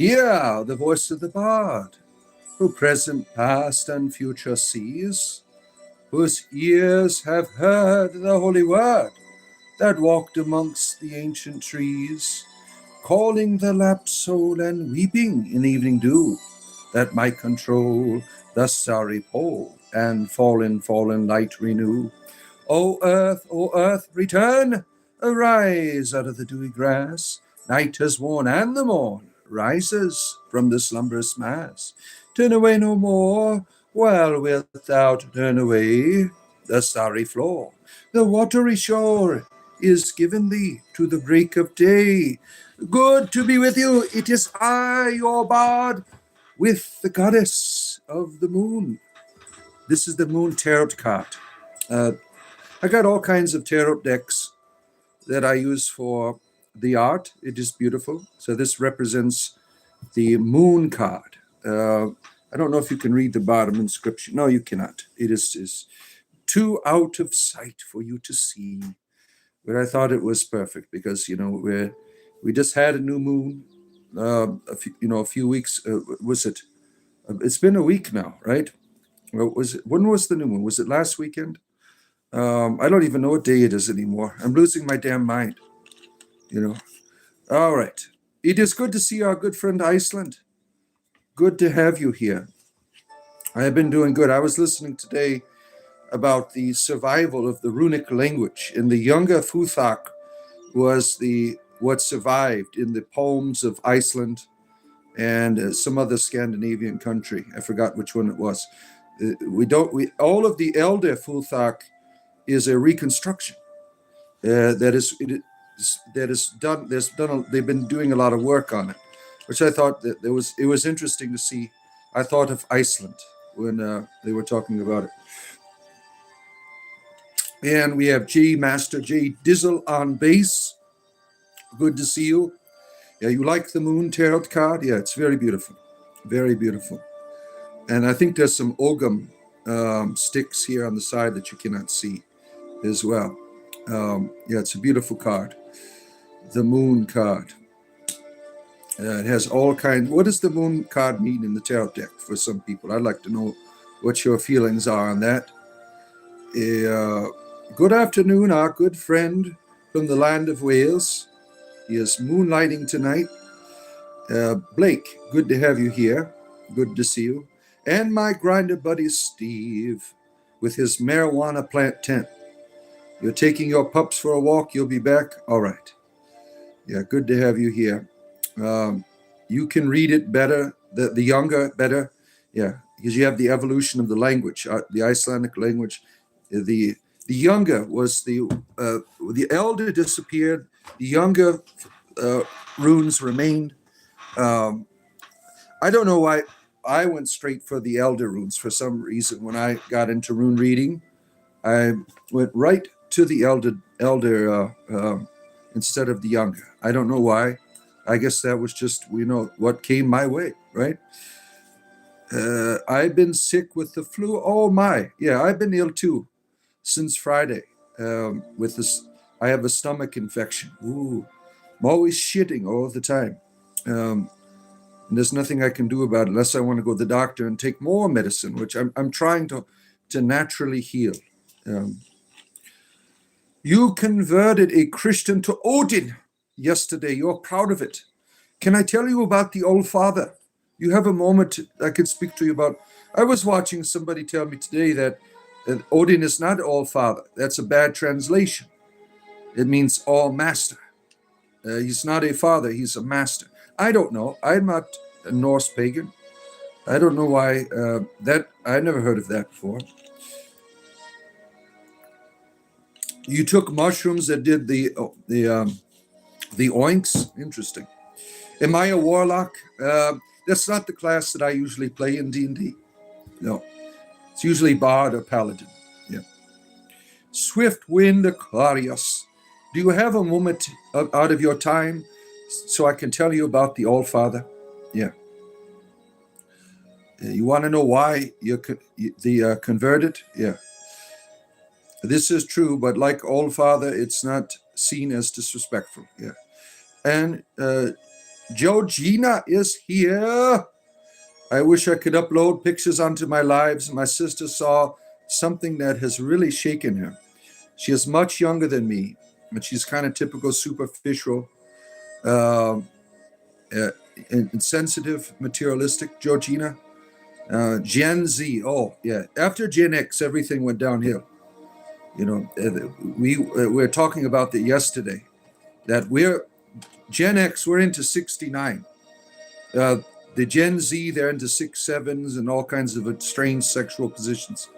Hear the voice of the bard, who present, past, and future sees, whose ears have heard the holy word that walked amongst the ancient trees, calling the lapsed soul and weeping in evening dew, that might control the starry pole and fallen light renew. O earth, return, arise out of the dewy grass. Night has worn, and the morn rises from the slumberous mass. Turn away no more, while wilt thou turn away the starry floor. The watery shore is given thee to the break of day. Good to be with you. It is I, your bard, with the goddess of the moon. This is the Moon Tarot card. I got all kinds of tarot decks that I use for the art. It is beautiful. So this represents the moon card. I don't know if you can read the bottom inscription. No, you cannot. It is too out of sight for you to see. But I thought it was perfect because, we just had a new moon a few weeks. Was it? It's been a week now, right? When was the new moon? Was it last weekend? I don't even know what day it is anymore. I'm losing my damn mind. All right. It is good to see our good friend Iceland. Good to have you here. I have been doing good. I was listening today about the survival of the runic language, and the younger Futhak was what survived in the poems of Iceland and some other Scandinavian country. I forgot which one it was. All of the elder Futhak is a reconstruction that is done. They've been doing a lot of work on it, which I thought that it was interesting to see. I thought of Iceland when they were talking about it. And we have Master J Dizzle on bass. Good to see you. Yeah, you like the Moon Tarot card? Yeah, it's very beautiful. Very beautiful. And I think there's some Ogum sticks here on the side that you cannot see as well. Yeah, it's a beautiful card. The Moon card. It has all kinds. What does the Moon card mean in the tarot deck for some people? I'd like to know what your feelings are on that. Good afternoon, our good friend from the land of Wales. He is moonlighting tonight. Blake, good to have you here. Good to see you. And my grinder buddy Steve with his marijuana plant tent. You're taking your pups for a walk. You'll be back. All right. Yeah, good to have you here. You can read it better, the younger better. Yeah, because you have the evolution of the language, the Icelandic language. The younger was the elder disappeared. The younger runes remained. I don't know why I went straight for the elder runes for some reason. When I got into rune reading, I went right to the elder instead of the younger. I don't know why. I guess that was just, what came my way, right? I've been sick with the flu. Oh my. Yeah, I've been ill too since Friday with this. I have a stomach infection. Ooh, I'm always shitting all the time. And there's nothing I can do about it unless I want to go to the doctor and take more medicine, which I'm trying to naturally heal. You converted a Christian to Odin yesterday. You're proud of it. Can I tell you about the Old Father? You have a moment I can speak to you about. I was watching somebody tell me today that Odin is not All Father. That's a bad translation. It means All Master. He's not a father. He's a master. I don't know. I'm not a Norse pagan. I don't know why that. I never heard of that before. You took mushrooms that did the oinks. Interesting. Am I a warlock? That's not the class that I usually play in D&D. No, it's usually bard or paladin. Yeah. Swift Wind Aquarius. Do you have a moment out of your time so I can tell you about the All Father? Yeah. You want to know why the converted? Yeah. This is true, but like All Father, it's not seen as disrespectful. Yeah. And Georgina is here. I wish I could upload pictures onto my lives. My sister saw something that has really shaken her. She is much younger than me, but she's kind of typical superficial, uh, insensitive, materialistic. Georgina, Gen Z. Oh yeah, after Gen X, everything went downhill. You know, we were talking about that yesterday. That we're Gen X, we're into 69. Uh, the Gen Z, they're into 6'7s and all kinds of strange sexual positions.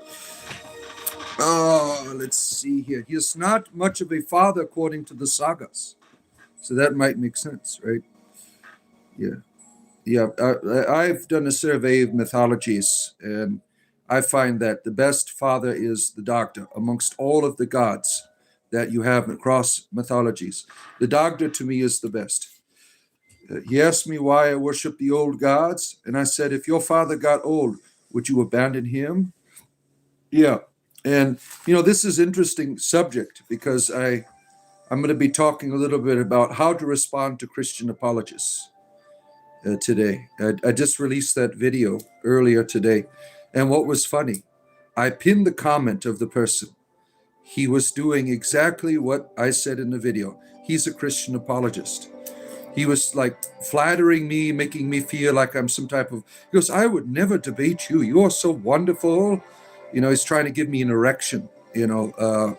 Oh, let's see here. He is not much of a father according to the sagas. So that might make sense, right? Yeah. Yeah. I've done a survey of mythologies, and I find that the best father is the doctor amongst all of the gods that you have across mythologies. The doctor to me is the best. He asked me why I worship the old gods, and I said, if your father got old, would you abandon him? Yeah. And this is interesting subject because I'm going to be talking a little bit about how to respond to Christian apologists today. I just released that video earlier today, and what was funny, I pinned the comment of the person. He was doing exactly what I said in the video. He's a Christian apologist. He was like flattering me, making me feel like I'm some type of. He goes, I would never debate you. You're so wonderful. He's trying to give me an erection. And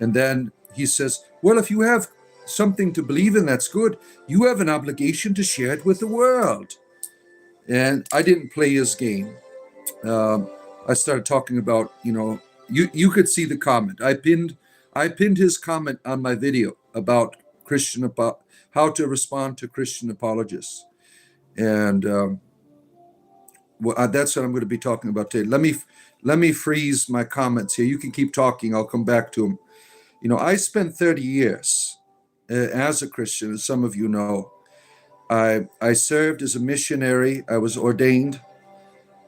then he says, well, if you have something to believe in that's good, you have an obligation to share it with the world. And I didn't play his game. I started talking about, you could see the comment. I pinned his comment on my video about how to respond to Christian apologists. And that's what I'm going to be talking about today. Let me freeze my comments here. You can keep talking. I'll come back to them. I spent 30 years as a Christian, as some of you know. I served as a missionary. I was ordained,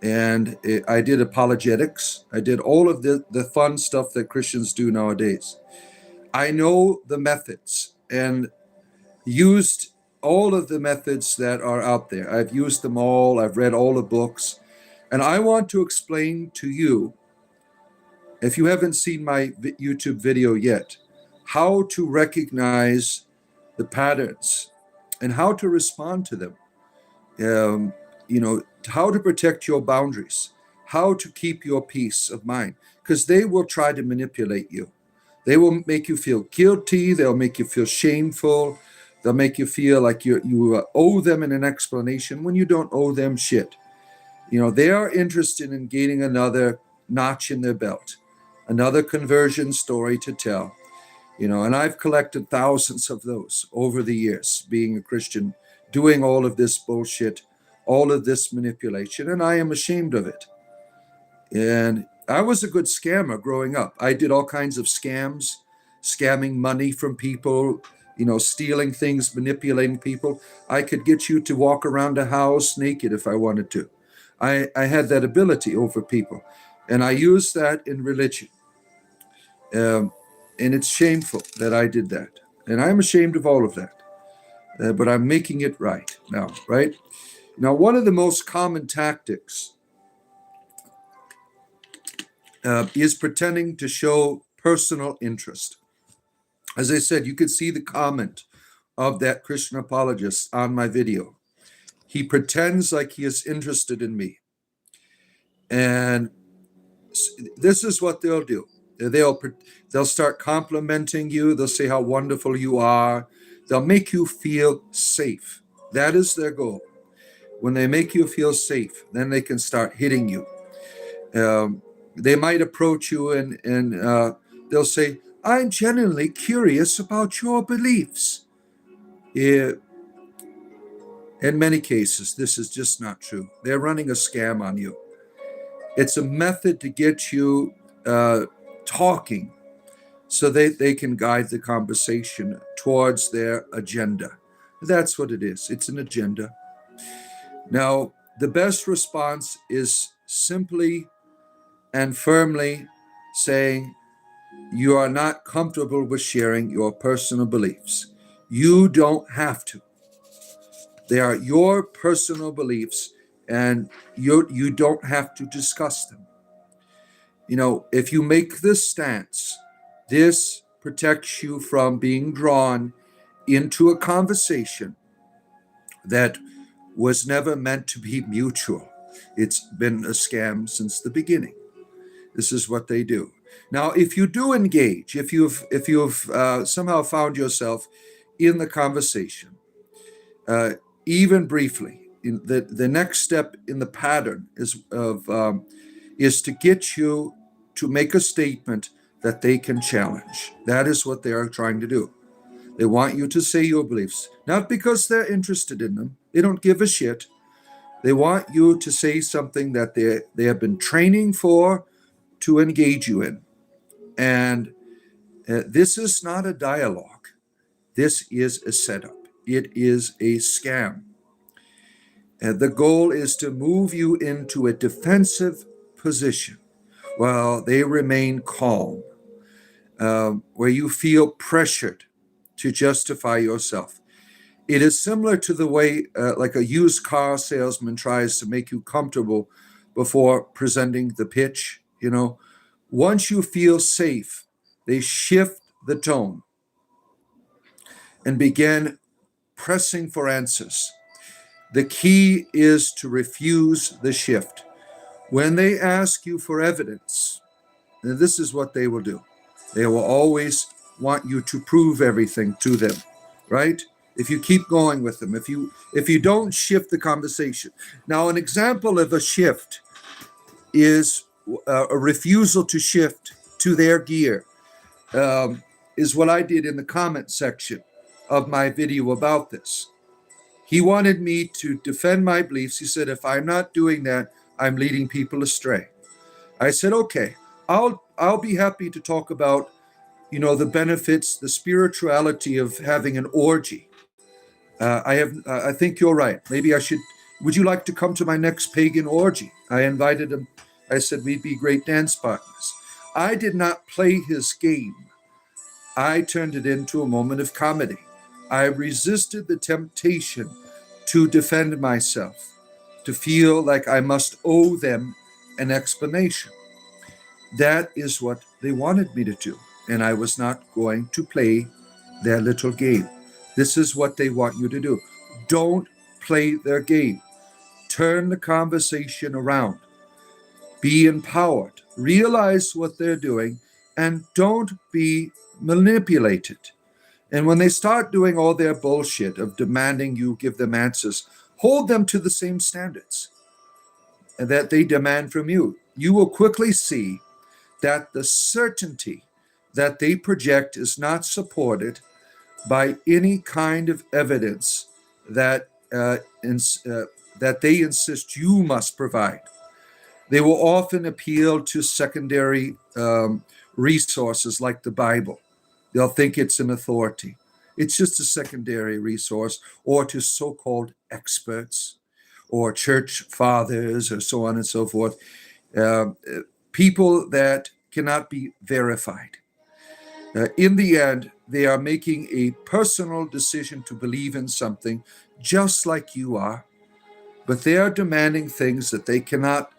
and I did apologetics. I did all of the fun stuff that Christians do nowadays. I know the methods and used all of the methods that are out there. I've used them all. I've read all the books. And I want to explain to you, if you haven't seen my YouTube video yet, how to recognize the patterns and how to respond to them. How to protect your boundaries, how to keep your peace of mind, because they will try to manipulate you. They will make you feel guilty. They'll make you feel shameful. They'll make you feel like you owe them an explanation when you don't owe them shit. They are interested in gaining another notch in their belt, another conversion story to tell. And I've collected thousands of those over the years, being a Christian, doing all of this bullshit, all of this manipulation, and I am ashamed of it. And I was a good scammer growing up. I did all kinds of scams, scamming money from people, stealing things, manipulating people. I could get you to walk around a house naked if I wanted to. I had that ability over people, and I used that in religion. And it's shameful that I did that. And I'm ashamed of all of that. But I'm making it right now, right? Now, one of the most common tactics is pretending to show personal interest. As I said, you could see the comment of that Christian apologist on my video. He pretends like he is interested in me. And this is what they'll do. They'll start complimenting you. They'll say how wonderful you are. They'll make you feel safe. That is their goal. When they make you feel safe, then they can start hitting you. They might approach you and they'll say, I'm genuinely curious about your beliefs. In many cases, this is just not true. They're running a scam on you. It's a method to get you talking so they can guide the conversation towards their agenda. That's what it is. It's an agenda. Now, the best response is simply and firmly saying, you are not comfortable with sharing your personal beliefs. You don't have to. They are your personal beliefs, and you don't have to discuss them. If you make this stance, this protects you from being drawn into a conversation that was never meant to be mutual. It's been a scam since the beginning. This is what they do. Now, if you do engage, if you've somehow found yourself in the conversation, even briefly, the next step in the pattern is to get you to make a statement that they can challenge. That is what they are trying to do. They want you to say your beliefs, not because they're interested in them. They don't give a shit. They want you to say something that they have been training for to engage you in. And this is not a dialogue. This is a setup. It is a scam. And the goal is to move you into a defensive position while they remain calm, where you feel pressured to justify yourself. It is similar to the way like a used car salesman tries to make you comfortable before presenting the pitch. Once you feel safe, they shift the tone and begin pressing for answers. The key is to refuse the shift. When they ask you for evidence, and this is what they will do. They will always want you to prove everything to them, right? If you keep going with them, if you don't shift the conversation. Now, an example of a shift is a refusal to shift to their gear, is what I did in the comment section of my video about this. He wanted me to defend my beliefs. He said, if I'm not doing that, I'm leading people astray. I said, okay, I'll be happy to talk about, the benefits, the spirituality of having an orgy. I think you're right. Maybe would you like to come to my next pagan orgy? I invited him. I said, we'd be great dance partners. I did not play his game. I turned it into a moment of comedy. I resisted the temptation to defend myself, to feel like I must owe them an explanation. That is what they wanted me to do, and I was not going to play their little game. This is what they want you to do. Don't play their game. Turn the conversation around. Be empowered. Realize what they're doing, and don't be manipulated. And when they start doing all their bullshit of demanding you give them answers, hold them to the same standards that they demand from you. You will quickly see that the certainty that they project is not supported by any kind of evidence that they insist you must provide. They will often appeal to secondary resources like the Bible. They'll think it's an authority. It's just a secondary resource, or to so-called experts or church fathers or so on and so forth. People that cannot be verified. In the end, they are making a personal decision to believe in something just like you are, but they are demanding things that they cannot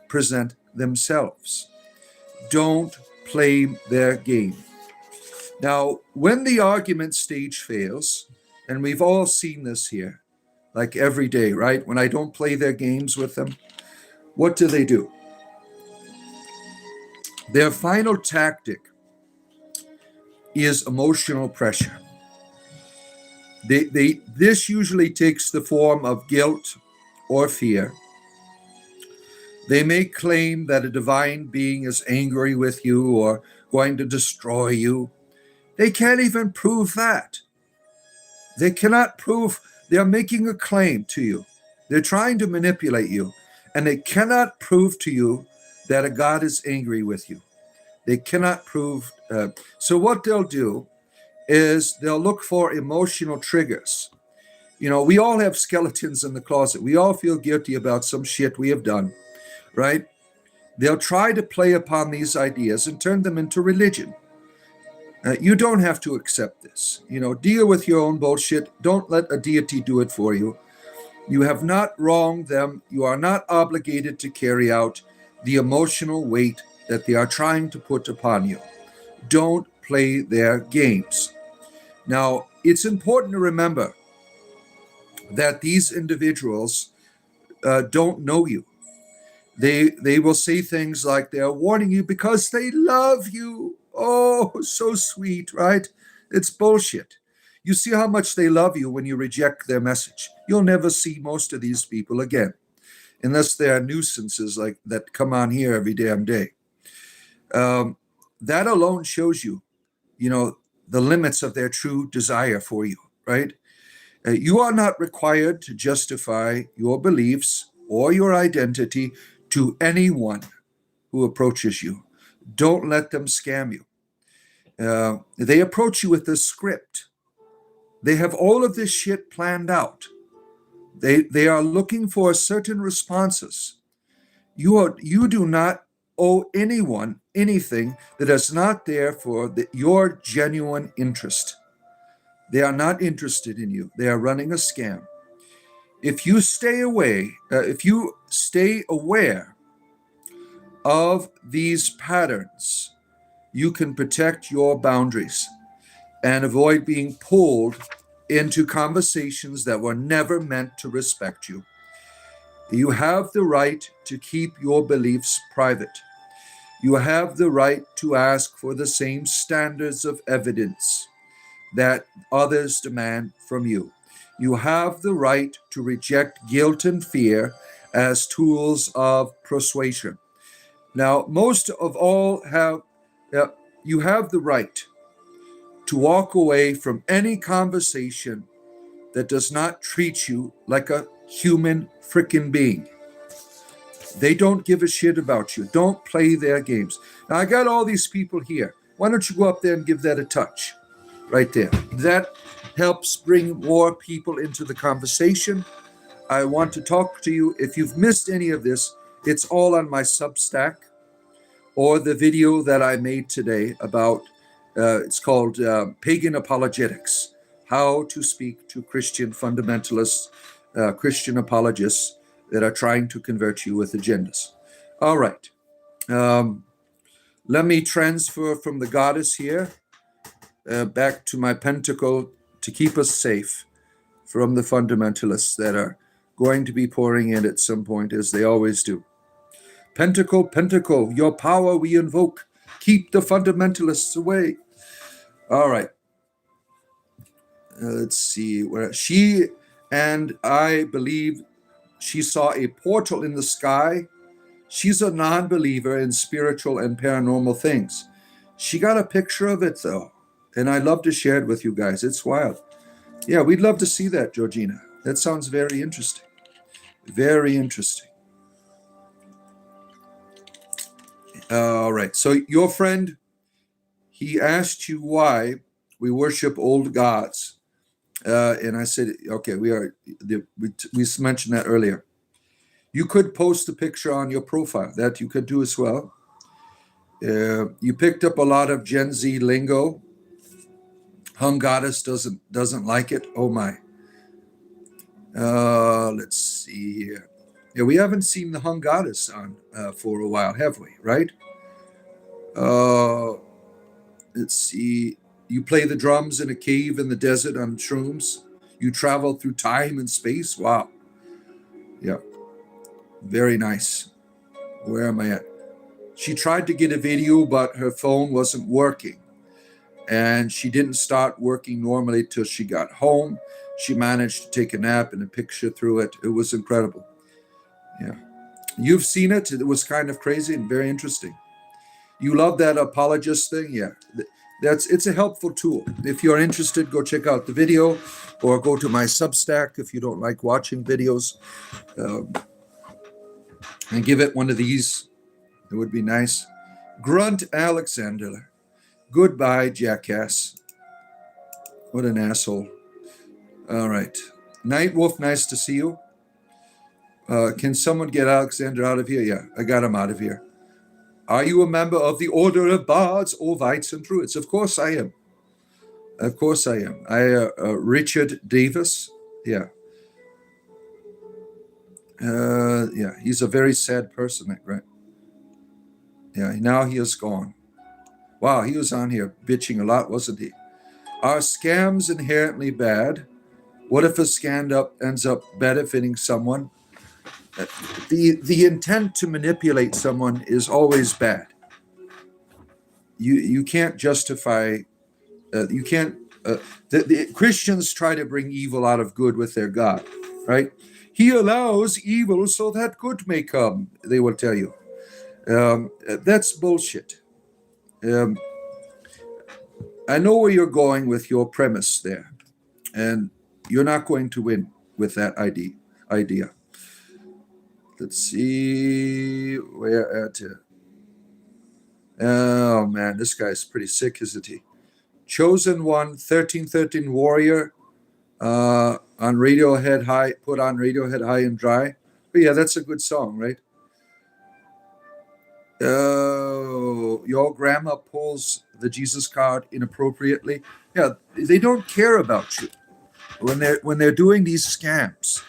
present themselves. Don't play their game. Now, when the argument stage fails, and we've all seen this here, like every day, right? When I don't play their games with them, what do? Their final tactic is emotional pressure. This usually takes the form of guilt or fear. They may claim that a divine being is angry with you or going to destroy you. They can't even prove that. They cannot prove. They're making a claim to you. They're trying to manipulate you, and they cannot prove to you that a God is angry with you. They cannot prove. So what they'll do is they'll look for emotional triggers. We all have skeletons in the closet. We all feel guilty about some shit we have done, right? They'll try to play upon these ideas and turn them into religion. You don't have to accept this. Deal with your own bullshit. Don't let a deity do it for you. You have not wronged them. You are not obligated to carry out the emotional weight that they are trying to put upon you. Don't play their games. Now, it's important to remember that these individuals don't know you. They will say things like they're warning you because they love you. Oh, so sweet, right? It's bullshit. You see how much they love you when you reject their message. You'll never see most of these people again, unless they are nuisances like that come on here every damn day. That alone shows you, the limits of their true desire for you, right? You are not required to justify your beliefs or your identity to anyone who approaches you. Don't let them scam you. They approach you with a script. They have all of this shit planned out. They are looking for certain responses. You do not owe anyone anything that is not there for your genuine interest. They are not interested in you. They are running a scam. If you stay aware of these patterns, you can protect your boundaries and avoid being pulled into conversations that were never meant to respect you. You have the right to keep your beliefs private. You have the right to ask for the same standards of evidence that others demand from you. You have the right to reject guilt and fear as tools of persuasion. Now, most of all, you have the right to walk away from any conversation that does not treat you like a human freaking being. They don't give a shit about you. Don't play their games. Now, I got all these people here. Why don't you go up there and give that a touch? Right there. That helps bring more people into the conversation. I want to talk to you. If you've missed any of this, it's all on my Substack or the video that I made today about, it's called Pagan Apologetics, How to Speak to Christian Fundamentalists, Christian Apologists that are trying to convert you with agendas. All right. Let me transfer from the goddess here back to my pentacle to keep us safe from the fundamentalists that are going to be pouring in at some point, as they always do. Pentacle, pentacle, your power we invoke. Keep the fundamentalists away. All right. Let's see. Where she and I believe she saw a portal in the sky. She's a non-believer in spiritual and paranormal things. She got a picture of it, though, and I'd love to share it with you guys. It's wild. Yeah, we'd love to see that, Georgina. That sounds very interesting. Very interesting. All right. So your friend, he asked you why we worship old gods. And I said, okay, we mentioned that earlier. You could post a picture on your profile. That you could do as well. You picked up a lot of Gen Z lingo. Hung Goddess doesn't like it. Oh my. Let's see here. Yeah, we haven't seen the Hung Goddess on for a while, have we? Right? Let's see. You play the drums in a cave in the desert on shrooms. You travel through time and space. Wow. Yeah. Very nice. Where am I at? She tried to get a video, but her phone wasn't working. And she didn't start working normally till she got home. She managed to take a nap and a picture through it. It was incredible. Yeah. You've seen it. It was kind of crazy and very interesting. You love that apologist thing? Yeah. It's a helpful tool. If you're interested, go check out the video or go to my Substack if you don't like watching videos. And give it one of these. It would be nice. Grunt Alexander. Goodbye, jackass. What an asshole. All right. Night Wolf, nice to see you. Can someone get Alexander out of here? Yeah, I got him out of here. Are you a member of the Order of Bards, Ovites, and Druids? Of course I am. Of course I am. Richard Davis. Yeah. Yeah, he's a very sad person, right? Yeah, now he is gone. Wow, he was on here bitching a lot, wasn't he? Are scams inherently bad? What if a scam ends up benefiting someone? The intent to manipulate someone is always bad. You can't justify. You can't. The Christians try to bring evil out of good with their God, right? He allows evil so that good may come. They will tell you. That's bullshit. Um, I know where you're going with your premise there, and you're not going to win with that idea. Let's see where at. Oh man, this guy's pretty sick, isn't he? Chosen One, 1313 Warrior, on Radiohead High, put on Radiohead High and Dry. But yeah, that's a good song, right? Your grandma pulls the Jesus card inappropriately. Yeah, they don't care about you when they're doing these scams.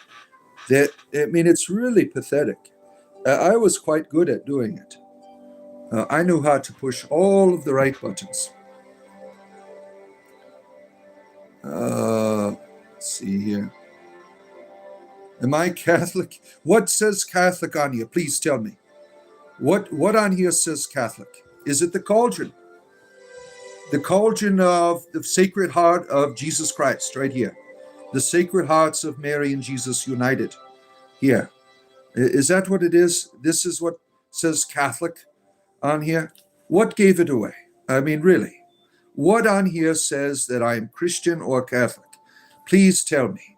I mean, it's really pathetic. I was quite good at doing it. I knew how to push all of the right buttons. Let's see here. Am I Catholic? What says Catholic on here? Please tell me. What on here says Catholic? Is it the cauldron? The cauldron of the Sacred Heart of Jesus Christ, right here. The Sacred Hearts of Mary and Jesus united. Here. Is that what it is? This is what says Catholic on here? What gave it away? I mean, really. What on here says that I'm Christian or Catholic? Please tell me.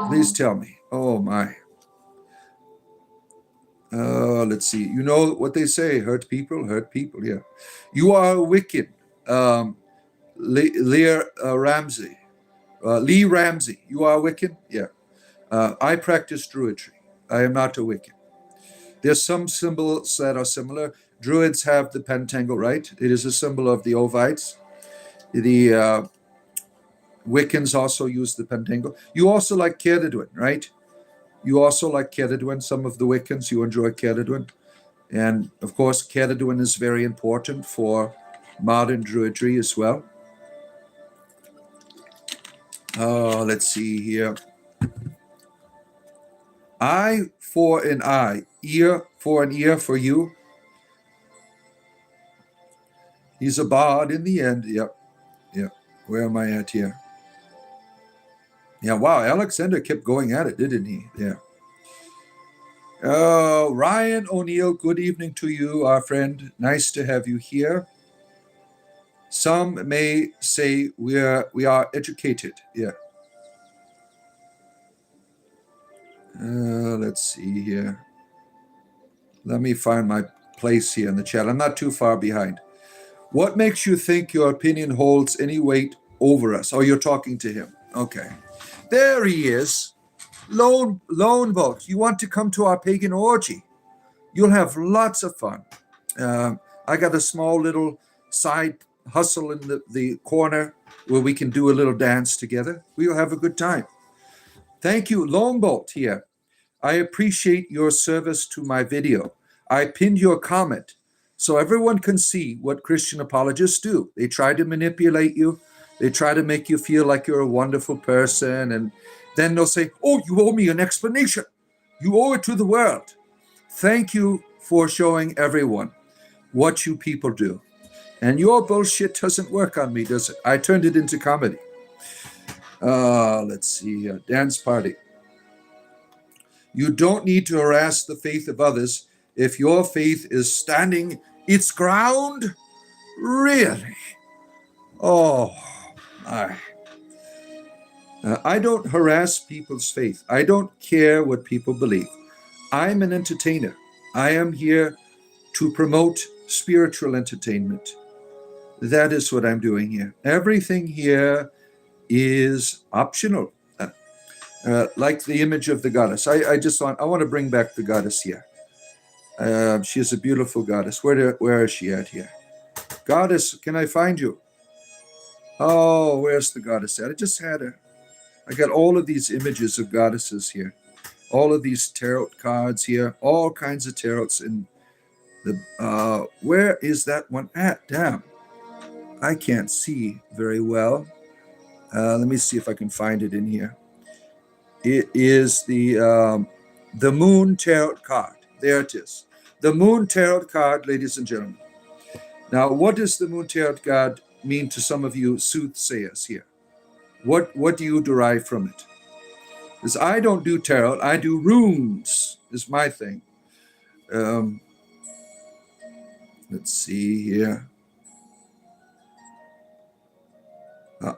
Please tell me. Oh, my. Let's see. You know what they say, hurt people, yeah. You are wicked. Lee Ramsey. Lee Ramsey. You are Wiccan? Yeah. I practice Druidry. I am not a Wiccan. There's some symbols that are similar. Druids have the pentacle, right? It is a symbol of the Ovites. The Wiccans also use the pentacle. You also like Ceridwen, right? You also like Ceridwen. Some of the Wiccans, you enjoy Ceridwen. And, of course, Ceridwen is very important for modern Druidry as well. Let's see here. Eye for an eye, ear for an ear for you. He's a bard in the end. Yep. Where am I at here? Yeah, wow, Alexander kept going at it, didn't he? Yeah. Ryan O'Neill, good evening to you, our friend. Nice to have you here. Some may say we are educated. Yeah. Let's see here. Let me find my place here in the chat. I'm not too far behind. What makes you think your opinion holds any weight over us? Oh, you're talking to him. Okay. There he is. Lone Bolt. You want to come to our pagan orgy? You'll have lots of fun. I got a small little side hustle in the corner where we can do a little dance together. We'll have a good time. Thank you, Lone Bolt here. I appreciate your service to my video. I pinned your comment so everyone can see what Christian apologists do. They try to manipulate you. They try to make you feel like you're a wonderful person. And then they'll say, oh, you owe me an explanation. You owe it to the world. Thank you for showing everyone what you people do. And your bullshit doesn't work on me, does it? I turned it into comedy. Let's see. Dance party. You don't need to harass the faith of others if your faith is standing its ground. Really? Oh, my. I don't harass people's faith. I don't care what people believe. I'm an entertainer. I am here to promote spiritual entertainment. That is what I'm doing here. Everything here is optional. Like the image of the goddess. I want to bring back the goddess here. She's a beautiful goddess. Where is she at here? Goddess, can I find you? Oh, where's the goddess at? I just had her. I got all of these images of goddesses here. All of these tarot cards here. All kinds of tarots in the... where is that one at? Damn. I can't see very well. Let me see if I can find it in here. It is the Moon Tarot card. There it is. The Moon Tarot card, ladies and gentlemen. Now, what does the Moon Tarot card mean to some of you soothsayers here? What do you derive from it? Because I don't do tarot, I do runes, is my thing. Let's see here.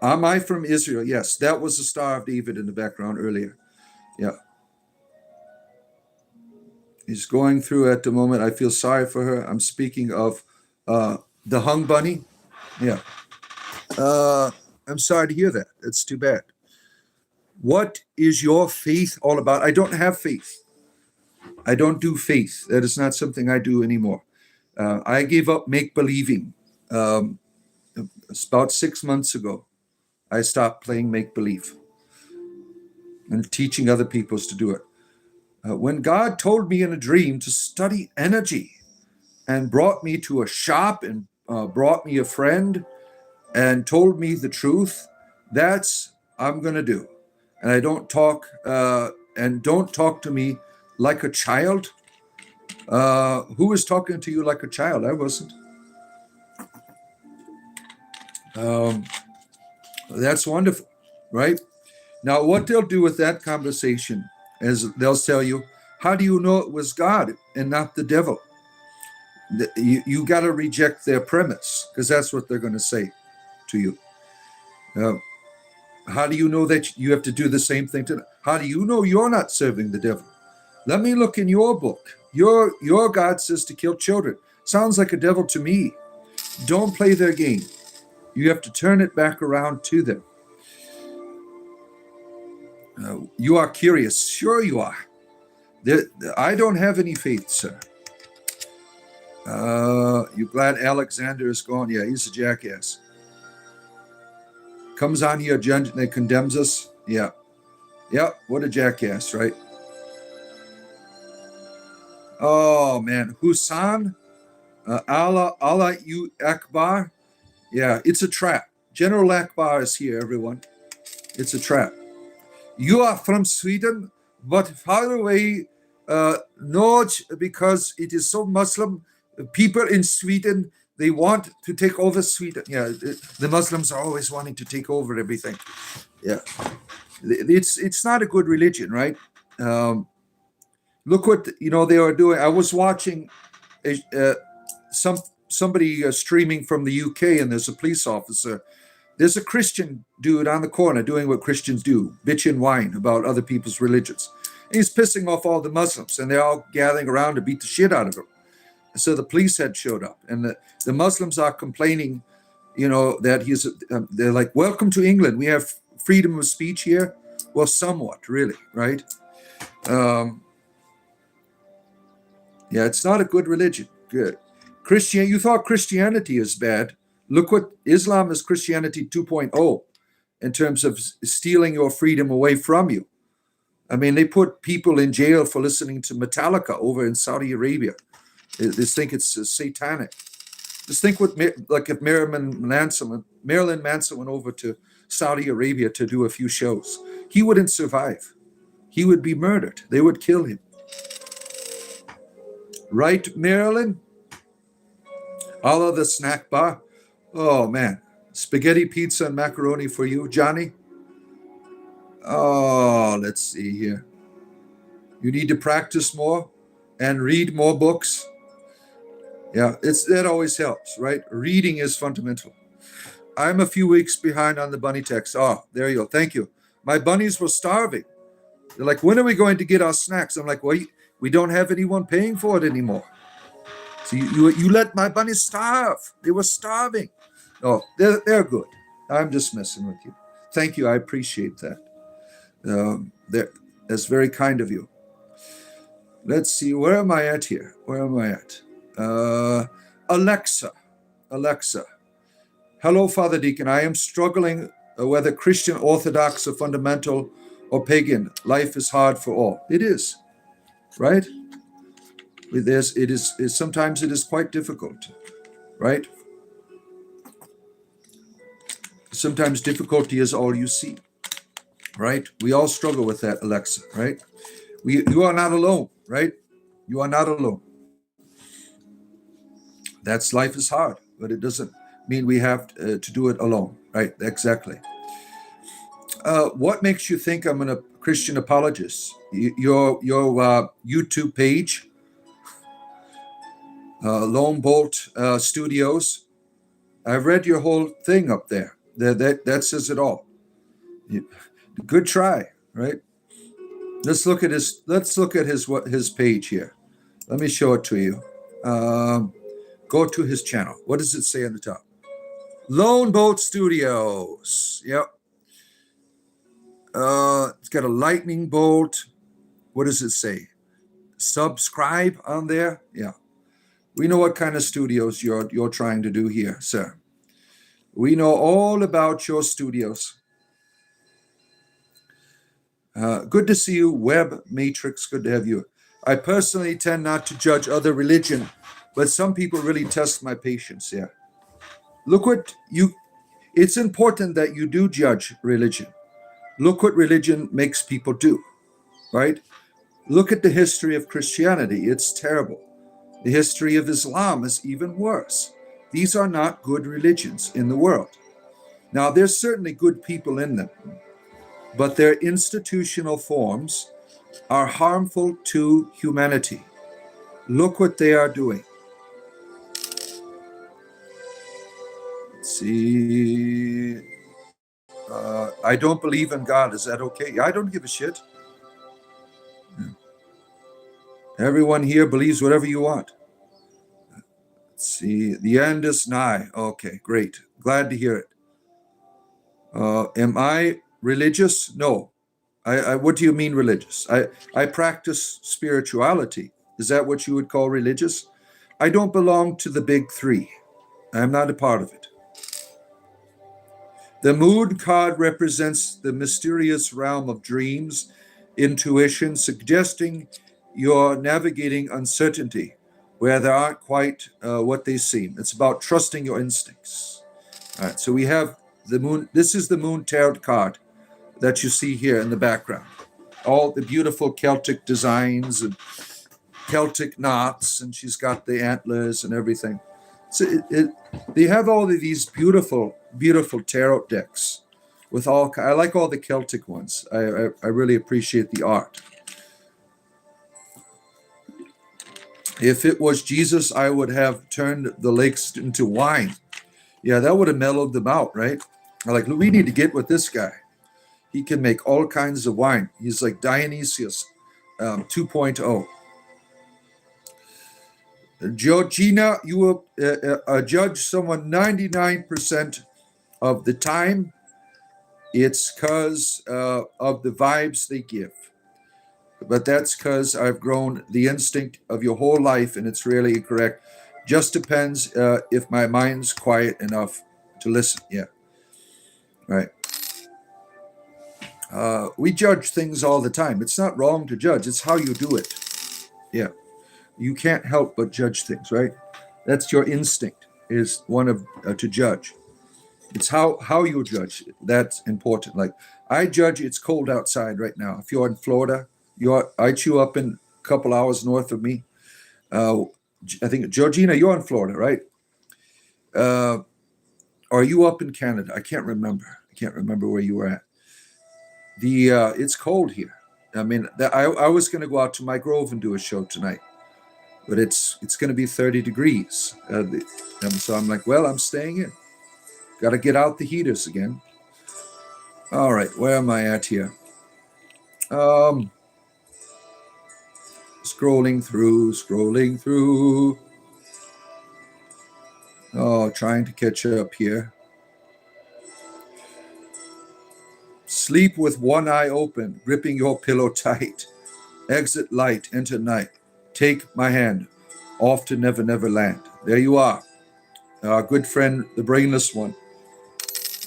Am I from Israel? Yes, that was the Star of David in the background earlier. Yeah. He's going through at the moment. I feel sorry for her. I'm speaking of the hung bunny. Yeah. I'm sorry to hear that. It's too bad. What is your faith all about? I don't have faith. I don't do faith. That is not something I do anymore. I gave up make-believing. It's about 6 months ago. I stopped playing make-believe and teaching other people to do it. When God told me in a dream to study energy and brought me to a shop and brought me a friend and told me the truth, that's I'm going to do. And I don't talk and don't talk to me like a child. Who was talking to you like a child? I wasn't. That's wonderful, right? Now, what they'll do with that conversation is they'll tell you, how do you know it was God and not the devil? You got to reject their premise, because that's what they're going to say to you. How do you know that you have to do the same thing to them? How do you know you're not serving the devil? Let me look in your book. Your God says to kill children. Sounds like a devil to me. Don't play their game. You have to turn it back around to them. You are curious. Sure you are. I don't have any faith, sir. You glad Alexander is gone? Yeah, he's a jackass. Comes on here, and condemns us. Yeah. Yeah, what a jackass, right? Oh, man. Husan, Allah Akbar. Yeah, it's a trap. General Akbar is here, everyone. It's a trap. You are from Sweden, but far away, not because it is so Muslim. People in Sweden, they want to take over Sweden. Yeah, the Muslims are always wanting to take over everything. Yeah, it's not a good religion, right? Look what they are doing. I was watching somebody streaming from the UK, and there's a police officer. There's a Christian dude on the corner doing what Christians do, bitch and whine about other people's religions. And he's pissing off all the Muslims, and they're all gathering around to beat the shit out of him. And so the police had showed up, and the Muslims are complaining, that they're like, welcome to England. We have freedom of speech here. Well, somewhat, really, right? Yeah, it's not a good religion. Good. You thought Christianity is bad. Look what Islam is. Christianity 2.0 in terms of stealing your freedom away from you. I mean, they put people in jail for listening to Metallica over in Saudi Arabia. They think it's satanic. Just think if Marilyn Manson went over to Saudi Arabia to do a few shows. He wouldn't survive. He would be murdered. They would kill him. Right, Marilyn? Allah the snack bar. Oh, man. Spaghetti, pizza, and macaroni for you, Johnny. Oh, let's see here. You need to practice more and read more books. Yeah, that always helps, right? Reading is fundamental. I'm a few weeks behind on the bunny text. Oh, there you go. Thank you. My bunnies were starving. They're like, when are we going to get our snacks? I'm like, well, we don't have anyone paying for it anymore. So you let my bunnies starve. They were starving. Oh, they're good. I'm just messing with you. Thank you. I appreciate that. That's very kind of you. Let's see, where am I at here? Where am I at? Alexa. Hello, Father Deacon. I am struggling whether Christian, Orthodox, or fundamental, or pagan. Life is hard for all. It is, right? Sometimes it is quite difficult, right? Sometimes difficulty is all you see, right? We all struggle with that, Alexa, right? You are not alone, right? You are not alone. Life is hard, but it doesn't mean we have to do it alone, right? Exactly. What makes you think I'm a Christian apologist? Your YouTube page, Lone Bolt Studios. I've read your whole thing up there. That says it all. Good try, right? Let's look at his page here. Let me show it to you. Go to his channel. What does it say on the top? Lone Bolt Studios. Yep. It's got a lightning bolt. What does it say? Subscribe on there. Yeah. We know what kind of studios you're trying to do here, sir. We know all about your studios. Good to see you, Web Matrix. Good to have you. I personally tend not to judge other religion, but some people really test my patience. Yeah. It's important that you do judge religion. Look what religion makes people do, right? Look at the history of Christianity. It's terrible. The history of Islam is even worse. These are not good religions in the world. Now, there's certainly good people in them, but their institutional forms are harmful to humanity. Look what they are doing. Let's see. I don't believe in God. Is that okay? I don't give a shit. Everyone here believes whatever you want. Let's see. The end is nigh. Okay, great. Glad to hear it. Am I religious? No. What do you mean religious? I practice spirituality. Is that what you would call religious? I don't belong to the big three. I'm not a part of it. The moon card represents the mysterious realm of dreams, intuition, suggesting you're navigating uncertainty where they aren't quite what they seem. It's about trusting your instincts. All right, so we have the moon. This is the moon tarot card that you see here in the background. All the beautiful Celtic designs and Celtic knots, and she's got the antlers and everything. So they have all of these beautiful tarot decks with all. I like all the Celtic ones. I really appreciate the art. If it was Jesus, I would have turned the lakes into wine. Yeah, that would have mellowed them out, right? Like, we need to get with this guy. He can make all kinds of wine. He's like Dionysius 2.0. Georgina, you will judge someone 99% of the time. It's because of the vibes they give. But that's because I've grown the instinct of your whole life, and it's really correct. Just depends if my mind's quiet enough to listen. Yeah. Right. We judge things all the time. It's not wrong to judge. It's how you do it. Yeah. You can't help but judge things, right? That's your instinct, is one of to judge. It's how you judge. That's important. Like, I judge it's cold outside right now. If you're in Florida, aren't you up in a couple hours north of me? I think, Georgina, you're in Florida, right? Are you up in Canada? I can't remember. Where you were at. It's cold here. I mean, I was going to go out to my Grove and do a show tonight, but it's going to be 30 degrees. So I'm like, well, I'm staying in. Got to get out the heaters again. All right, where am I at here? Scrolling through. Oh, trying to catch up here. Sleep with one eye open, gripping your pillow tight. Exit light, enter night. Take my hand off to Never Never Land. There you are. Our good friend, the brainless one,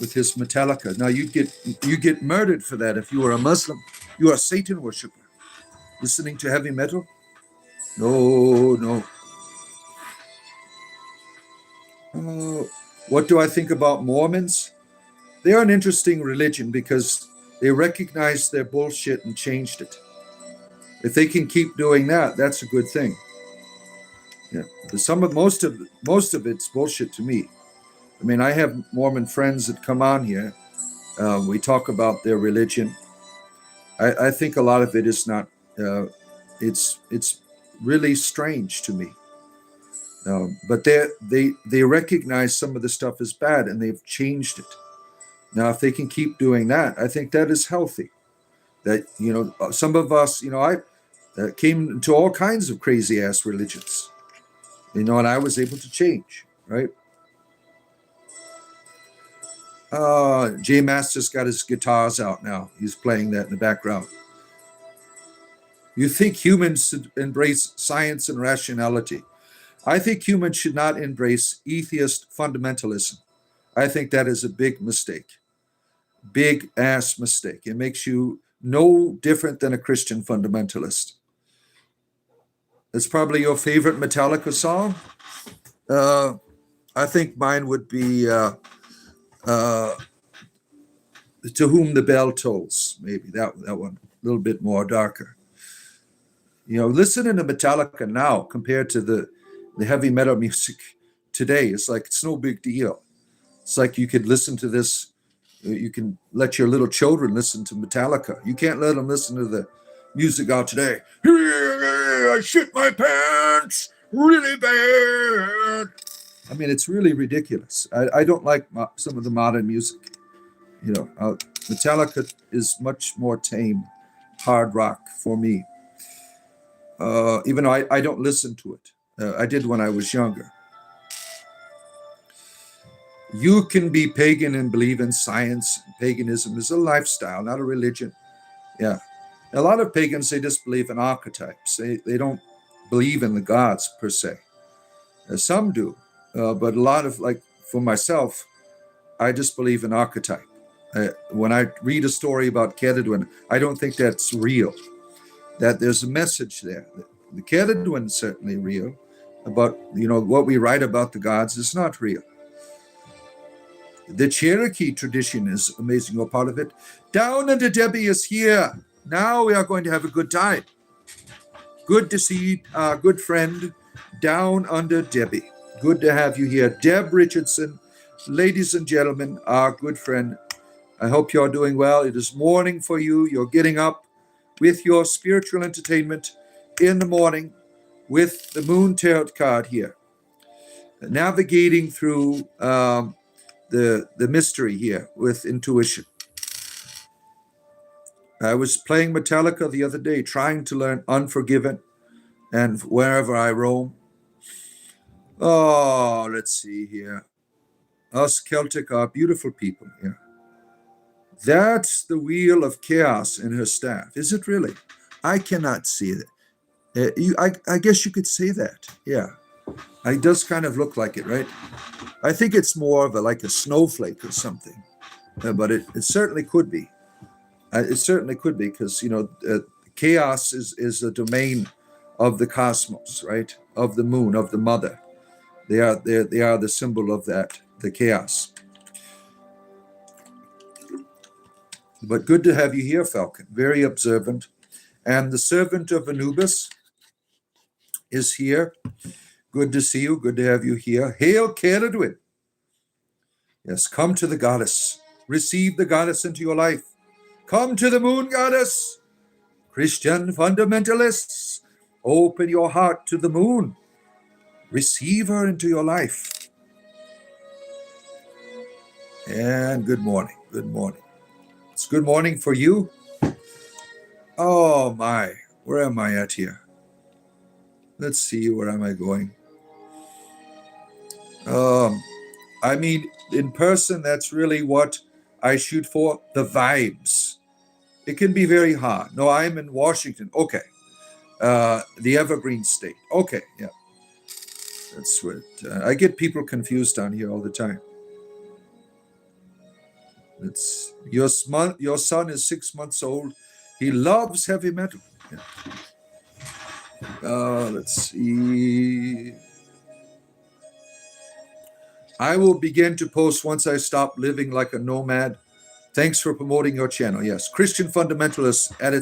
with his Metallica. Now you get murdered for that if you are a Muslim. You are a Satan worshiper. Listening to heavy metal? No, no. What do I think about Mormons? They are an interesting religion because they recognized their bullshit and changed it. If they can keep doing that, that's a good thing. Yeah, most of it's bullshit to me. I mean, I have Mormon friends that come on here. We talk about their religion. I think a lot of it is not. It's really strange to me. But they recognize some of the stuff is bad and they've changed it. Now, if they can keep doing that, I think that is healthy. That, some of us, I came into all kinds of crazy ass religions, and I was able to change, right? Jay Master's got his guitars out now. He's playing that in the background. You think humans should embrace science and rationality. I think humans should not embrace atheist fundamentalism. I think that is a big mistake. Big ass mistake. It makes you no different than a Christian fundamentalist. It's probably your favorite Metallica song. I think mine would be To Whom the Bell Tolls. Maybe that one, a little bit more darker. Listening to Metallica now compared to the heavy metal music today, it's no big deal. It's like you could listen to this. You can let your little children listen to Metallica. You can't let them listen to the music out today. I shit my pants really bad. I mean, it's really ridiculous. I don't like some of the modern music. Metallica is much more tame, hard rock for me. Even though I don't listen to it. I did when I was younger. You can be pagan and believe in science. Paganism is a lifestyle, not a religion. Yeah. A lot of pagans, they just believe in archetypes. They don't believe in the gods per se. Some do. But a lot of, like for myself, I just believe in archetype. When I read a story about Ceridwen, I don't think that's real. That there's a message there. The Ceridwen is certainly real. But, what we write about the gods is not real. The Cherokee tradition is amazing. You're part of it. Down Under Debbie is here. Now we are going to have a good time. Good to see our good friend, Down Under Debbie. Good to have you here. Deb Richardson, ladies and gentlemen, our good friend. I hope you're doing well. It is morning for you. You're getting up with your spiritual entertainment in the morning with the Moon Tarot card here. Navigating through the mystery here with intuition. I was playing Metallica the other day, trying to learn Unforgiven, and wherever I roam. Oh, let's see here. Us Celtic are beautiful people here. That's the wheel of chaos in her staff. Is it really? I cannot see it. I guess you could say that. Yeah. It does kind of look like it, right? I think it's more of like a snowflake or something, but it certainly could be. It certainly could be because, chaos is a domain of the cosmos, right? Of the moon, of the mother. They are the symbol of that, the chaos. But good to have you here, Falcon. Very observant. And the servant of Anubis is here. Good to see you. Good to have you here. Hail, Ceridwen. Yes, come to the goddess. Receive the goddess into your life. Come to the moon goddess. Christian fundamentalists, open your heart to the moon. Receive her into your life. And good morning. Good morning. It's good morning for you. Oh my, where am I at here? Let's see, where am I going? I mean, in person, that's really what I shoot for, the vibes. It can be very hard. No, I'm in Washington. Okay. the evergreen state. Okay, yeah. That's what I get people confused on here all the time. It's your son is 6 months old. He loves heavy metal. Yeah. Let's see. I will begin to post once I stop living like a nomad. Thanks for promoting your channel. Yes, Christian fundamentalist at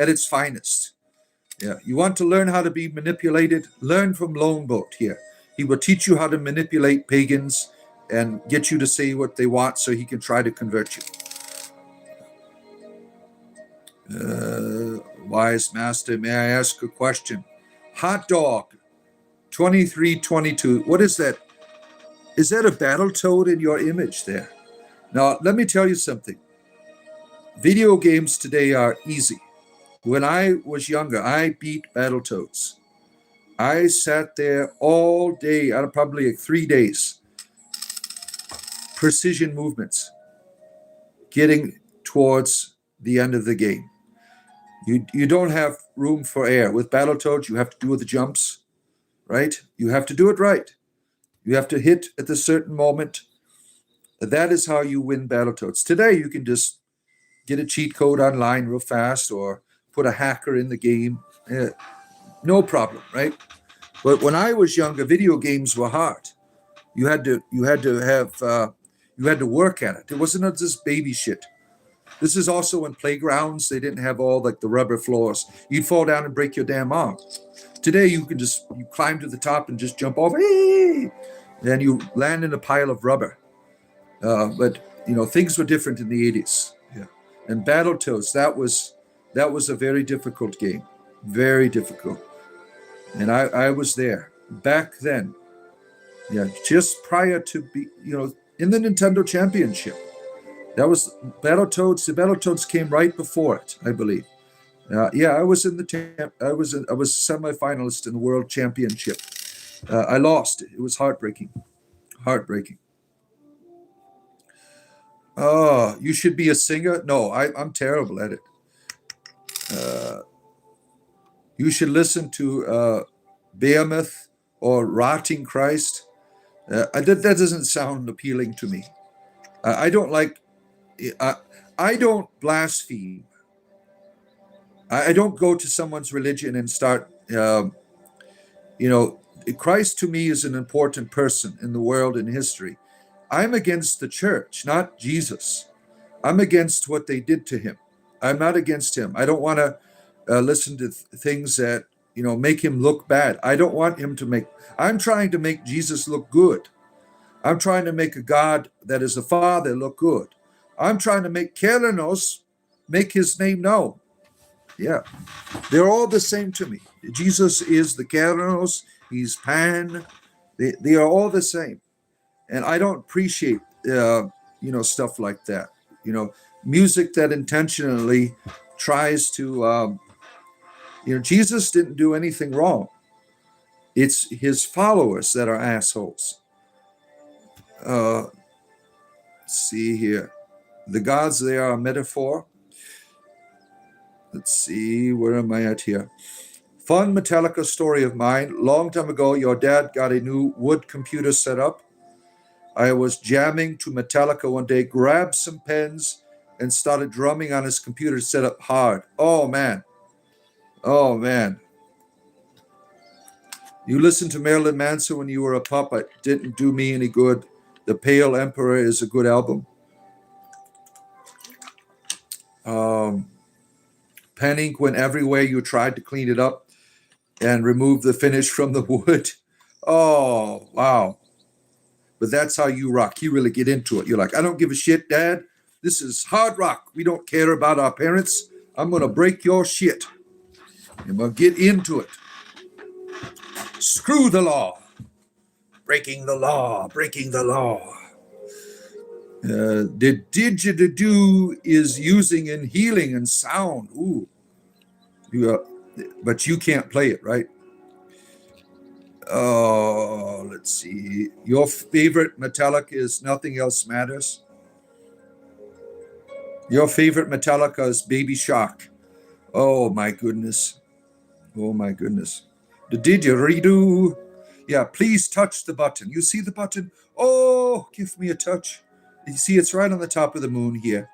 its finest. Yeah, you want to learn how to be manipulated? Learn from Lone Boat here. He will teach you how to manipulate pagans and get you to say what they want so he can try to convert you. Wise Master, may I ask a question? Hot Dog 2322. What is that? Is that a battle toad in your image there? Now, let me tell you something. Video games today are easy. When I was younger, I beat Battletoads. I sat there all day, out of probably like 3 days. Precision movements, getting towards the end of the game. You don't have room for air. With Battletoads, you have to do the jumps, right? You have to do it right. You have to hit at a certain moment. That is how you win Battletoads. Today, you can just get a cheat code online real fast or put a hacker in the game. No problem, right? But when I was younger, video games were hard. You had to work at it. It wasn't just baby shit. This is also in playgrounds. They didn't have all like the rubber floors. You'd fall down and break your damn arm. Today, you climb to the top and just jump off. Then you land in a pile of rubber. But things were different in the 80s. Yeah. And Battletoads, that was a very difficult game. Very difficult. And I was there back then. Yeah, just prior to in the Nintendo Championship. That was Battletoads. The Battletoads came right before it, I believe. I was in the I was a semifinalist in the World Championship. I lost. It was heartbreaking. Heartbreaking. Oh, you should be a singer? No, I'm terrible at it. You should listen to Behemoth or Rotting Christ. That doesn't sound appealing to me. I don't like. I don't blaspheme. I don't go to someone's religion and start. Christ to me is an important person in the world and history. I'm against the church, not Jesus. I'm against what they did to him. I'm not against him. I don't want to listen to things that make him look bad. I don't want him to make. I'm trying to make Jesus look good. I'm trying to make a God that is a father look good. I'm trying to make Keranos make his name known. Yeah, they're all the same to me. Jesus is the Keranos. He's Pan. They are all the same, and I don't appreciate stuff like that. Music that intentionally tries to. Jesus didn't do anything wrong. It's his followers that are assholes. Let's see here. The gods, they are a metaphor. Let's see, where am I at here? Fun Metallica story of mine. Long time ago, your dad got a new wood computer set up. I was jamming to Metallica one day, grabbed some pens, and started drumming on his computer set up hard. Oh, man. Oh, man. You listened to Marilyn Manson when you were a pup. It didn't do me any good. The Pale Emperor is a good album. Pen ink went everywhere. You tried to clean it up and remove the finish from the wood. Oh, wow. But that's how you rock. You really get into it. You're like, I don't give a shit, Dad. This is hard rock. We don't care about our parents. I'm going to break your shit. I'm going to get into it. Screw the law. Breaking the law. Breaking the law. The didgeridoo is using in healing and sound. Ooh. But you can't play it, right? Oh, let's see. Your favorite Metallica is Nothing Else Matters. Your favorite Metallica is Baby Shark. Oh, my goodness. Oh my goodness. The didgeridoo. Yeah, please touch the button. You see the button? Oh, give me a touch. You see, it's right on the top of the moon here.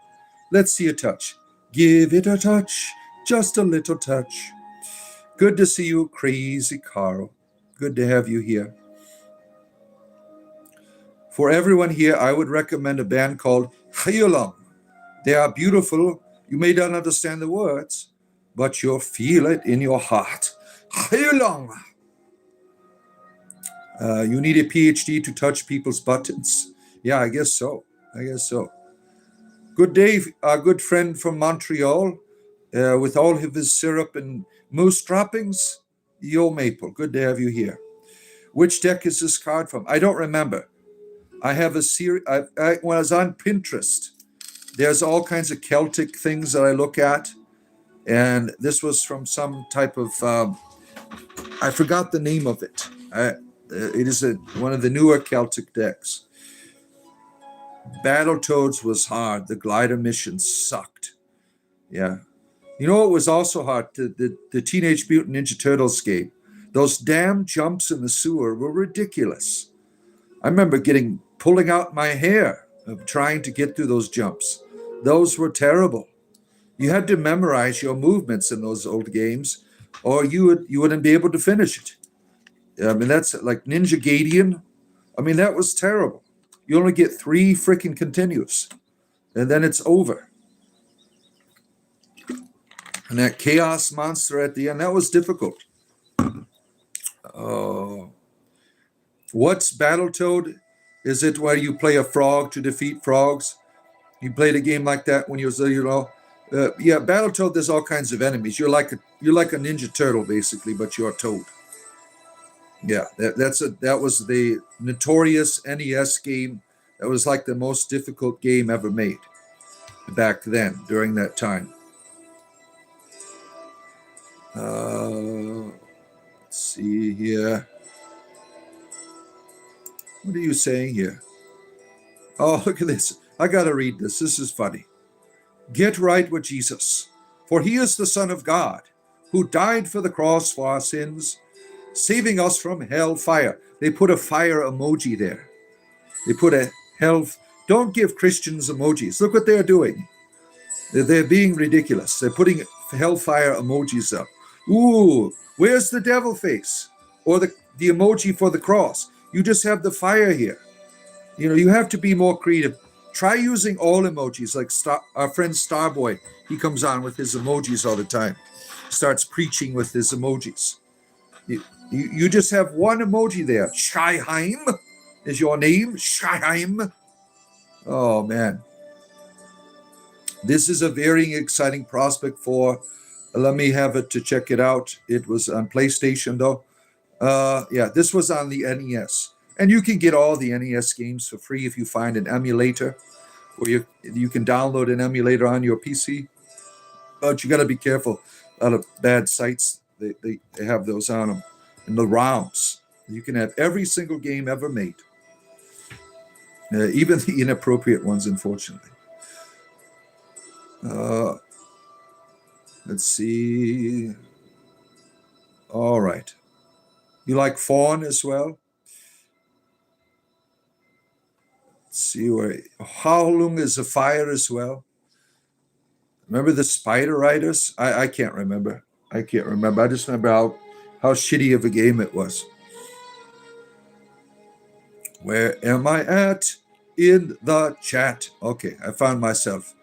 Let's see a touch. Give it a touch, just a little touch. Good to see you, Crazy Carl. Good to have you here. For everyone here, I would recommend a band called Hyolong. They are beautiful. You may not understand the words, but you'll feel it in your heart. Hyolong. You need a PhD to touch people's buttons. Yeah, I guess so. Good day, our good friend from Montreal, with all of his syrup and moose droppings. Yo Maple, good to have you here. Which deck is this card from? I don't remember. I have a series. When I was on Pinterest, there's all kinds of Celtic things that I look at, and this was from some type of. I forgot the name of it. It is one of the newer Celtic decks. Battletoads was hard. The glider mission sucked. Yeah. You know what was also hard? The Teenage Mutant Ninja Turtles game. Those damn jumps in the sewer were ridiculous. I remember pulling out my hair of trying to get through those jumps. Those were terrible. You had to memorize your movements in those old games, or you wouldn't be able to finish it. I mean, that's like Ninja Gaiden. I mean, that was terrible. You only get 3 freaking continues, and then it's over. And that chaos monster at the end, that was difficult. What's Battletoad? Is it where you play a frog to defeat frogs? You played a game like that when you was, yeah, Battletoad. There's all kinds of enemies. You're like a Ninja Turtle basically, but you're a toad. Yeah, that was the notorious NES game. That was like the most difficult game ever made back then during that time. Let's see here. What are you saying here? Oh, look at this. I got to read this. This is funny. Get right with Jesus, for he is the Son of God, who died for the cross for our sins, saving us from hell fire. They put a fire emoji there. They put a hell. Don't give Christians emojis. Look what they're doing. They're being ridiculous. They're putting hellfire emojis up. Ooh, where's the devil face? Or the emoji for the cross? You just have the fire here. You know, you have to be more creative. Try using all emojis, like our friend Starboy. He comes on with his emojis all the time. Starts preaching with his emojis. You just have one emoji there. Shyheim is your name. Shyheim. Oh, man. This is a very exciting prospect for, let me have it to check it out. It was on PlayStation, though. Yeah, this was on the NES. And you can get all the NES games for free if you find an emulator, or you can download an emulator on your PC. But you got to be careful. A lot of bad sites, they have those on them. And the ROMs. You can have every single game ever made. Even the inappropriate ones, unfortunately. Let's see. All right. You like Fawn as well? Let's see where. Howlung is a fire as well. Remember the Spider Riders? I can't remember. I just remember how shitty of a game it was. Where am I at? In the chat. Okay, I found myself.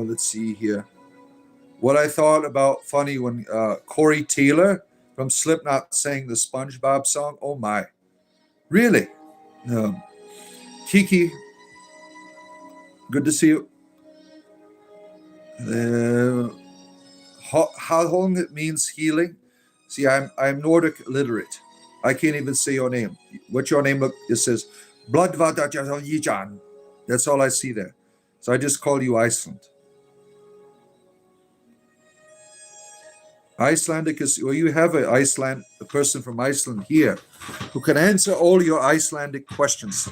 Let's see here. What I thought about funny when Corey Taylor from Slipknot sang the SpongeBob song. Oh my. Really? Kiki, good to see you. How long it means healing? See, I'm Nordic literate. I can't even say your name. What's your name? Look, it says Bloodvadajan. That's all I see there. So I just call you Iceland. Icelandic is, well, you have a person from Iceland here who can answer all your Icelandic questions.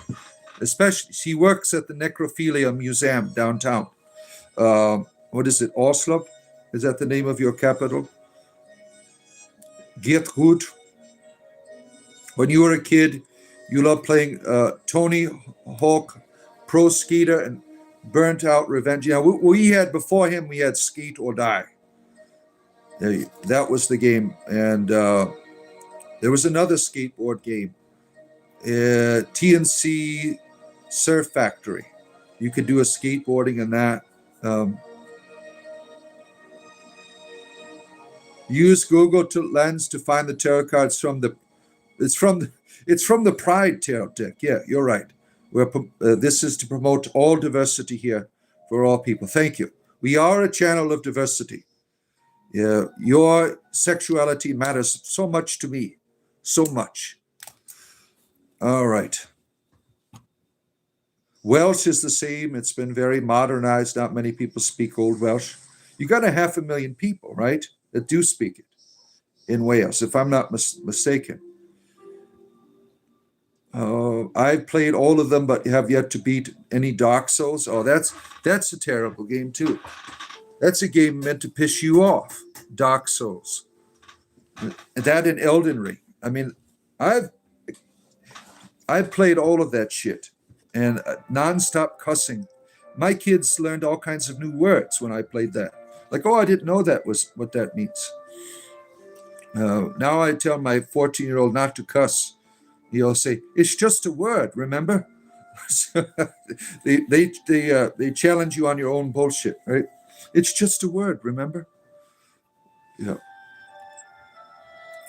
Especially, she works at the Necrophilia Museum downtown. what is it, Oslo? Is that the name of your capital? Gertrud. When you were a kid, you loved playing Tony Hawk Pro Skater and Burnt Out Revenge. Yeah, we had, before him, we had Skate or Die. That was the game. And there was another skateboard game, TNC Surf Factory. You could do a skateboarding in that. Use Google Lens to find the tarot cards from the. It's from the Pride tarot deck. Yeah, you're right. This is to promote all diversity here for all people. Thank you. We are a channel of diversity. Yeah, your sexuality matters so much to me, so much. All right. Welsh is the same. It's been very modernized. Not many people speak Old Welsh. You got 500,000 people, right, that do speak it in Wales, if I'm not mistaken. I've played all of them, but have yet to beat any Dark Souls. Oh, that's a terrible game too. That's a game meant to piss you off. Dark Souls. That and Elden Ring. I mean, I've played all of that shit and nonstop cussing. My kids learned all kinds of new words when I played that. Like, oh, I didn't know that was what that means. Now I tell my 14-year-old not to cuss. He'll say, "It's just a word, remember?" they challenge you on your own bullshit, right? It's just a word, remember? Yeah.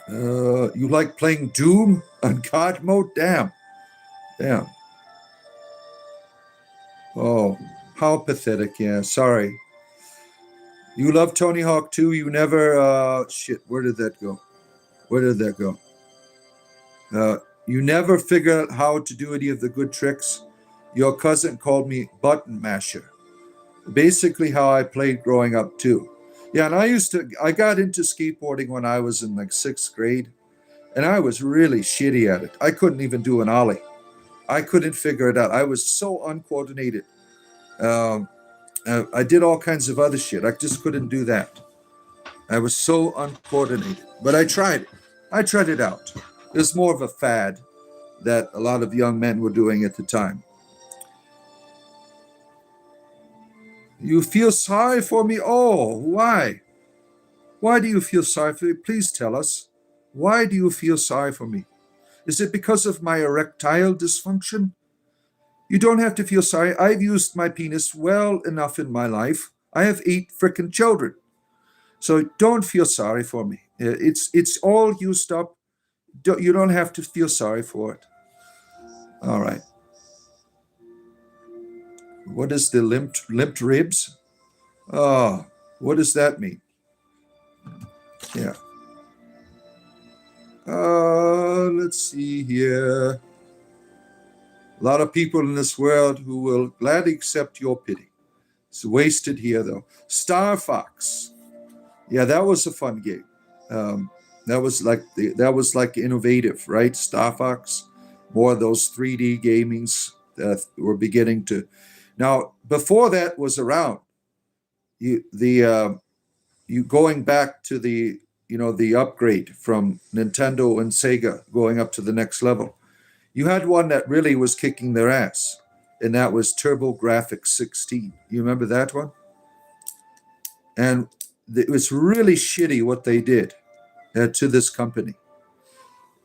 You like playing Doom on God mode? Damn. Oh, how pathetic. Yeah, sorry. You love Tony Hawk too? You never, shit, where did that go? You never figured out how to do any of the good tricks? Your cousin called me button masher. Basically how I played growing up too. Yeah, and I got into skateboarding when I was in like 6th grade, and I was really shitty at it. I couldn't even do an ollie. I couldn't figure it out. I was so uncoordinated. I did all kinds of other shit. I just couldn't do that. I was so uncoordinated. But I tried it. I tried it out. It was more of a fad that a lot of young men were doing at the time. You feel sorry for me? Oh, why? Why do you feel sorry for me? Please tell us. Why do you feel sorry for me? Is it because of my erectile dysfunction? You don't have to feel sorry. I've used my penis well enough in my life. I have 8 frickin' children. So don't feel sorry for me. It's all used up. You don't have to feel sorry for it. All right. What is the limped ribs? Oh, what does that mean? Yeah. Let's see here. A lot of people in this world who will gladly accept your pity. It's wasted here, though. Star Fox. Yeah, that was a fun game. That was like innovative, right? Star Fox. More of those 3D gamings that were beginning to. Now, before that was around, you going back to the upgrade from Nintendo and Sega going up to the next level. You had one that really was kicking their ass, and that was TurboGrafx 16. You remember that one? And it was really shitty what they did to this company.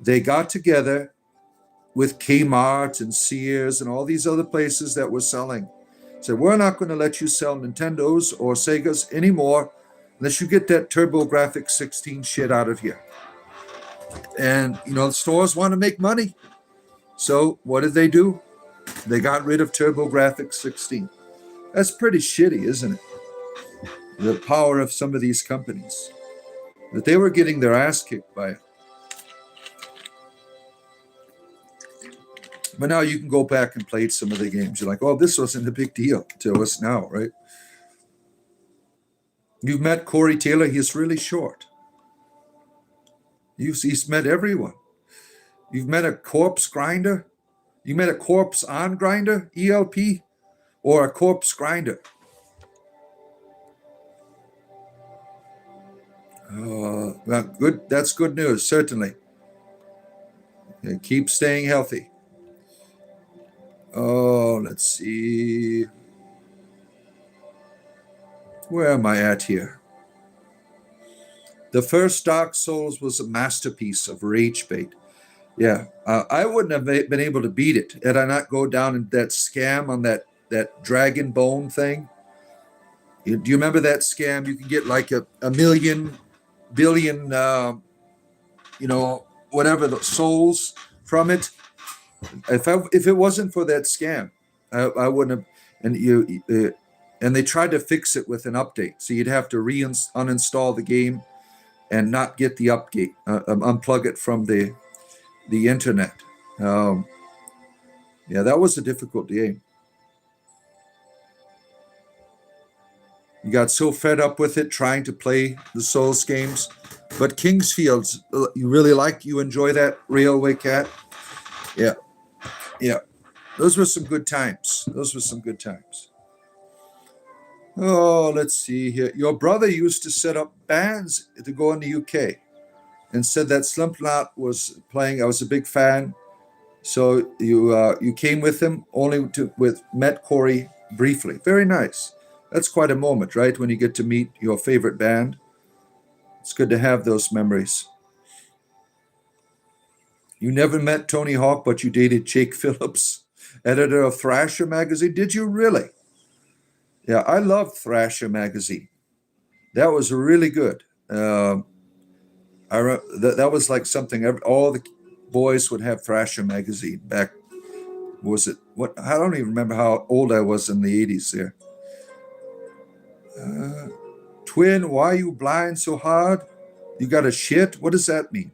They got together with Kmart and Sears and all these other places that were selling. Said, we're not going to let you sell Nintendos or Segas anymore unless you get that TurboGrafx 16 shit out of here. And, the stores want to make money. So what did they do? They got rid of TurboGrafx 16. That's pretty shitty, isn't it? The power of some of these companies. But they were getting their ass kicked by it. But now you can go back and play some of the games. You're like, oh, this wasn't a big deal to us now, right? You've met Corey Taylor. He's really short. He's met everyone. You've met a corpse grinder. You met a corpse on grinder, ELP, or a corpse grinder. Well, good. That's good news, certainly. Okay, keep staying healthy. Oh, let's see. Where am I at here? The first Dark Souls was a masterpiece of rage bait. Yeah, I wouldn't have been able to beat it had I not go down in that scam on that dragon bone thing. Do you remember that scam? You can get like a million, billion, whatever the souls from it. If it wasn't for that scam, I wouldn't have. And they tried to fix it with an update, so you'd have to uninstall the game and not get the update, unplug it from the internet. Um, yeah, that was a difficult game. You got so fed up with it trying to play the Souls games. But Kingsfields, you enjoy that Railway Cat? Yeah, yeah. Those were some good times. Oh, let's see here. Your brother used to set up bands to go in the UK and said that Slipknot was playing. I was a big fan. So you came with him met Corey briefly. Very nice. That's quite a moment, right? When you get to meet your favorite band. It's good to have those memories. You never met Tony Hawk, but you dated Jake Phillips, editor of Thrasher magazine. Did you really? Yeah, I loved Thrasher magazine. That was really good. That was like something all the boys would have Thrasher magazine back. Was it what? I don't even remember how old I was in the 80s there. Twin, why you blind so hard? You got a shit? What does that mean?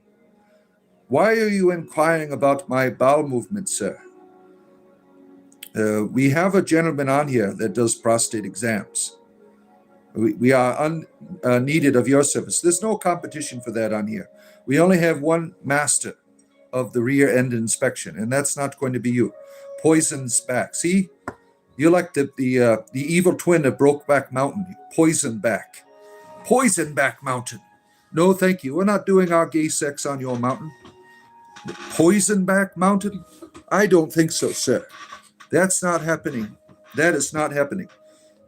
Why are you inquiring about my bowel movement, sir? We have a gentleman on here that does prostate exams. We are needed of your service. There's no competition for that on here. We only have one master of the rear end inspection, and that's not going to be you. Poison's back. See, you're like the evil twin of Brokeback Mountain. Poison back mountain. No, thank you. We're not doing our gay sex on your mountain. Poisonback mountain? I don't think so, sir. That's not happening. That is not happening.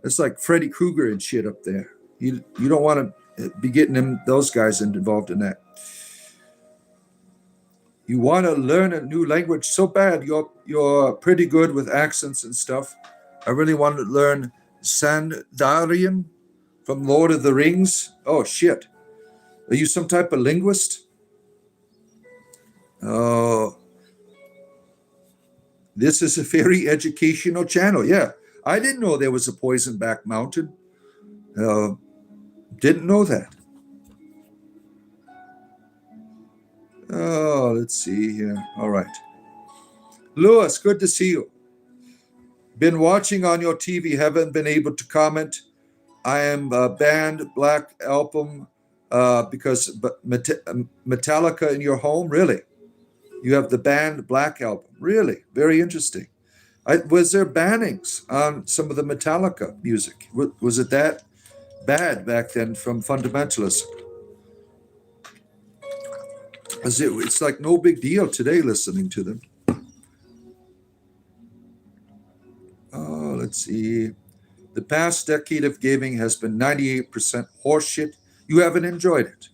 It's like Freddy Krueger and shit up there. You don't want to be getting those guys involved in that. You want to learn a new language so bad. You're pretty good with accents and stuff. I really want to learn Sandarian from Lord of the Rings. Oh shit. Are you some type of linguist? Oh. This is a very educational channel. Yeah. I didn't know there was a Poisonback Mountain. Didn't know that. Oh, let's see here. All right. Lewis, good to see you. Been watching on your TV, haven't been able to comment. I am banned Black Album because Metallica in your home? Really? You have the banned Black Album? Really? Very interesting. Was there bannings on some of the Metallica music? Was it that bad back then from fundamentalism? It's like no big deal today listening to them. Oh, let's see. The past decade of gaming has been 98% horseshit. You haven't enjoyed it.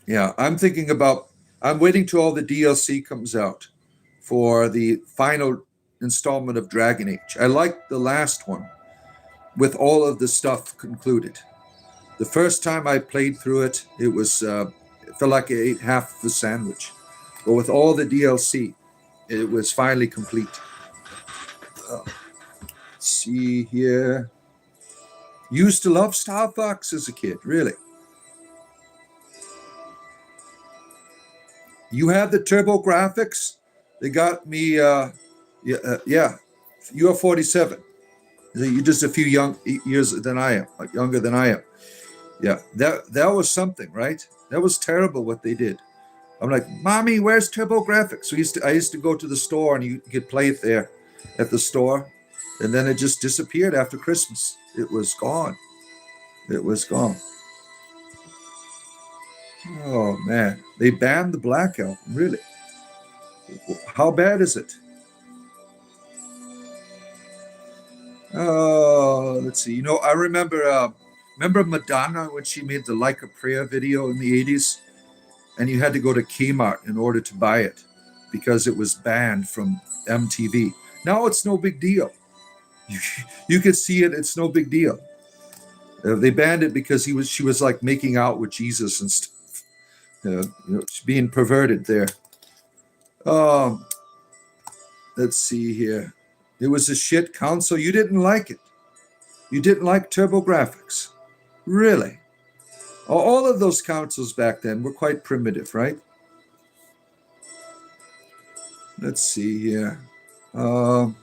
Yeah, I'm waiting till all the DLC comes out for the final installment of Dragon Age. I liked the last one with all of the stuff concluded. The first time I played through it, it felt like I ate half of a sandwich. But with all the DLC, it was finally complete. Let's see here. Used to love Star Fox as a kid, really. You have the turbo graphics. They got me. Yeah. You're 47. You're just a few years than I am, younger than I am. Yeah, that was something, right? That was terrible what they did. I'm like, Mommy, where's Turbo Graphics? I used to go to the store and you could play it there at the store, and then it just disappeared after Christmas. It was gone. It was gone. Oh man, they banned the Black Album. Really? How bad is it? Let's see. I remember Madonna when she made the Like a Prayer video in the 80s, and you had to go to Kmart in order to buy it because it was banned from MTV. Now it's no big deal. You could see it. It's no big deal. They banned it because she was like making out with Jesus and stuff. Being perverted there. Um, let's see here. It was a shit console. You didn't like it. You didn't like TurboGrafx. Really? All of those consoles back then were quite primitive, right? Let's see here. You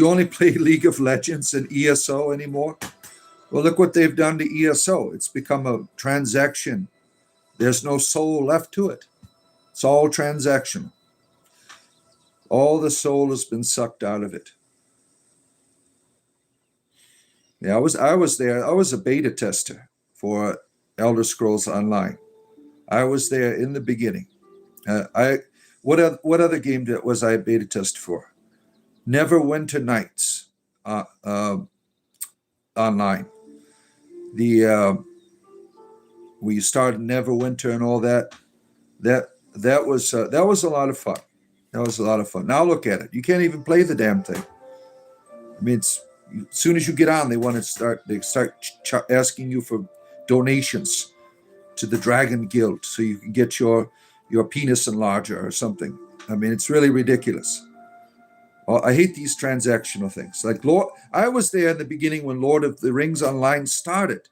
only play League of Legends and ESO anymore? Well, look what they've done to ESO. It's become a transaction. There's no soul left to it. It's all transactional. All the soul has been sucked out of it. Yeah, I was there. I was a beta tester for Elder Scrolls Online. I was there in the beginning. What other game was I a beta test for? Neverwinter Nights online. We started Neverwinter and all that. That was a lot of fun. That was a lot of fun. Now look at it. You can't even play the damn thing. I mean, as soon as you get on, they start asking you for donations to the Dragon Guild so you can get your penis enlarger or something. I mean, it's really ridiculous. Well, I hate these transactional things. Like I was there in the beginning when Lord of the Rings Online started.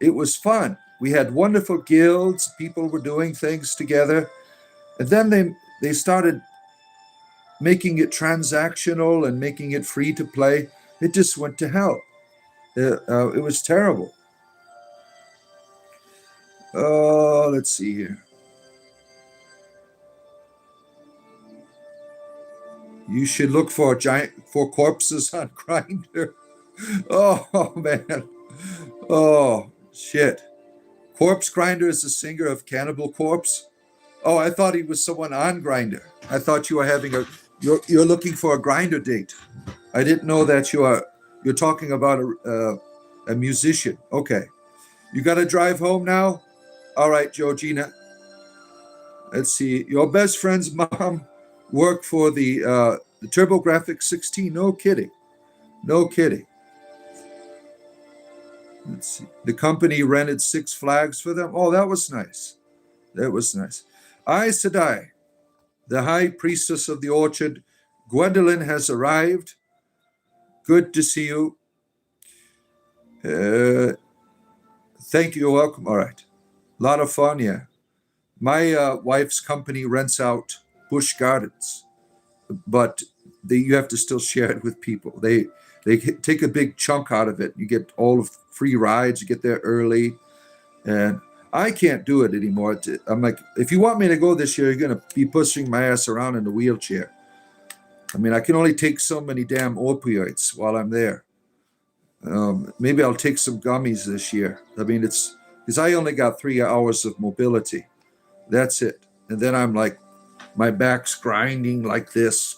It was fun. We had wonderful guilds. People were doing things together. And then they started making it transactional and making it free to play. It just went to hell. It was terrible. Let's see here. You should look for corpses on Grindr. Oh man. Oh shit. Corpse Grinder is the singer of Cannibal Corpse. Oh, I thought he was someone on Grindr. I thought you were having you're looking for a Grindr date. I didn't know that you're talking about a musician. Okay. You got to drive home now? All right, Georgina. Let's see. Your best friend's mom worked for the TurboGrafx 16. No kidding. No kidding. Let's see. The company rented 6 flags for them. Oh, that was nice. That was nice. Aes Sedai, the high priestess of the orchard. Gwendolyn has arrived. Good to see you. Thank you. You're welcome. All right. A lot of fun, yeah. My wife's company rents out Busch Gardens, but you have to still share it with people. They take a big chunk out of it. You get all of free rides. You get there early, and I can't do it anymore. I'm like, if you want me to go this year, you're going to be pushing my ass around in a wheelchair. I mean, I can only take so many damn opioids while I'm there. Maybe I'll take some gummies this year. I mean, it's because I only got 3 hours of mobility. That's it. And then I'm like, my back's grinding like this.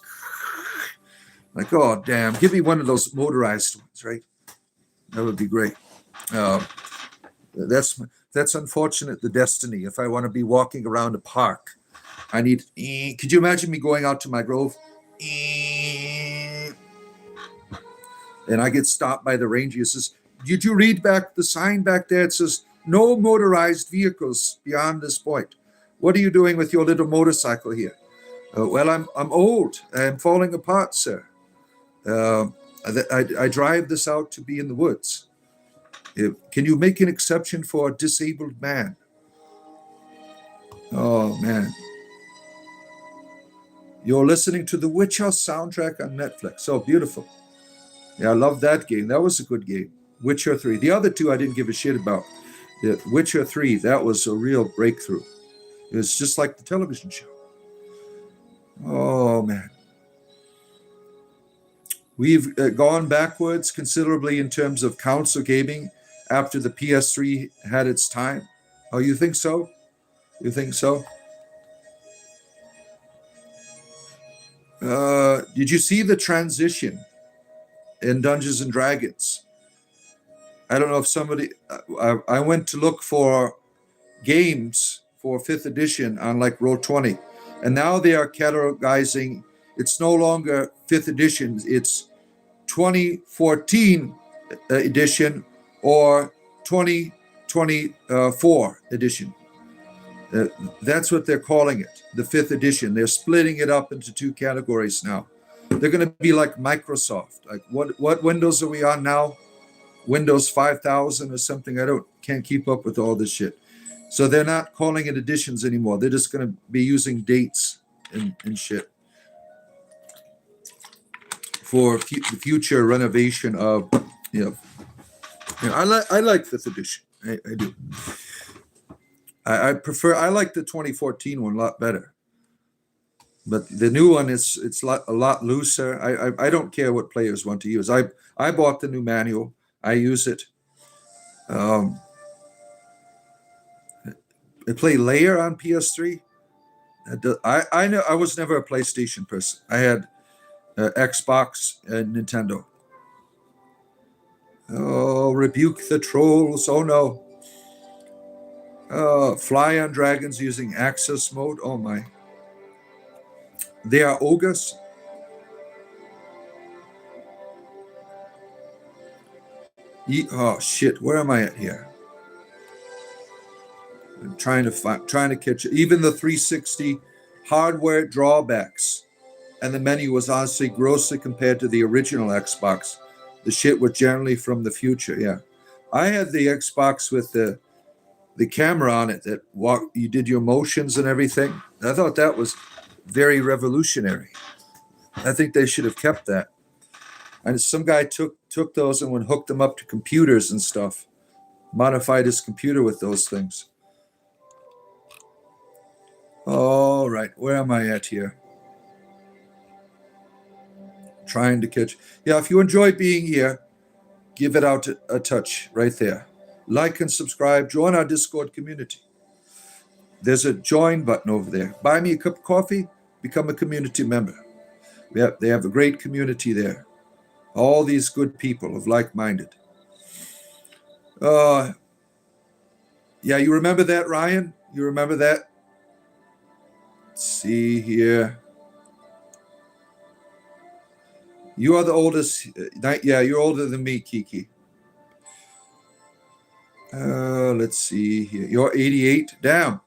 Like, oh, damn. Give me one of those motorized ones, right? That would be great. That's unfortunate, the destiny. If I want to be walking around a park, I need... Could you imagine me going out to my grove? And I get stopped by the ranger. He says, did you read back the sign back there? It says, no motorized vehicles beyond this point. What are you doing with your little motorcycle here? Well, I'm old. I'm falling apart, sir. I drive this out to be in the woods. Can you make an exception for a disabled man? Oh, man. You're listening to the Witcher soundtrack on Netflix. Oh, beautiful. Yeah, I love that game. That was a good game. Witcher 3. The other two I didn't give a shit about. The Witcher 3, that was a real breakthrough. It was just like the television show. Oh, man. We've gone backwards considerably in terms of console gaming after the PS3 had its time. Oh, you think so? You think so? Did you see the transition in Dungeons and Dragons? I don't know if somebody. I went to look for games for 5th edition on like Roll20, and now they are categorizing. It's no longer 5th edition. It's 2014 edition or 2024 edition. That's what they're calling it, the 5th edition. They're splitting it up into 2 categories now. They're going to be like Microsoft. Like what Windows are we on now? Windows 5000 or something. Can't keep up with all this shit. So they're not calling it editions anymore. They're just going to be using dates and shit for the future renovation of, I like 5th edition. I do. I like the 2014 one a lot better. But the new one it's a lot looser. I don't care what players want to use. I bought the new manual. I use it. I play Layer on PS3. I know I was never a PlayStation person. I had Xbox and Nintendo. Oh, rebuke the trolls! Oh no. Fly on dragons using access mode. Oh my. They are ogres. Oh shit! Where am I at here? I'm trying to catch it. Even the 360 hardware drawbacks, and the menu was honestly grossly compared to the original Xbox. The shit was generally from the future. Yeah, I had the Xbox with the camera on it that you did your motions and everything. I thought that was very revolutionary. I think they should have kept that. And some guy took those and hooked them up to computers and stuff, modified his computer with those things. All right, where am I at here? Trying to catch. Yeah, if you enjoy being here, give it out a touch right there. Like and subscribe. Join our Discord community. There's a join button over there. Buy me a cup of coffee. Become a community member. They have a great community there. All these good people of like-minded. Yeah, you remember that, Ryan? You remember that? Let's see here. You are the oldest. Yeah, you're older than me, Kiki. Let's see here. You're 88. Damn.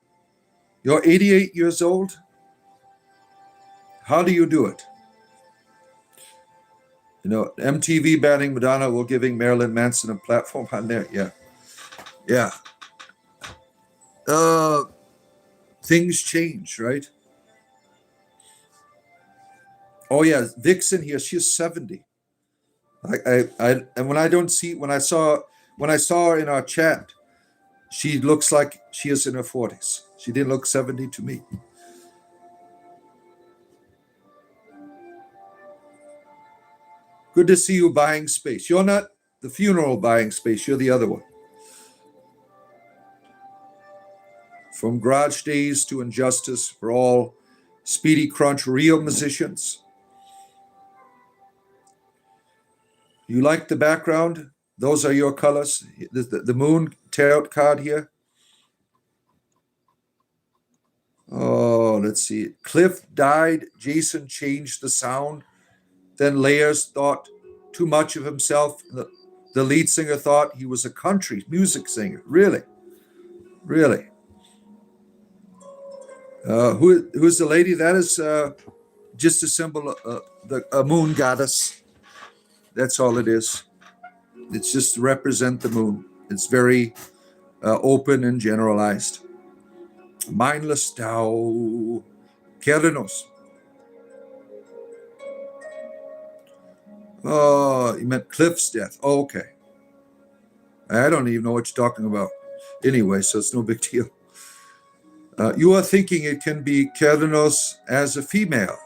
You're 88 years old? How do you do it? MTV banning Madonna while giving Marilyn Manson a platform on there. Yeah. Yeah. Things change, right? Oh yeah, Vixen here. She's 70. And when I saw her in our chat, she looks like she is in her 40s. She didn't look 70 to me. Good to see you buying space. You're not the funeral buying space. You're the other one. From Garage Days to Injustice for all Speedy Crunch real musicians. You like the background? Those are your colors. The moon tarot card here. Oh, let's see. Cliff died. Jason changed the sound. Then Layers thought too much of himself. The lead singer thought he was a country music singer. Really? Really? Who's the lady? That is just a symbol of a moon goddess. That's all it is. It's just to represent the moon. It's very open and generalized. Mindless Tao. Kernos. Oh, you meant Cliff's death. Oh, okay. I don't even know what you're talking about. Anyway, so it's no big deal. You are thinking it can be Kernos as a female.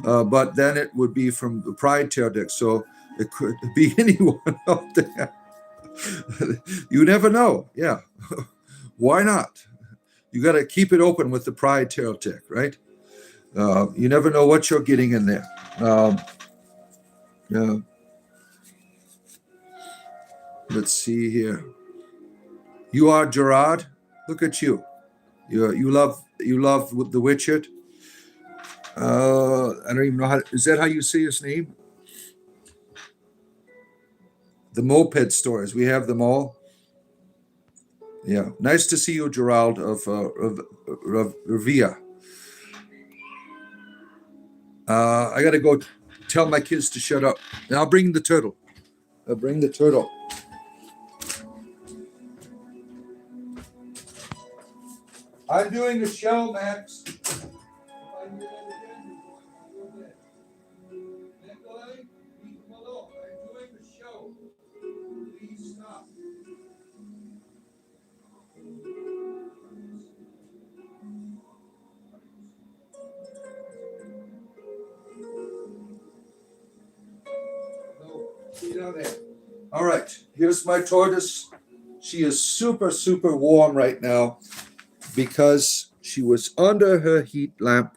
but then it would be from the Pride Tail deck, so it could be anyone out there. You never know. Yeah. Why not? You got to keep it open with the Pride Tail deck, right? You never know what you're getting in there. Let's see here. You are Gerard. Look at you. You love The Witcher. I don't even know is that how you say his name? The moped stories. We have them all. Yeah. Nice to see you, Gerald of Revia. I got to go tell my kids to shut up. And I'll bring the turtle. I'm doing a show, Max. All right, here's my tortoise. She is super, super warm right now because she was under her heat lamp.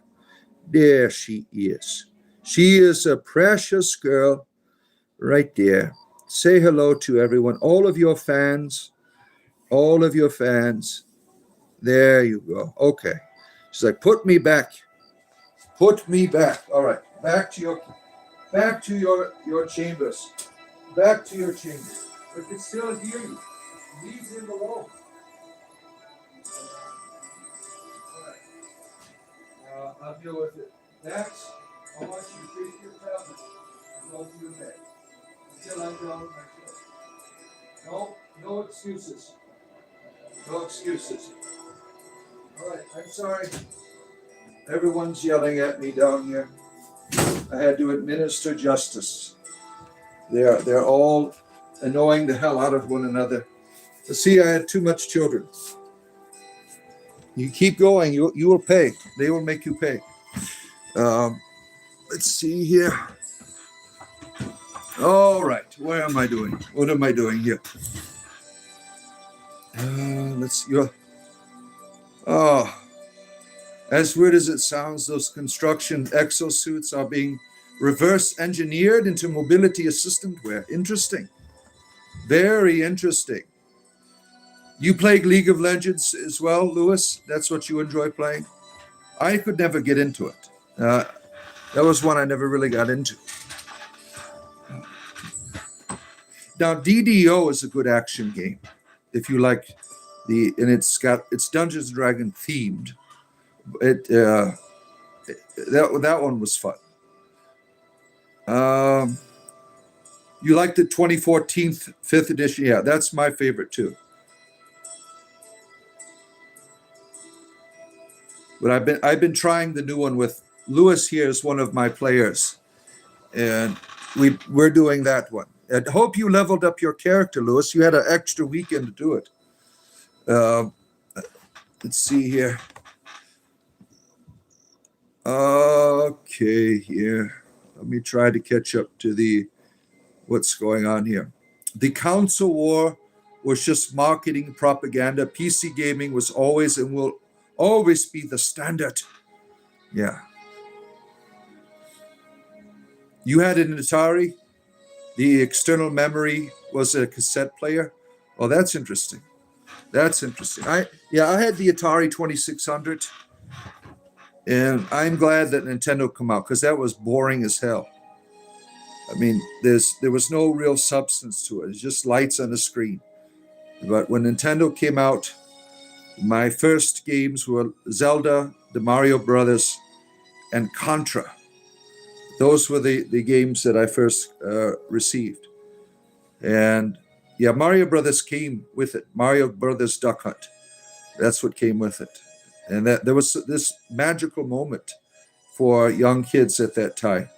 There she is. She is a precious girl right there. Say hello to everyone, all of your fans. There you go. Okay. She's like, put me back. All right, back to your chambers. Back to your chambers. I can still hear you. Leave him alone. All right. I'll deal with it. Next, I want you to take your tablet and go to your bed until I'm done with my show. No excuses. No excuses. All right, I'm sorry. Everyone's yelling at me down here. I had to administer justice. They're all annoying the hell out of one another. See, I had too much children. You keep going, you will pay. They will make you pay. Let's see here. All right, what am I doing? What am I doing here? Let's see. Oh, as weird as it sounds, those construction exosuits are being reverse engineered into mobility assistant wear. Interesting. Very interesting. You play League of Legends as well, Lewis? That's what you enjoy playing? I could never get into it. That was one I never really got into. Now, DDO is a good action game. If you like it's Dungeons and Dragons themed. That one was fun. You like the 2014 5th edition? Yeah, that's my favorite too. But I've been trying the new one with Lewis here is one of my players, and we're doing that one. I hope you leveled up your character, Lewis. You had an extra weekend to do it. Let's see here. Okay, here. Let me try to catch up to what's going on here. The console war was just marketing propaganda. PC gaming was always and will always be the standard. Yeah. You had an Atari. The external memory was a cassette player. Oh, that's interesting. I had the Atari 2600, and I'm glad that Nintendo come out because that was boring as hell. I mean, there was no real substance to it. It's just lights on the screen. But when Nintendo came out, my first games were Zelda, the Mario Brothers, and Contra. Those were the games that I first received. And yeah, Mario Brothers came with it. Mario Brothers Duck Hunt. That's what came with it. And that there was this magical moment for young kids at that time.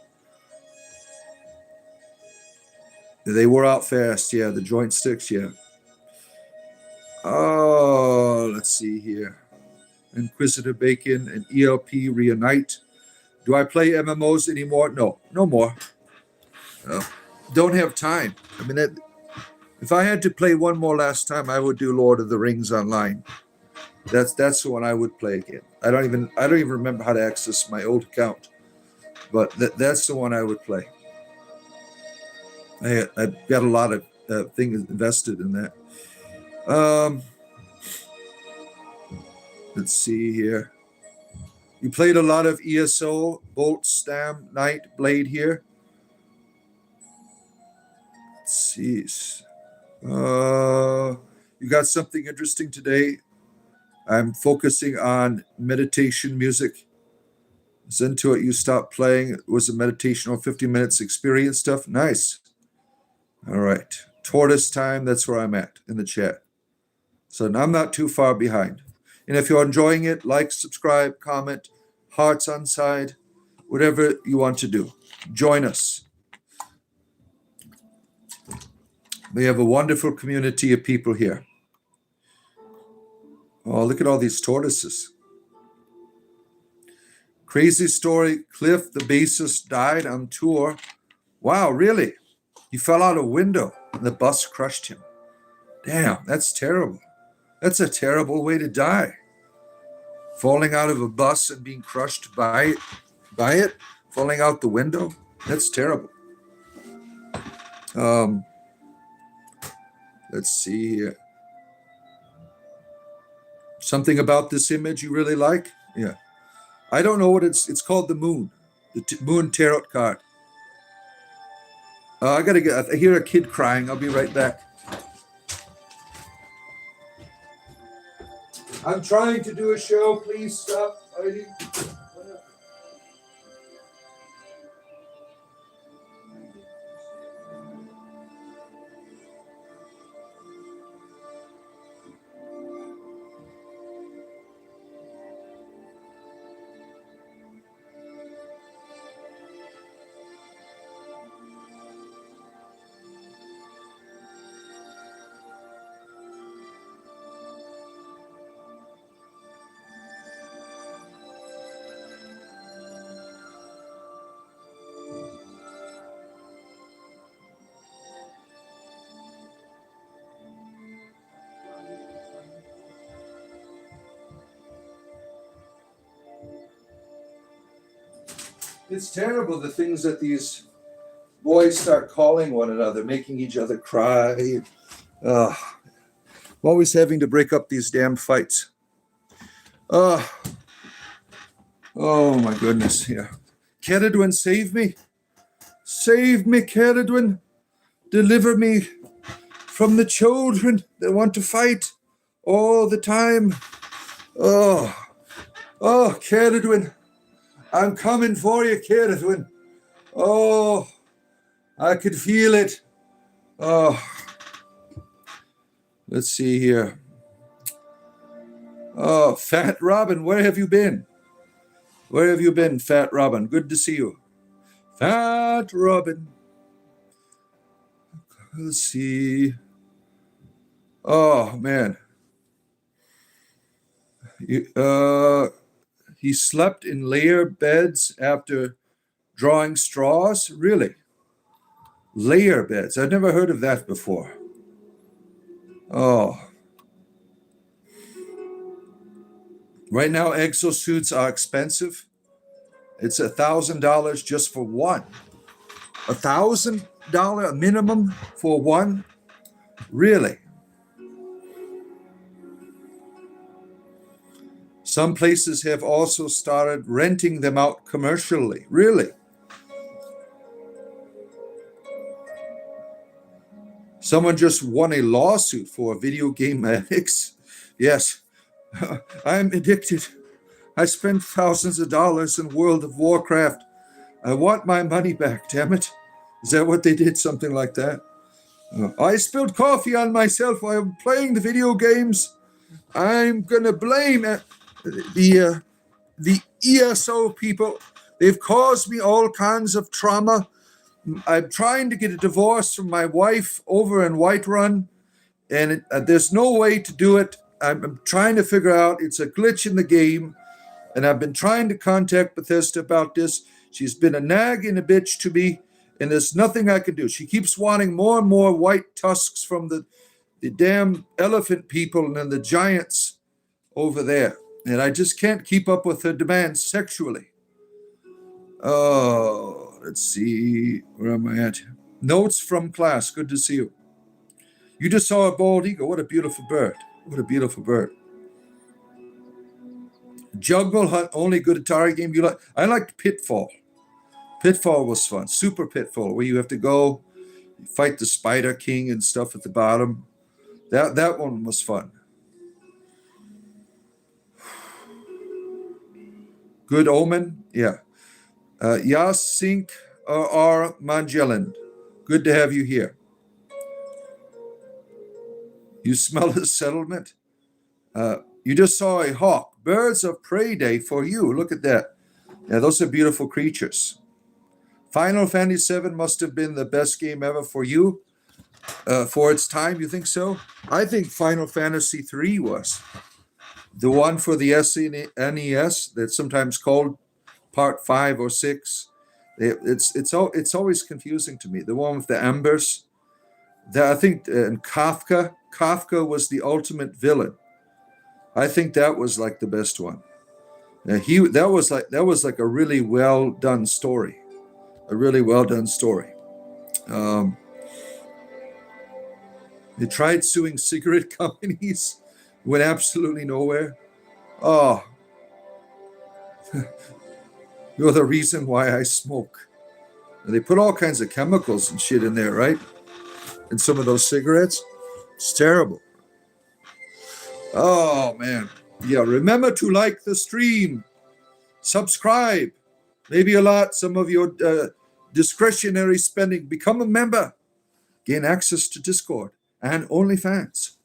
They wore out fast, yeah, the joint sticks, yeah. Oh, let's see here. Inquisitor Bacon and ELP reunite. Do I play MMOs anymore? No, no more. Don't have time. I mean, if I had to play one more last time, I would do Lord of the Rings online. That's the one I would play again. I don't even remember how to access my old account, but that's the one I would play. I've got a lot of things invested in that. Let's see here. You played a lot of ESO, Bolt, Stam, Knight, Blade here. Let's see. You got something interesting today. I'm focusing on meditation music. Zen to it, you stopped playing. It was a meditation or 50 minutes experience stuff. Nice. All right. Tortoise time, that's where I'm at in the chat. So I'm not too far behind. And if you're enjoying it, like, subscribe, comment, hearts on side, whatever you want to do. Join us. We have a wonderful community of people here. Oh, look at all these tortoises. Crazy story. Cliff, the bassist, died on tour. Wow, really? He fell out a window and the bus crushed him. Damn, that's terrible. That's a terrible way to die. Falling out of a bus and being crushed by it, falling out the window. That's terrible. Let's see here. Something about this image you really like? Yeah. I don't know what it's called. The moon. The moon tarot card. I hear a kid crying. I'll be right back. I'm trying to do a show. Please stop fighting. It's terrible, the things that these boys start calling one another, making each other cry. Always having to break up these damn fights. Oh my goodness, yeah. Ceridwen, save me. Save me, Ceridwen. Deliver me from the children that want to fight all the time. Oh, Ceridwen. I'm coming for you, Ceridwen. Oh, I could feel it. Oh, let's see here. Oh, Fat Robin, where have you been? Where have you been, Fat Robin? Good to see you. Fat Robin. Let's see. Oh, man. He slept in layer beds after drawing straws? Really? Layer beds. I've never heard of that before. Oh. Right now, exosuits are expensive. It's $1,000 just for one. $1,000 minimum for one? Really? Some places have also started renting them out commercially. Really? Someone just won a lawsuit for video game addicts. Yes, I'm addicted. I spent thousands of dollars in World of Warcraft. I want my money back, damn it. Is that what they did? Something like that? I spilled coffee on myself while I'm playing the video games. I'm going to blame the ESO people. They've caused me all kinds of trauma. I'm trying to get a divorce from my wife over in Whiterun, and there's no way to do it. I'm trying to figure out. It's a glitch in the game, And I've been trying to contact Bethesda about this. She's been a nag and a bitch to me, and there's nothing I can do. She keeps wanting more and more white tusks from the damn elephant people and then the giants over there. And I just can't keep up with her demands sexually. Oh, let's see. Where am I at? Notes from class. Good to see you. You just saw a bald eagle. What a beautiful bird. What a beautiful bird. Jungle Hunt, only good Atari game you like? I liked Pitfall. Pitfall was fun. Super Pitfall, where you have to go fight the Spider King and stuff at the bottom. That one was fun. Good Omen, yeah. Yasink R. Mangellan, good to have you here. You smell a settlement? You just saw a hawk. Birds of Prey Day for you. Look at that. Yeah, those are beautiful creatures. Final Fantasy VII must have been the best game ever for you. For its time, you think so? I think Final Fantasy III was. The one for the SNES, that's sometimes called Part 5 or 6. It's always confusing to me. The one with the embers. I think in Kafka was the ultimate villain. I think that was like the best one. That was like a really well done story. A really well done story. They tried suing cigarette companies, went absolutely nowhere. Oh, you're the reason why I smoke. And they put all kinds of chemicals and shit in there, right? In some of those cigarettes. It's terrible. Oh, man. Yeah, remember to like the stream. Subscribe. Maybe a lot, some of your discretionary spending. Become a member. Gain access to Discord and OnlyFans.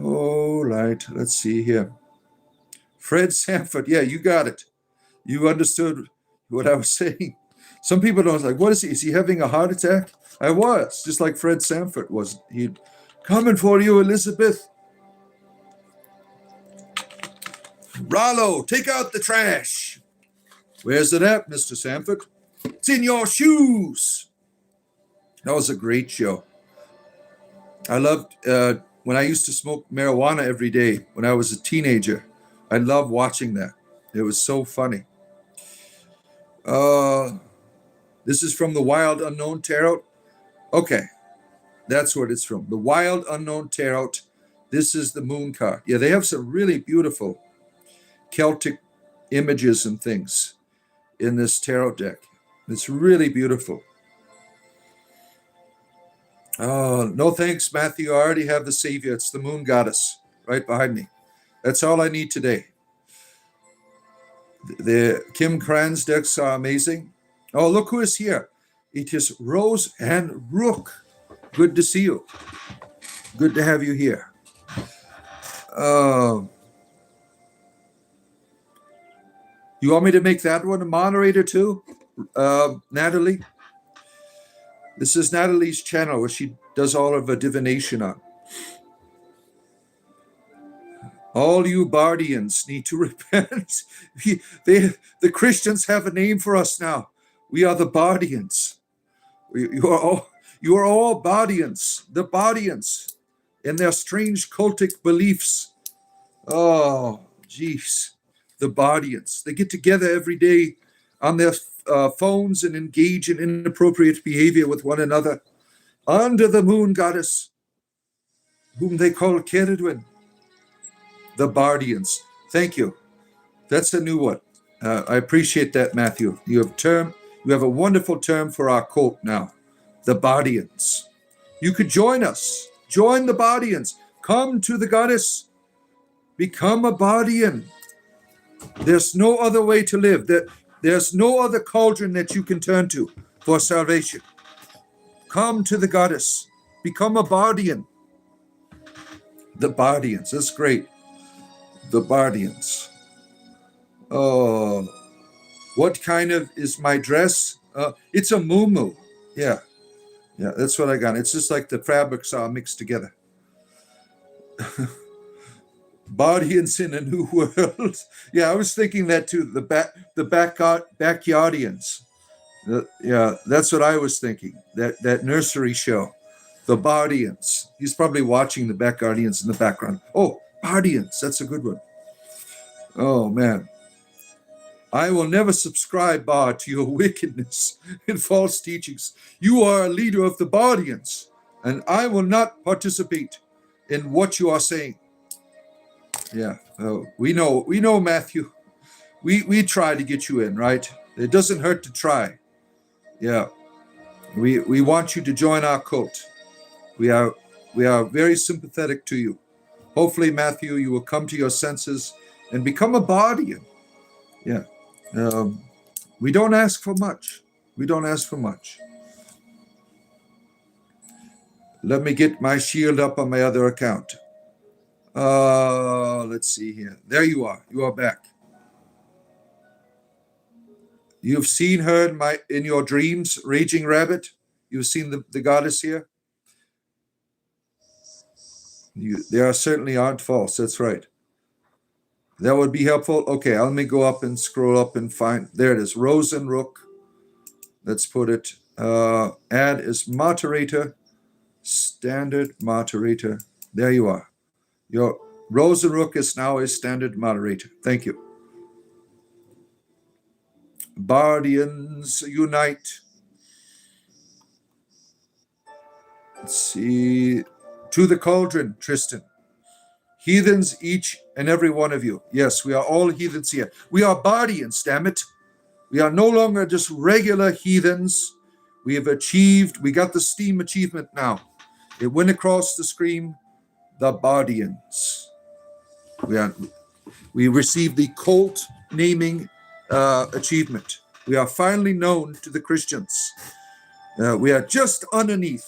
All right, let's see here. Fred Sanford. Yeah, you got it. You understood what I was saying. Some people don't like, what is he? Is he having a heart attack? I was, just like Fred Sanford was. He coming for you, Elizabeth. Rollo, take out the trash. Where's it at, Mr. Sanford? It's in your shoes. That was a great show. I loved when I used to smoke marijuana every day when I was a teenager. I loved watching that. It was so funny. This is from the Wild Unknown Tarot. Okay, that's what it's from. The Wild Unknown Tarot. This is the moon card. Yeah, they have some really beautiful Celtic images and things in this tarot deck. It's really beautiful. No thanks, Matthew. I already have the savior. It's the moon goddess right behind me. That's all I need today. The Kim Kran's decks are amazing. Oh, look who is here. It is Rose and Rook. Good to see you. Good to have you here. You want me to make that one a moderator too, Natalie? This is Natalie's channel where she does all of her divination on. All you Bardians need to repent. The Christians have a name for us now. We are the Bardians. You are all Bardians. The Bardians and their strange cultic beliefs. Oh, geez. The Bardians. They get together every day on their phones and engage in inappropriate behavior with one another under the moon goddess, whom they call Ceridwen. The Bardians. Thank you. That's a new one. I appreciate that, Matthew. You have a wonderful term for our cult now. The Bardians. You could join us. Join the Bardians. Come to the goddess. Become a Bardian. There's no other way to live. There's no other cauldron that you can turn to for salvation. Come to the goddess. Become a Bardian. The Bardians. That's great. The Bardians. Oh, what kind of is my dress? It's a muumuu. Yeah, that's what I got. It's just like the fabrics are mixed together. Bardians in a new world. Yeah, I was thinking that too. The backyardians. Yeah, that's what I was thinking. That nursery show, the Bardians. He's probably watching the Backyardians in the background. Oh, Bardians, that's a good one. Oh man, I will never subscribe, Bard, to your wickedness and false teachings. You are a leader of the Bardians, and I will not participate in what you are saying. Yeah, we know, Matthew. We try to get you in, right? It doesn't hurt to try. Yeah, we want you to join our cult. We are very sympathetic to you. Hopefully, Matthew, you will come to your senses and become a Bardian. Yeah, we don't ask for much. We don't ask for much. Let me get my shield up on my other account. Let's see here. There you are. You are back. You've seen her in your dreams, Raging Rabbit. You've seen the goddess here. They are certainly aren't false. That's right. That would be helpful. Okay, let me go up and scroll up and find. There it is. Rosenrook. Let's put it. Add as moderator. Standard moderator. There you are. Your Rosenrook is now a standard moderator. Thank you. Bardians unite. Let's see. To the cauldron, Tristan. Heathens, each and every one of you. Yes, we are all heathens here. We are Bardians, damn it. We are no longer just regular heathens. We have achieved, we got the Steam achievement now. It went across the screen, the Bardians. We received the cult naming achievement. We are finally known to the Christians. We are just underneath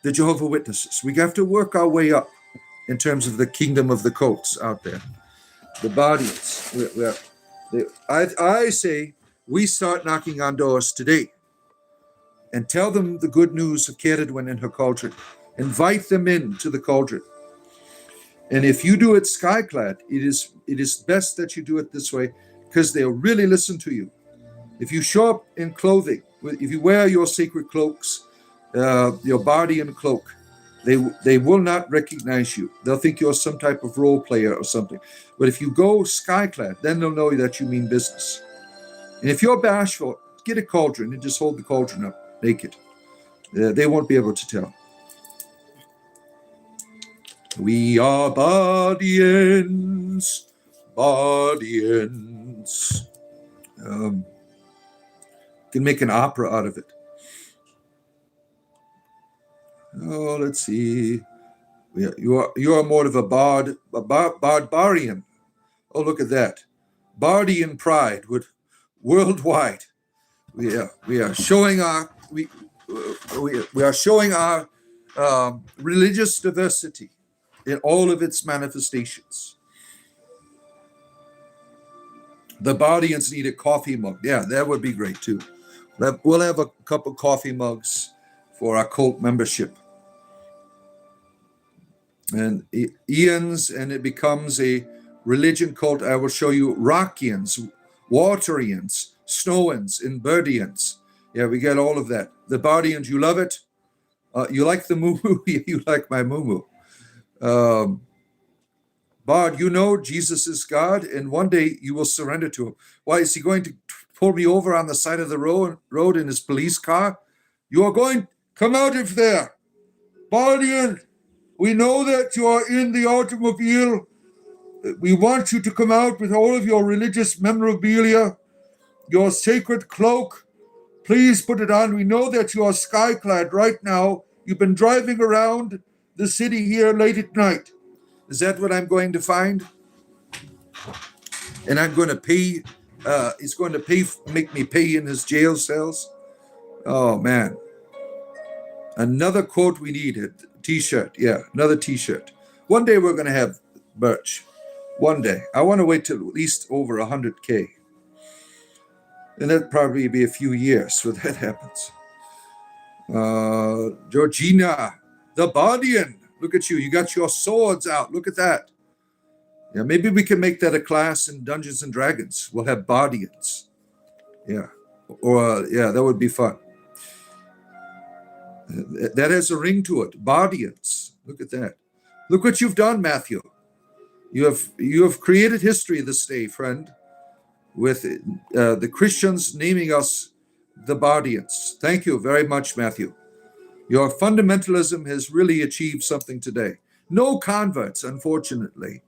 the Jehovah's Witnesses. We have to work our way up in terms of the kingdom of the cults out there. The Bardians. I say we start knocking on doors today and tell them the good news of Ceridwen and her cauldron. Invite them in to the cauldron. And if you do it skyclad, it is best that you do it this way because they'll really listen to you. If you show up in clothing, if you wear your sacred cloaks, your Bardian cloak, they will not recognize you. They'll think you're some type of role player or something. But if you go skyclad, then they'll know that you mean business. And if you're bashful, get a cauldron and just hold the cauldron up naked. They won't be able to tell. We are Bardians, Bardians. Can make an opera out of it. Oh, let's see. You are more of a barbarian. Oh, look at that. Bardian pride worldwide. We are showing our religious diversity in all of its manifestations. The Bardians need a coffee mug. Yeah, that would be great too. We'll have a couple coffee mugs for our cult membership. And Ians, and it becomes a religion cult. I will show you Rockians, Waterians, Snowans, and Birdians. Yeah, we get all of that. The Bardians, you love it. You like the moo-moo? You like my moo-moo. Bard, you know Jesus is God, and one day you will surrender to him. Why is he going to pull me over on the side of the road in his police car? You are going, come out of there. Bardian, we know that you are in the automobile. We want you to come out with all of your religious memorabilia, your sacred cloak. Please put it on. We know that you are skyclad right now. You've been driving around the city here late at night. Is that what I'm going to find? And I'm going to pay, he's going to make me pay in his jail cells? Oh, man. Another quote we need, a t-shirt. Yeah, another t-shirt. One day we're going to have merch. One day. I want to wait till at least over 100K. And that'll probably be a few years when that happens. Georgina, the Bardian. Look at you. You got your swords out. Look at that. Yeah, maybe we can make that a class in Dungeons and Dragons. We'll have Bardians. Yeah. Or, yeah, that would be fun. That has a ring to it. Bardians. Look at that. Look what you've done, Matthew. You have created history this day, friend, with the Christians naming us the Bardians. Thank you very much, Matthew. Your fundamentalism has really achieved something today. No converts, unfortunately,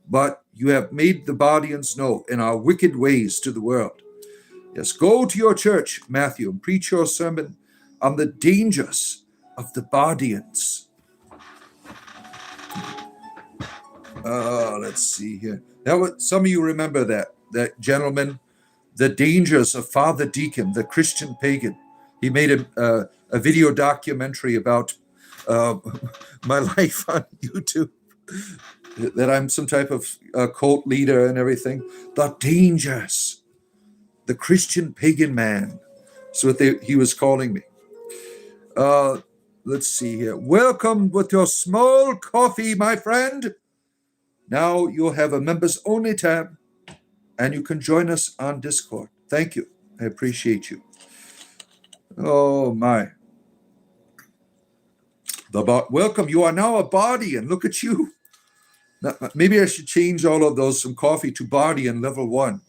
but you have made the Bardians know in our wicked ways to the world. Yes, go to your church, Matthew, and preach your sermon on the dangers of the Bardians. Let's see here. Some of you remember that gentleman, the dangers of Father Deacon, the Christian pagan. He made a video documentary about my life on YouTube, that I'm some type of cult leader and everything. The dangers, the Christian pagan man. That's what he was calling me. Let's see here. Welcome with your small coffee, my friend. Now you'll have a members only tab, and you can join us on Discord. Thank you. I appreciate you. Oh my. Welcome. You are now a Bardian. Look at you. Now, maybe I should change all of those from coffee to Bardian level 1.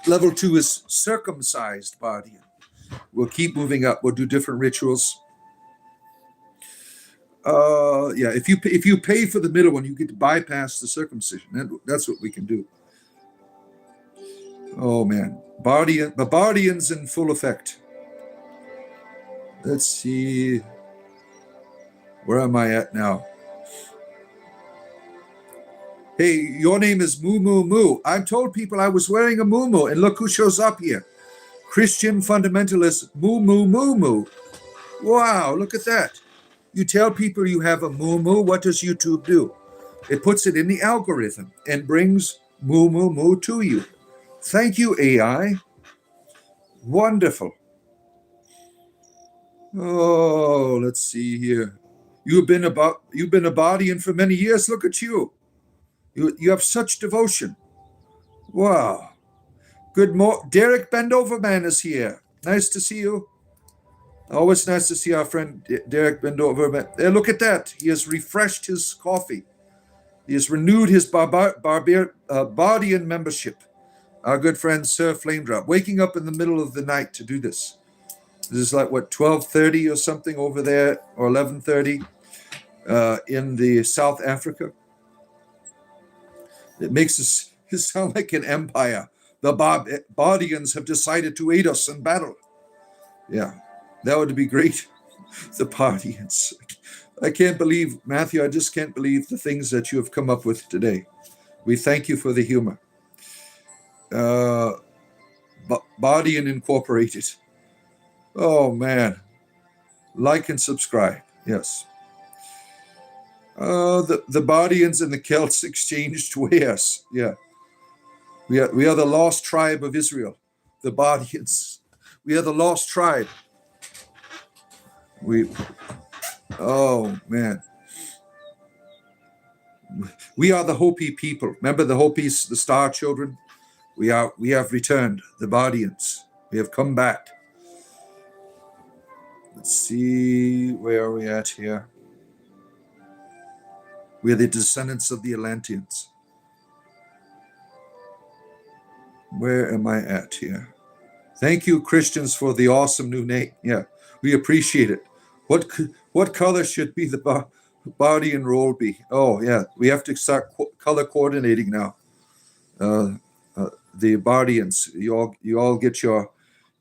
Level 2 is circumcised Bardian. We'll keep moving up. We'll do different rituals. Yeah, if you pay for the middle one, you get to bypass the circumcision. That's what we can do. Oh man, the Bardians in full effect. Let's see. Where am I at now? Hey, your name is Moo Moo Moo. I told people I was wearing a Moo Moo, and look who shows up here. Christian fundamentalist Moo Moo Moo Moo. Wow, look at that. You tell people you have a Moo Moo, what does YouTube do? It puts it in the algorithm and brings Moo Moo Moo to you. Thank you, AI. Wonderful. Oh, let's see here. You've been a Bardian for many years. Look at you. You have such devotion. Wow. Good morning. Derek Bendoverman is here. Nice to see you. Always nice to see our friend Derek Bendoverman. Look at that. He has refreshed his coffee. He has renewed his Bardian membership. Our good friend Sir Flamedrop, waking up in the middle of the night to do this. This is like, what, 12:30 or something over there, or 11:30 in the South Africa. It makes us sound like an empire. The Bardians have decided to aid us in battle. Yeah, that would be great. The Bardians. I can't believe, Matthew, I just can't believe the things that you have come up with today. We thank you for the humor. Bardian Incorporated. Oh, man. Like and subscribe. Yes. The Bardians and the Celts exchanged wares. Yeah. We are the lost tribe of Israel. The Bardians. We are the lost tribe. Oh, man. We are the Hopi people. Remember the Hopis, the Star Children? We have returned, the Bardians. We have come back. Let's see, where are we at here? We are the descendants of the Atlanteans. Where am I at here? Thank you, Christians, for the awesome new name. Yeah, we appreciate it. What color should be the Bardian role be? Oh, yeah, we have to start color coordinating now. The Bardians, you all get your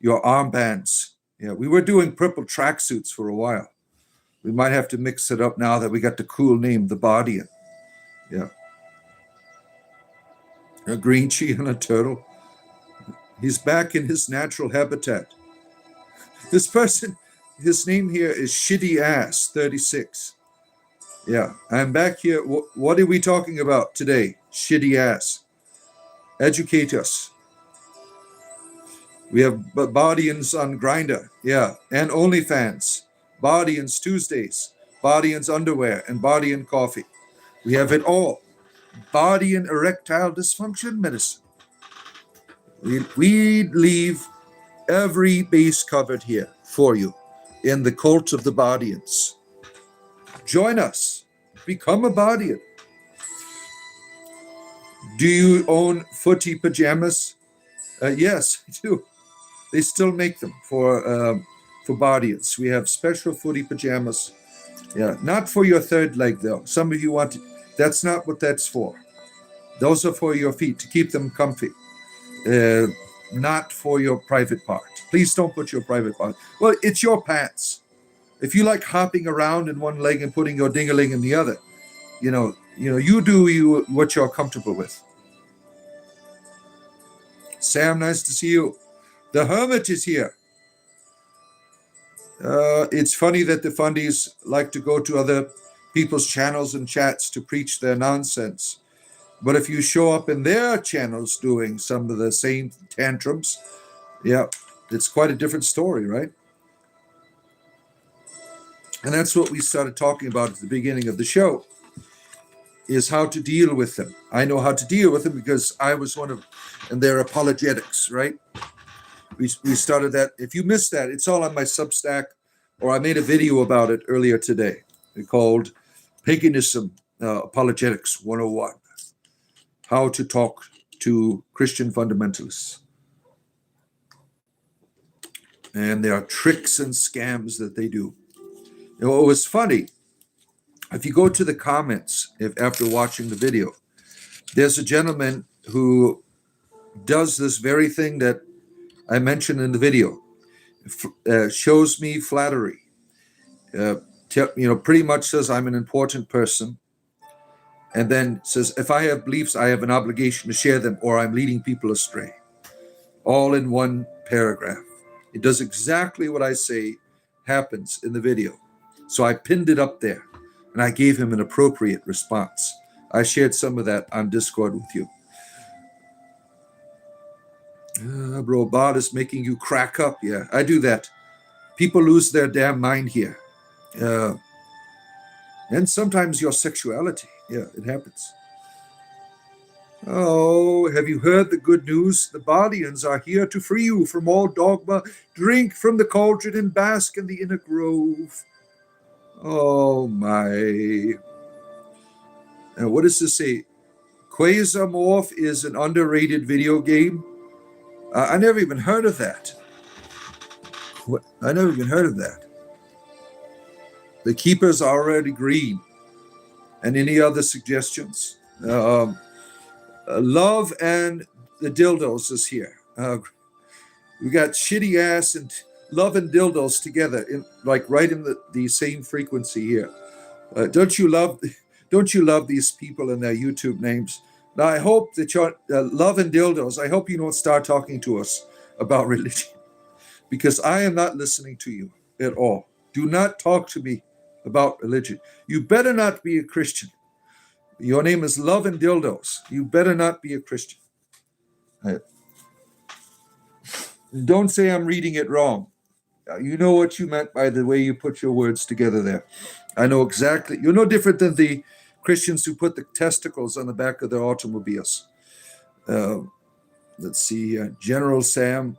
armbands. Yeah, we were doing purple tracksuits for a while. We might have to mix it up now that we got the cool name, the Bardian. Yeah. A green chi and a turtle. He's back in his natural habitat. This person, his name here is Shitty Ass 36. Yeah, I'm back here. What are we talking about today? Shitty Ass. Educate us. We have Bardians on Grindr, yeah, and OnlyFans. Bardians Tuesdays, Bardians underwear, and Bardian coffee. We have it all. Body and erectile dysfunction medicine. We leave every base covered here for you in the cult of the Bardians. Join us. Become a Bardian. Do you own footy pajamas? Yes, I do. They still make them for Bardians. We have special footy pajamas. Yeah, not for your third leg though. Some of you want. That's not what that's for. Those are for your feet to keep them comfy. Not for your private part. Please don't put your private part. Well, it's your pants. If you like hopping around in one leg and putting your ding-a-ling in the other, you do what you're comfortable with. Sam, nice to see you. The Hermit is here. It's funny that the fundies like to go to other people's channels and chats to preach their nonsense. But if you show up in their channels doing some of the same tantrums, yeah, it's quite a different story, right? And that's what we started talking about at the beginning of the show, is how to deal with them. I know how to deal with them because I was one of, and their apologetics, right? We started that. If you missed that, it's all on my Substack, or I made a video about it earlier today called Paganism Apologetics 101. How to talk to Christian fundamentalists. And there are tricks and scams that they do. It was funny. If you go to the comments after watching the video, there's a gentleman who does this very thing that I mentioned in the video. Shows me flattery. Pretty much says I'm an important person. And then says, if I have beliefs, I have an obligation to share them, or I'm leading people astray. All in one paragraph. It does exactly what I say happens in the video. So I pinned it up there, and I gave him an appropriate response. I shared some of that on Discord with you. Bro, Bod is making you crack up. Yeah, I do that. People lose their damn mind here. And sometimes your sexuality. Yeah, it happens. Oh, have you heard the good news? The Bardians are here to free you from all dogma. Drink from the cauldron and bask in the inner grove. Oh, my. What does this say? Quasarmorph is an underrated video game. I never even heard of that. I never even heard of that. The Keepers are already green. And any other suggestions? Love and the Dildos is here. We got shitty ass and love and dildos together, right in the same frequency here. Don't you love these people and their YouTube names? Now I hope that your love and dildos. I hope you don't start talking to us about religion, because I am not listening to you at all. Do not talk to me about religion. You better not be a Christian. Your name is Love and Dildos. You better not be a Christian. Don't say I'm reading it wrong. You know what you meant by the way you put your words together there. I know exactly. You're no different than the Christians who put the testicles on the back of their automobiles. Let's see. General Sam.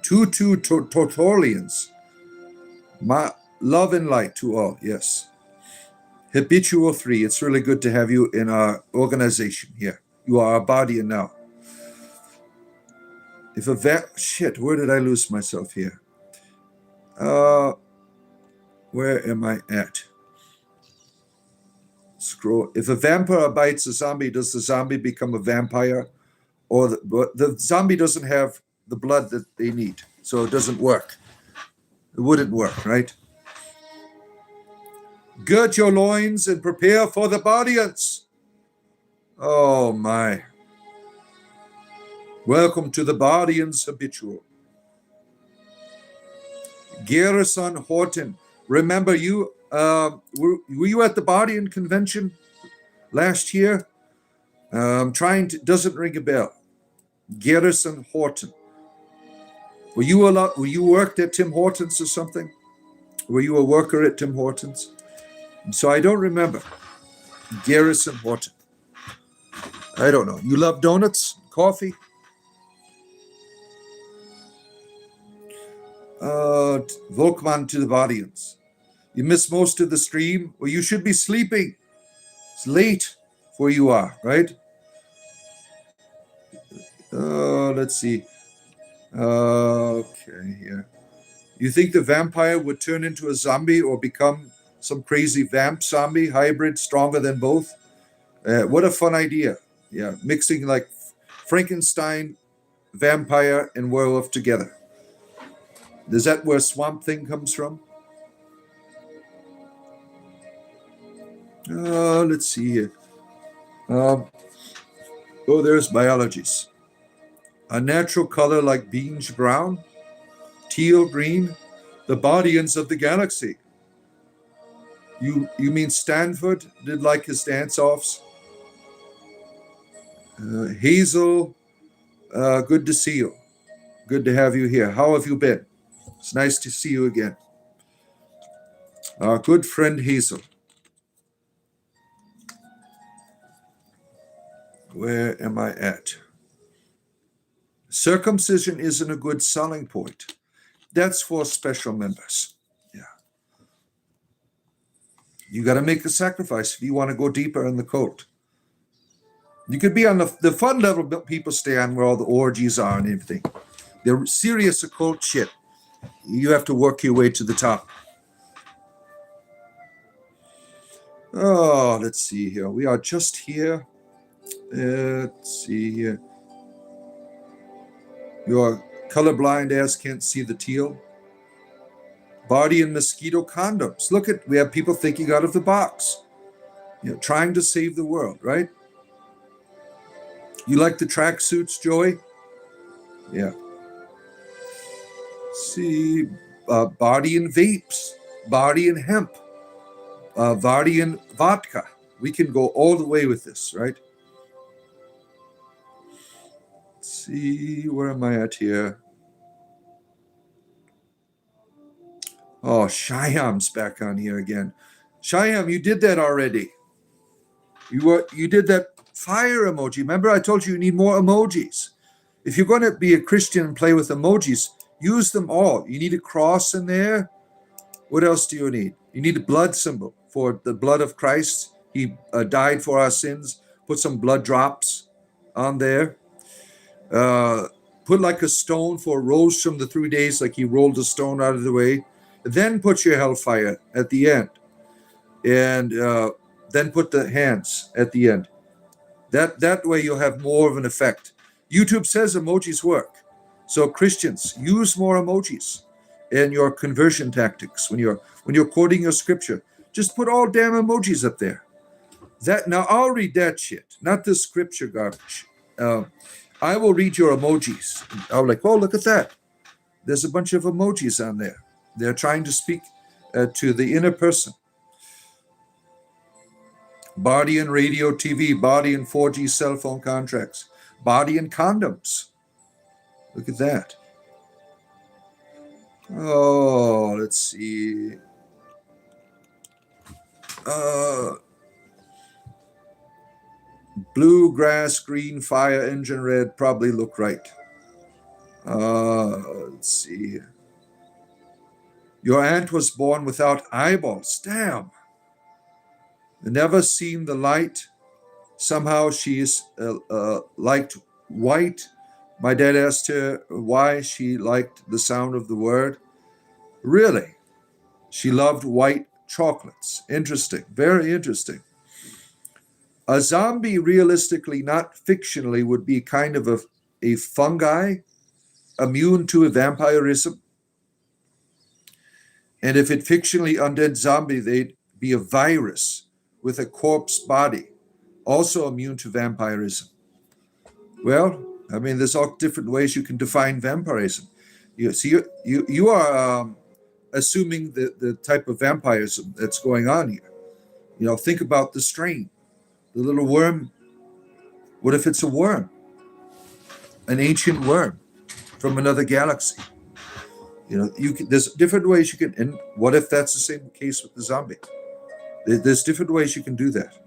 Two Tortorians. Love and light to all. Yes. Habitual 3. It's really good to have you in our organization here. You are a Bardian now. Shit, where did I lose myself here? Where am I at? Scroll. If a vampire bites a zombie, does the zombie become a vampire? Or the zombie doesn't have the blood that they need, so it doesn't work. It wouldn't work, right? Gird your loins and prepare for the Bardians. Oh, my. Welcome to the Bardians Habitual. Garrison Horton. Remember you, were you at the Bardian convention last year? Doesn't ring a bell. Garrison Horton. Were you worked at Tim Hortons or something? Were you a worker at Tim Hortons? So I don't remember. Garrison Horton. I don't know. You love donuts? Coffee? Volkman to the audience. You missed most of the stream? Well, you should be sleeping. It's late where you are, right? Let's see. Okay, here. You think the vampire would turn into a zombie or become some crazy vamp zombie hybrid stronger than both? What a fun idea. Yeah, mixing like Frankenstein, vampire, and werewolf together. Is that where Swamp Thing comes from? Let's see here. There's biologies. A natural color like beige brown, teal green, the Bardians of the galaxy. You mean Stanford did like his dance-offs? Hazel, good to see you. Good to have you here. How have you been? It's nice to see you again. Our good friend Hazel. Where am I at? Circumcision isn't a good selling point. That's for special members. Yeah. You got to make a sacrifice if you want to go deeper in the cult. You could be on the fun level people stay on where all the orgies are and everything. The serious occult shit, you have to work your way to the top. Oh, let's see here. We are just here. Let's see here. Your colorblind ass can't see the teal. Body and mosquito condoms. Look at, we have people thinking out of the box. Trying to save the world, right? You like the tracksuits, Joey? Yeah. See, body and vapes, body and hemp, body and vodka. We can go all the way with this, right? Let's see, where am I at here? Oh, Shyam's back on here again. Shyam, you did that already. You did that fire emoji. Remember, I told you need more emojis. If you're going to be a Christian and play with emojis, use them all. You need a cross in there. What else do you need? You need a blood symbol for the blood of Christ. He died for our sins. Put some blood drops on there. Put like a stone for rose from the 3 days, like he rolled a stone out of the way. Then put your hellfire at the end. And then put the hands at the end. That way you'll have more of an effect. YouTube says emojis work. So Christians, use more emojis in your conversion tactics. When you're quoting your scripture, just put all damn emojis up there. Now I'll read that shit, not the scripture garbage. I will read your emojis. I'll like, oh, look at that. There's a bunch of emojis on there. They're trying to speak to the inner person. Body and radio, TV, body and 4G cell phone contracts, body and condoms. Look at that. Oh, let's see. Blue, grass, green, fire, engine red probably look right. Let's see. Your aunt was born without eyeballs. Damn. Never seen the light. Somehow she's liked white. My dad asked her why she liked the sound of the word. Really? She loved white chocolates. Interesting. Very interesting. A zombie, realistically, not fictionally, would be kind of a fungi, immune to a vampirism. And if it fictionally undead zombie, they'd be a virus with a corpse body, also immune to vampirism. Well, I mean, there's all different ways you can define vampirism. You are assuming the type of vampirism that's going on here. Think about the strain. The little worm. What if it's a worm? An ancient worm from another galaxy. There's different ways you can. And what if that's the same case with the zombie? There's different ways you can do that.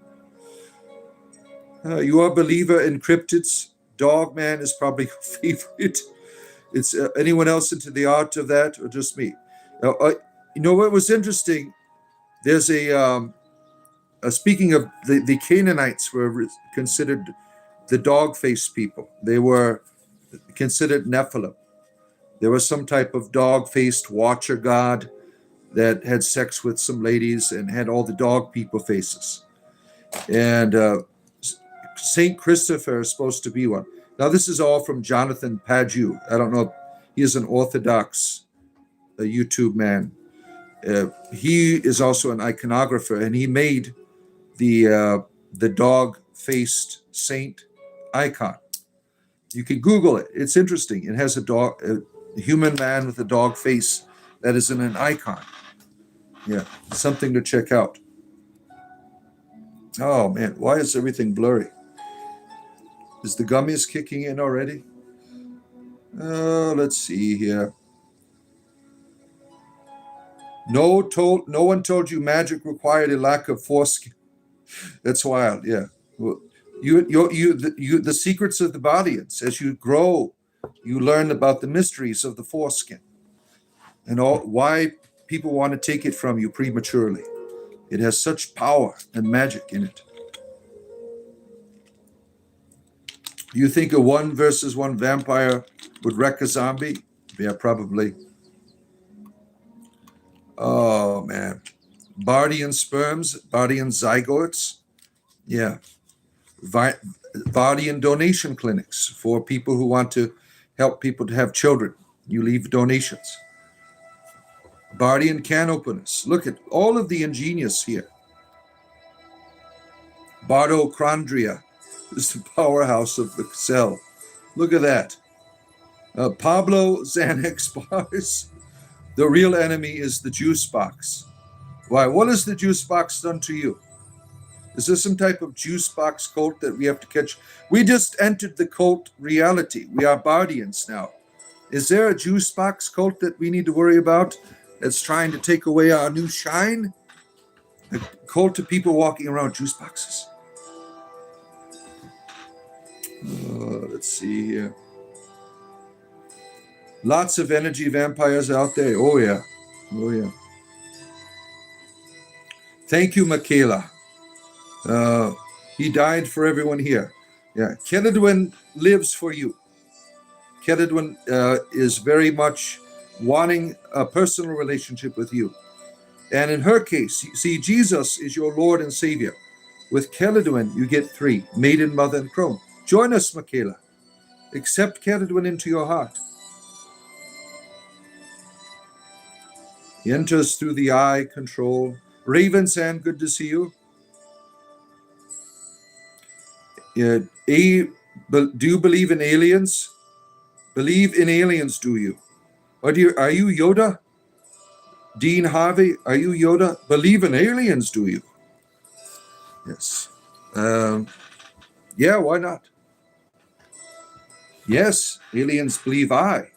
You are a believer in cryptids. Dogman is probably your favorite. It's anyone else into the art of that, or just me? You know what was interesting? There's speaking of the Canaanites were considered the dog-faced people. They were considered Nephilim. There was some type of dog-faced watcher god that had sex with some ladies and had all the dog people faces. And Saint Christopher is supposed to be one. Now, this is all from Jonathan Paju. I don't know. He is an Orthodox YouTube man. He is also an iconographer, and he made the dog-faced saint icon. You can Google it. It's interesting. It has a human man with a dog face that is in an icon. Yeah, something to check out. Oh man, why is everything blurry? Is the gummies kicking in already? Let's see here. No one told you magic required a lack of foreskin. That's wild. Yeah. Well, the secrets of the Bardians. As you grow, you learn about the mysteries of the foreskin and why people want to take it from you prematurely. It has such power and magic in it. Do you think a 1 versus 1 vampire would wreck a zombie? Yeah, probably. Oh man, Bardian sperms, Bardian zygotes. Yeah. Bardian donation clinics for people who want to help people to have children. You leave donations. Bardian can openers. Look at all of the ingenious here. Bardochondria is the powerhouse of the cell. Look at that. Pablo Xanax bars. The real enemy is the juice box. Why? What has the juice box done to you? Is this some type of juice box cult that we have to catch? We just entered the cult reality. We are Bardians now. Is there a juice box cult that we need to worry about that's trying to take away our new shine? A cult of people walking around juice boxes. Let's see here. Lots of energy vampires out there. Oh, yeah. Oh, yeah. Thank you, Michaela. He died for everyone here. Yeah. Kelladwin lives for you. Kelladwin is very much wanting a personal relationship with you. And in her case, see, Jesus is your Lord and Savior. With Kelladwin, you get 3, Maiden, Mother, and Crone. Join us, Michaela. Accept Kelladwin into your heart. He enters through the eye control. Ravensand, good to see you. Do you believe in aliens? Believe in aliens, do you? Are you Yoda? Dean Harvey, are you Yoda? Believe in aliens, do you? Yes. Yeah, why not? Yes, aliens believe I.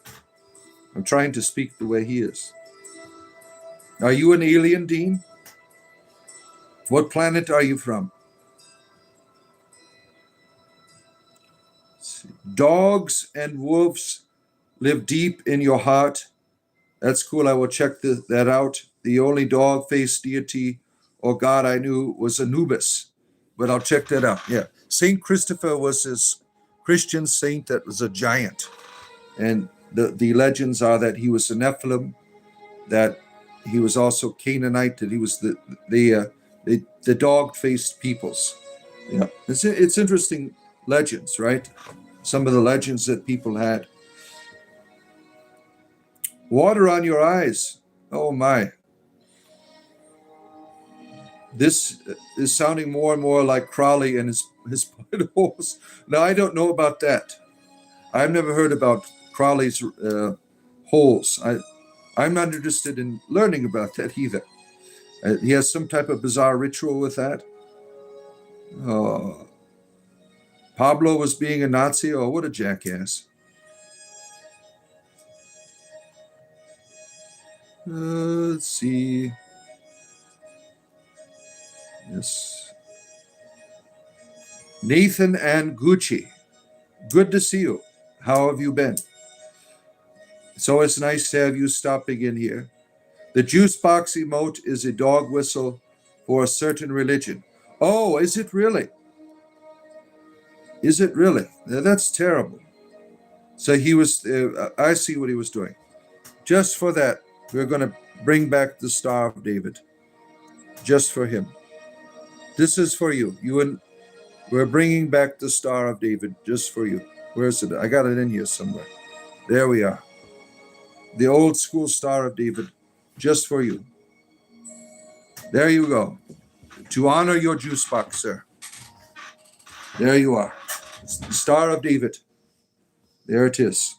I'm trying to speak the way he is. Are you an alien, Dean? What planet are you from? Dogs and wolves live deep in your heart. That's cool. I will check that out. The only dog-faced deity or god I knew was Anubis, but I'll check that out. Yeah. Saint Christopher was this Christian saint that was a giant. And the legends are that he was a Nephilim, that he was also Canaanite, that he was the dog-faced peoples. Yeah. It's interesting legends, right? Some of the legends that people had. Water on your eyes. Oh my. This is sounding more and more like Crowley and his horse. Now, I don't know about that. I've never heard about Crowley's holes. I'm not interested in learning about that either. He has some type of bizarre ritual with that. Pablo was being a Nazi. Oh, what a jackass. Let's see. Yes. Nathan and Gucci. Good to see you. How have you been? It's always nice to have you stopping in here. The juice box emote is a dog whistle for a certain religion. Oh, is it really? Is it really? That's terrible. So he was, I see what he was doing. Just for that, we're going to bring back the Star of David. Just for him. This is for you. We're bringing back the Star of David just for you. Where is it? I got it in here somewhere. There we are. The old school Star of David, just for you. There you go. To honor your juice box, sir. There you are. It's the Star of David. There it is.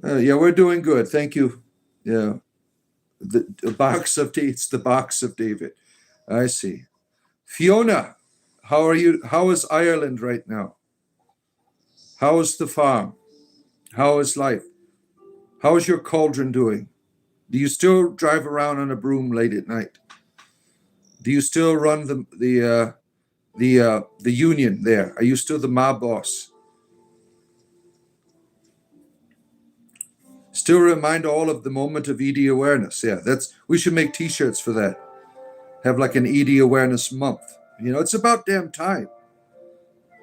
Yeah, we're doing good. Thank you. Yeah. The box of David. It's the box of David. I see. Fiona, how are you? How is Ireland right now? How is the farm? How is life? How is your cauldron doing? Do you still drive around on a broom late at night? Do you still run the union there? Are you still the mob boss? Still remind all of the moment of ED awareness. Yeah, we should make T-shirts for that. Have like an ED awareness month. It's about damn time.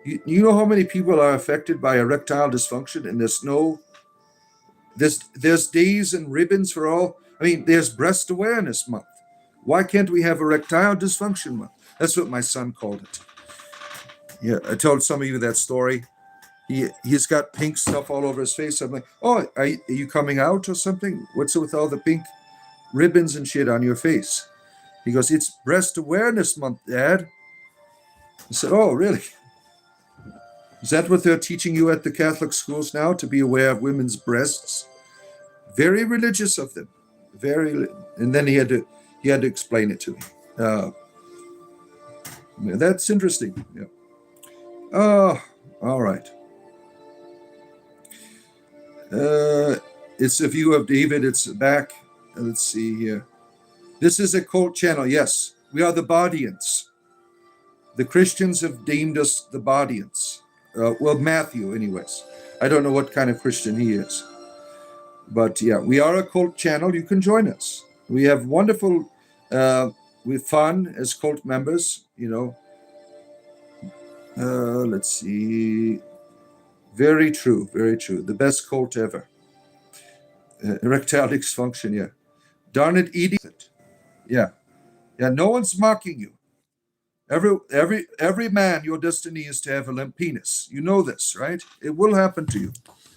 You know how many people are affected by erectile dysfunction, and there's days and ribbons for all. I mean, there's breast awareness month. Why can't we have erectile dysfunction month? That's what my son called it. Yeah, I told some of you that story. He's got pink stuff all over his face. I'm like, oh, are you coming out or something? What's it with all the pink ribbons and shit on your face? He goes, it's breast awareness month, Dad. I said, oh, really? Is that what they're teaching you at the Catholic schools now, to be aware of women's breasts? Very religious of them. And then he had to explain it to me. Yeah, that's interesting. Yeah. Oh, all right. It's a view of David. It's back. Let's see here. This is a cult channel. Yes, we are the Bardians. The Christians have deemed us the Bardians. Well, Matthew, anyways. I don't know what kind of Christian he is. But yeah, we are a cult channel. You can join us. We have wonderful, with fun as cult members, Let's see. Very true, very true. The best cult ever. Erectile dysfunction, yeah. Darn it, eating it. Yeah. Yeah, no one's mocking you. Every man, your destiny is to have a limp penis. You know this, right? It will happen to you,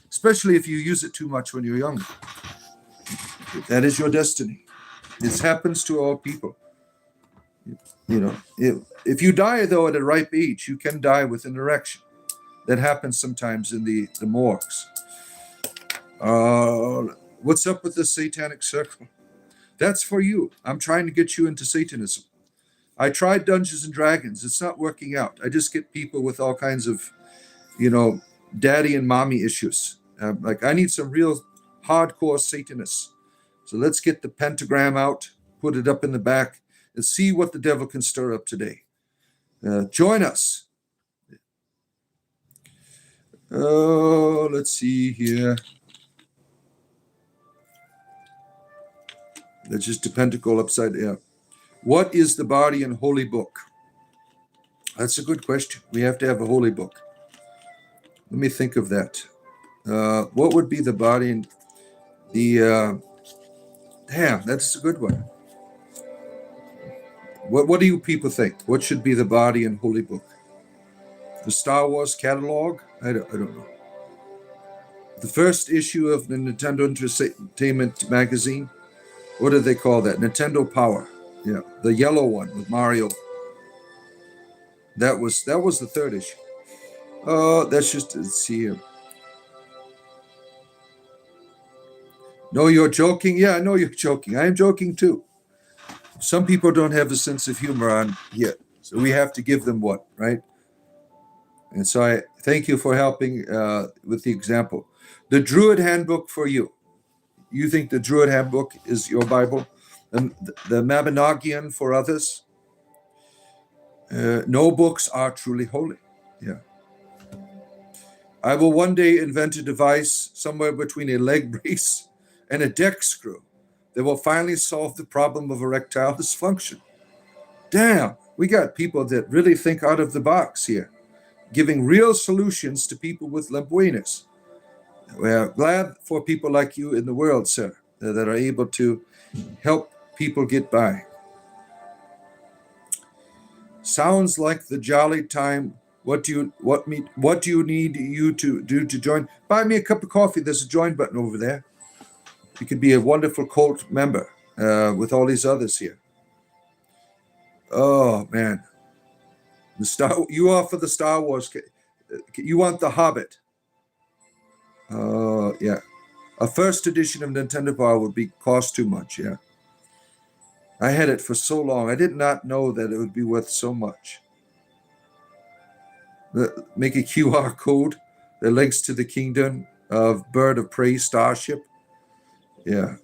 especially if you use it too much when you're younger. That is your destiny. This happens to all people. If you die, though, at a ripe age, you can die with an erection. That happens sometimes in the morgues. What's up with the satanic circle? That's for you. I'm trying to get you into Satanism. I tried Dungeons and Dragons. It's not working out. I just get people with all kinds of, daddy and mommy issues. I need some real hardcore Satanists. So let's get the pentagram out, put it up in the back, and see what the devil can stir up today. Join us. Oh, let's see here. That's just a pentacle upside down. What is the Bardian holy book? That's a good question. We have to have a holy book. Let me think of that. What would be the Bardian? Damn, that's a good one. What do you people think? What should be the Bardian holy book? The Star Wars catalog? I don't know. The first issue of the Nintendo Entertainment magazine? What do they call that? Nintendo Power. Yeah, the yellow one with Mario. That was the third issue. Let's see here. No, you're joking. Yeah, I know you're joking. I am joking too. Some people don't have a sense of humor on here, so we have to give them one, right? And so I thank you for helping with the example. The Druid Handbook for you. You think the Druid Handbook is your Bible? the Mabinogion for others. No books are truly holy. Yeah. I will one day invent a device somewhere between a leg brace and a deck screw that will finally solve the problem of erectile dysfunction. Damn, we got people that really think out of the box here, giving real solutions to people with limp wieners. We're glad for people like you in the world, sir, that are able to help people get by. Sounds like the jolly time. What do you need you to do to join? Buy me a cup of coffee. There's a join button over there. You could be a wonderful cult member with all these others here. Oh man, you are for the Star Wars. You want the Hobbit? Yeah. A first edition of Nintendo Power would cost too much. Yeah. I had it for so long. I did not know that it would be worth so much. Make a QR code that links to the kingdom of Bird of Prey Starship. Yeah.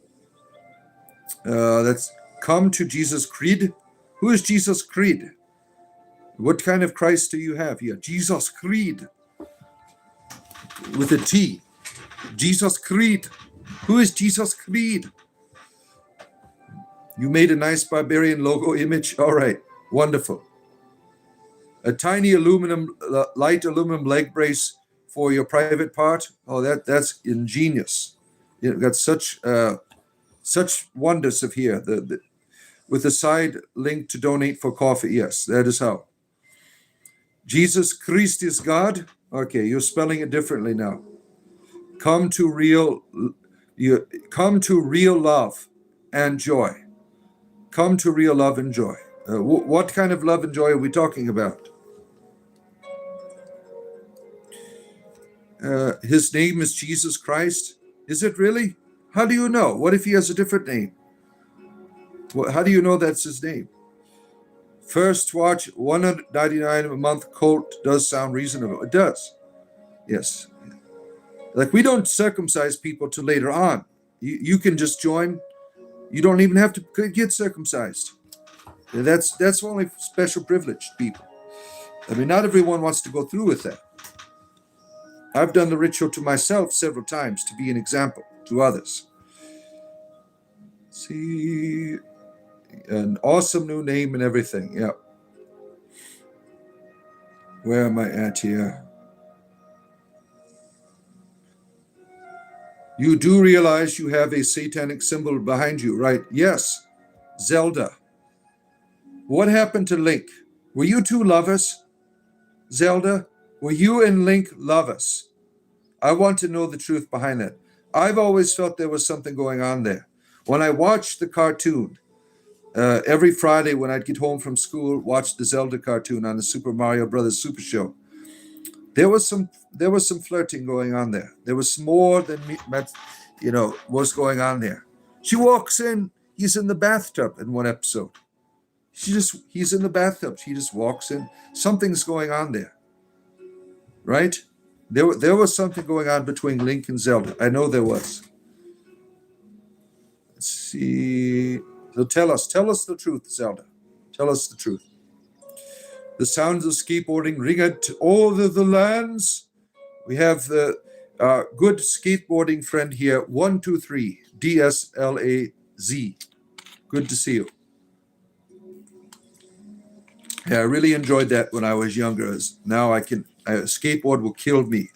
That's come to Jesus Creed. Who is Jesus Creed? What kind of Christ do you have here? Jesus Creed. With a T. Jesus Creed. Who is Jesus Creed? You made a nice barbarian logo image. All right. Wonderful. A tiny light aluminum leg brace for your private part. Oh, that's ingenious. You've got such wonders of here. With a side link to donate for coffee. Yes, that is how. Jesus Christ is God. Okay, you're spelling it differently now. Come to real love and joy. Come to real love and joy. What kind of love and joy are we talking about? His name is Jesus Christ. Is it really? How do you know? What if he has a different name? How do you know that's his name? First watch, $199 a month cult does sound reasonable. It does. Yes. Like, we don't circumcise people till later on. You can just join. You don't even have to get circumcised. That's only special privileged people. I mean, not everyone wants to go through with that. I've done the ritual to myself several times to be an example to others. See, an awesome new name and everything. Yeah. Where am I at here? You do realize you have a satanic symbol behind you, right? Yes. Zelda. What happened to Link? Were you two lovers? Zelda, were you and Link lovers? I want to know the truth behind that. I've always felt there was something going on there. When I watched the cartoon, every Friday when I'd get home from school, watch the Zelda cartoon on the Super Mario Brothers Super Show. There was some flirting going on there. There was more than was going on there. She walks in, he's in the bathtub in one episode. He's in the bathtub. She just walks in. Something's going on there, right? There was something going on between Link and Zelda. I know there was. Let's see. So tell us the truth, Zelda. Tell us the truth. The sounds of skateboarding ring at all the lands. We have the good skateboarding friend here, 123 DSLAZ. Good to see you. Yeah, I really enjoyed that when I was younger. Now skateboard will kill me.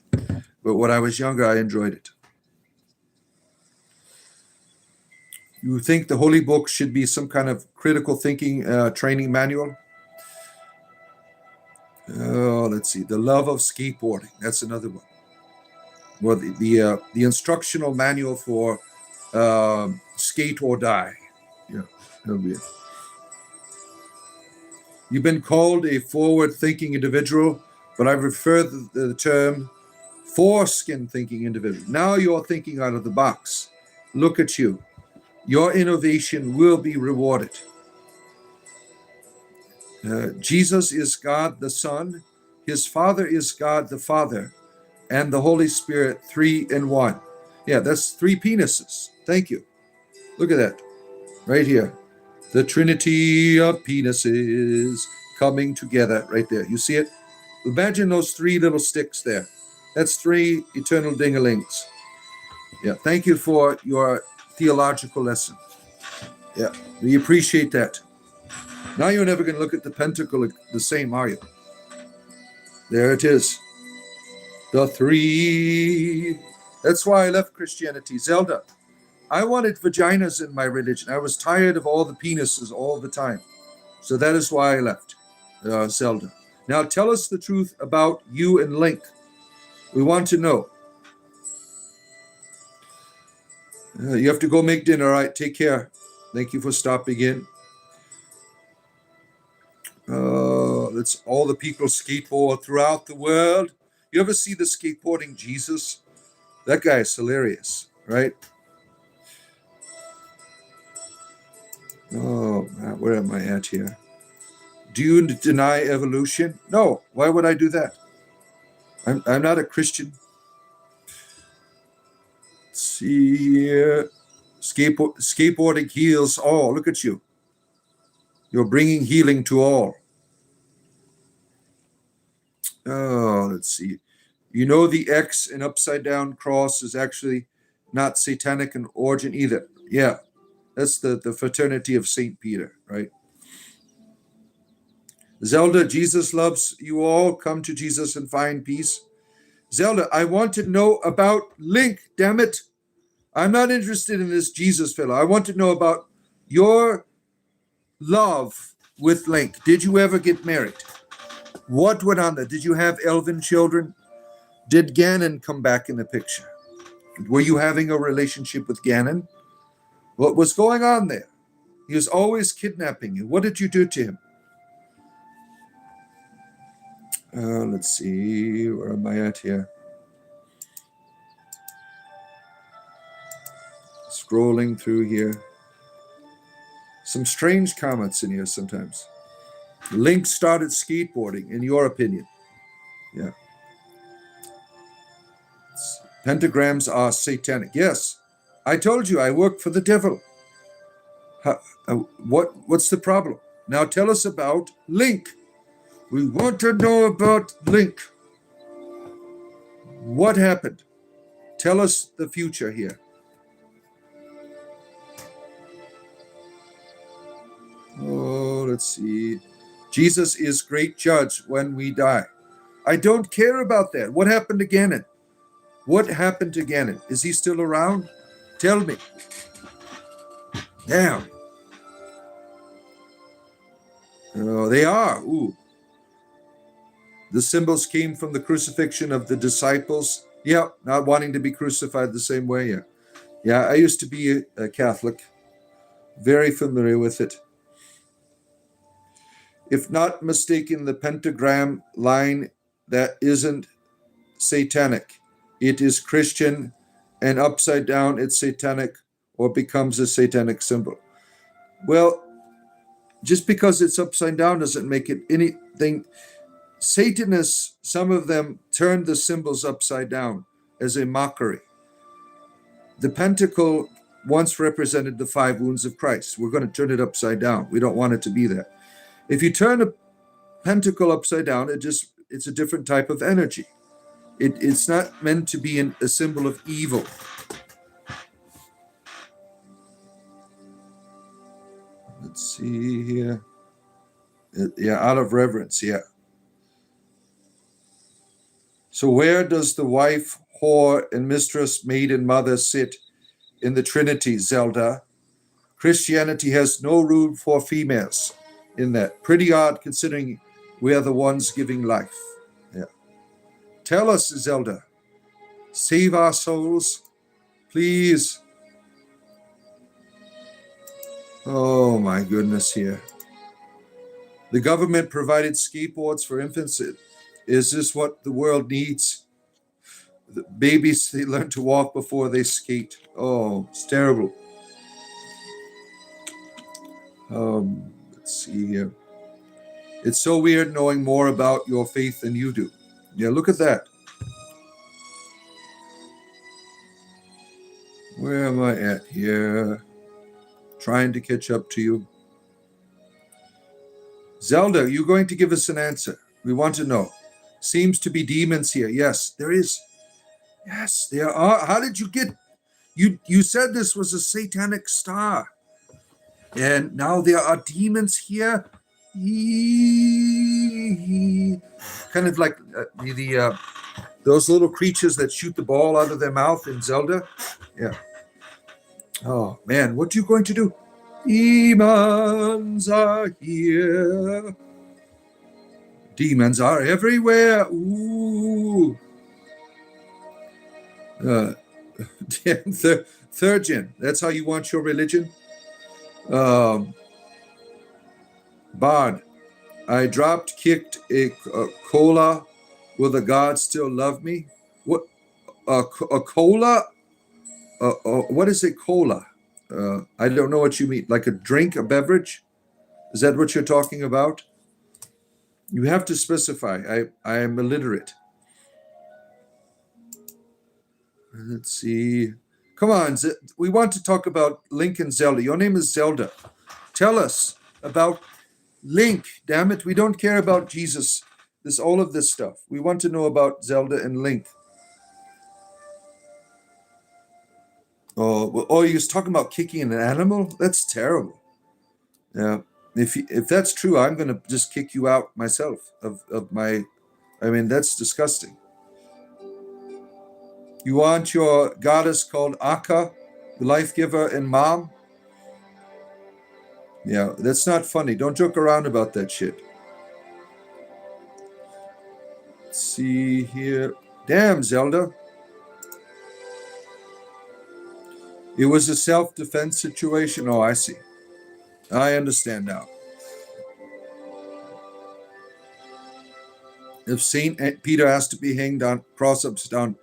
But when I was younger, I enjoyed it. You think the Holy Book should be some kind of critical thinking training manual? Oh, let's see. The Love of Skateboarding. That's another one. Well, the instructional manual for skate or die. Yeah, that'll be it. You've been called a forward-thinking individual, but I prefer the term foreskin-thinking individual. Now you're thinking out of the box. Look at you. Your innovation will be rewarded. Jesus is God the Son. His Father is God the Father. And the Holy Spirit, 3 in 1. Yeah, that's 3 penises. Thank you. Look at that. Right here. The trinity of penises coming together right there. You see it? Imagine those three little sticks there. That's three eternal dingalings. Yeah, thank you for your theological lesson. Yeah, we appreciate that. Now you're never going to look at the pentacle the same, are you? There it is. The three. That's why I left Christianity. Zelda, I wanted vaginas in my religion. I was tired of all the penises all the time. So that is why I left Zelda. Now tell us the truth about you and Link. We want to know. You have to go make dinner, all right? Take care. Thank you for stopping in. Let's all the people skateboard throughout the world. You ever see the skateboarding Jesus? That guy is hilarious, right? Oh, man, where am I at here? Do you deny evolution? No. Why would I do that? I'm not a Christian. Let's see here. Skateboarding heals all. Look at you. You're bringing healing to all. Oh, let's see. You know the X in upside down cross is actually not satanic in origin either. Yeah, that's the fraternity of St. Peter, right? Zelda, Jesus loves you all. Come to Jesus and find peace. Zelda, I want to know about Link, damn it. I'm not interested in this Jesus fellow. I want to know about your love with Link. Did you ever get married? What went on there? Did you have elven children? Did Ganon come back in the picture? Were you having a relationship with Ganon? What was going on there? He was always kidnapping you. What did you do to him? Let's see. Where am I at here? Scrolling through here. Some strange comments in here sometimes. Link started skateboarding, in your opinion. Yeah. Pentagrams are satanic. Yes. I told you I work for the devil. What's the problem? Now tell us about Link. We want to know about Link. What happened? Tell us the future here. Oh, let's see. Jesus is great judge when we die. I don't care about that. What happened to Ganon? What happened to Ganon? Is he still around? Tell me. Damn. Oh, they are. Ooh. The symbols came from the crucifixion of the disciples. Yeah, not wanting to be crucified the same way. Yeah. Yeah, I used to be a Catholic. Very familiar with it. If not mistaken, the pentagram line that isn't satanic. It is Christian, and upside down it's satanic or becomes a satanic symbol. Well, just because it's upside down doesn't make it anything. Satanists, some of them turned the symbols upside down as a mockery. The pentacle once represented the 5 wounds of Christ. We're going to turn it upside down. We don't want it to be there. If you turn a pentacle upside down, it's a different type of energy. It's not meant to be a symbol of evil. Let's see here. Yeah, out of reverence, yeah. So where does the wife, whore, and mistress, maid, and mother sit in the Trinity, Zelda? Christianity has no room for females in that. Pretty odd considering we are the ones giving life. Yeah. Tell us, Zelda. Save our souls, please. Oh my goodness here. The government provided skateboards for infants. Is this what the world needs? The babies, they learn to walk before they skate. Oh, it's terrible. Let's see here. It's so weird knowing more about your faith than you do. Yeah, look at that. Where am I at here? Trying to catch up to you. Zelda, you're going to give us an answer. We want to know. Seems to be demons here. Yes, there is. Yes, there are. How did you get... You said this was a satanic star. And now there are demons here. Kind of like those little creatures that shoot the ball out of their mouth in Zelda. Yeah. Oh, man, what are you going to do? Demons are here. Demons are everywhere. Ooh. Third gen. That's how you want your religion? Bard. I dropped, kicked a cola. Will the gods still love me? What? A cola? What is a cola? I don't know what you mean. Like a drink, a beverage? Is that what you're talking about? You have to specify. I am illiterate. Let's see. Come on. We want to talk about Link and Zelda. Your name is Zelda. Tell us about Link. Damn it. We don't care about Jesus. All of this stuff. We want to know about Zelda and Link. Oh, he was talking about kicking an animal? That's terrible. Yeah. If that's true, I'm going to just kick you out myself of my... I mean, that's disgusting. You want your goddess called Akka, the life giver, and Mom? Yeah, that's not funny. Don't joke around about that shit. Let's see here. Damn, Zelda. It was a self-defense situation. Oh, I see. I understand now. If Saint Peter has to be hanged on cross upside down,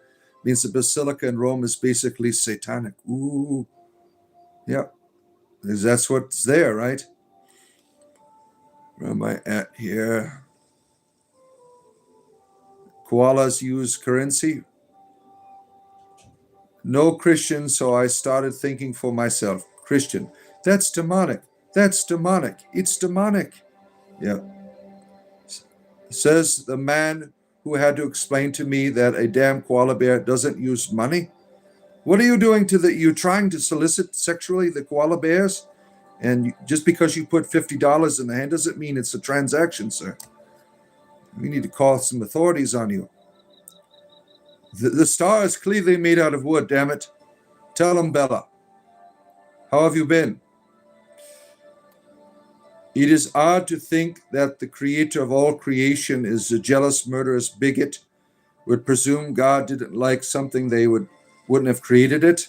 means the basilica in Rome is basically satanic. Ooh. Yeah. That's what's there, right? Where am I at here? Koalas use currency. No Christian, so I started thinking for myself. Christian. That's demonic. That's demonic. It's demonic. Yeah. Says the man who had to explain to me that a damn koala bear doesn't use money. What are you doing you're trying to solicit sexually the koala bears? And just because you put $50 in the hand doesn't mean it's a transaction, sir. We need to call some authorities on you. The star is clearly made out of wood, damn it. Tell him, Bella. How have you been? It is odd to think that the creator of all creation is a jealous, murderous bigot, would presume God didn't like something they wouldn't have created it.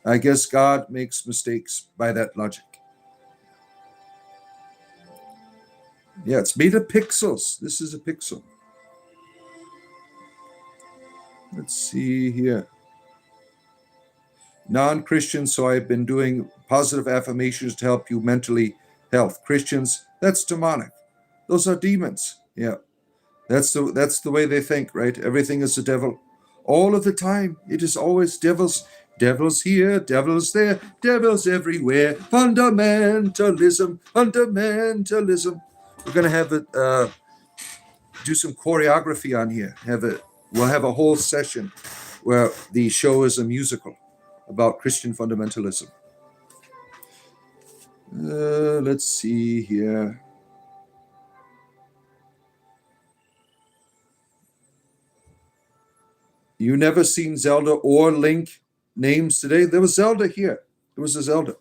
I guess God makes mistakes by that logic. Yeah, it's made of pixels. This is a pixel. Let's see here. Non-Christian, so I've been doing positive affirmations to help you mentally health. Christians, that's demonic. Those are demons. Yeah. That's the way they think, right? Everything is the devil. All of the time. It is always devils. Devils here, devils there, devils everywhere. Fundamentalism, fundamentalism. We're going to have do some choreography on here. We'll have a whole session where the show is a musical about Christian fundamentalism. Let's see here. You never seen Zelda or Link names today? There was Zelda here. It was a Zelda.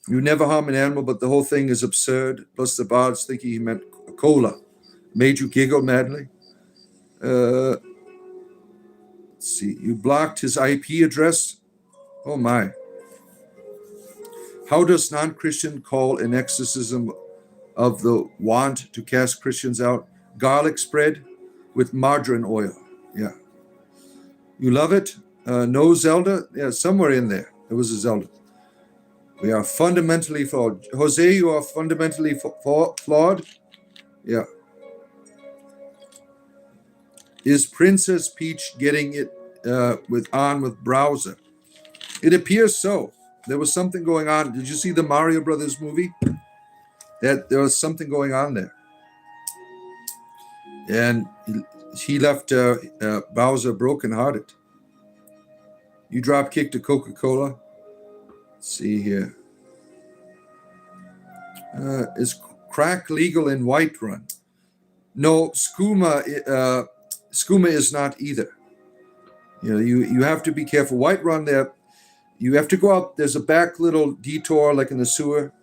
You never harm an animal, but the whole thing is absurd. Plus the bards thinking he meant a cola. Made you giggle madly. Let's see. You blocked his IP address. Oh my. How does non-Christian call an exorcism of the want to cast Christians out? Garlic spread with margarine oil. Yeah. You love it? No Zelda? Yeah, somewhere in there. It was a Zelda. We are fundamentally flawed. Jose, you are fundamentally flawed? Yeah. Is Princess Peach getting it with Bowser? It appears so. There was something going on. Did you see the Mario Brothers movie? that there was something going on there. And he left Bowser brokenhearted. You drop kicked a Coca-Cola. Let's see here. Is crack legal in Whiterun? No, skooma is not either. You have to be careful. Whiterun there, you have to go up. There's a back little detour like in the sewer.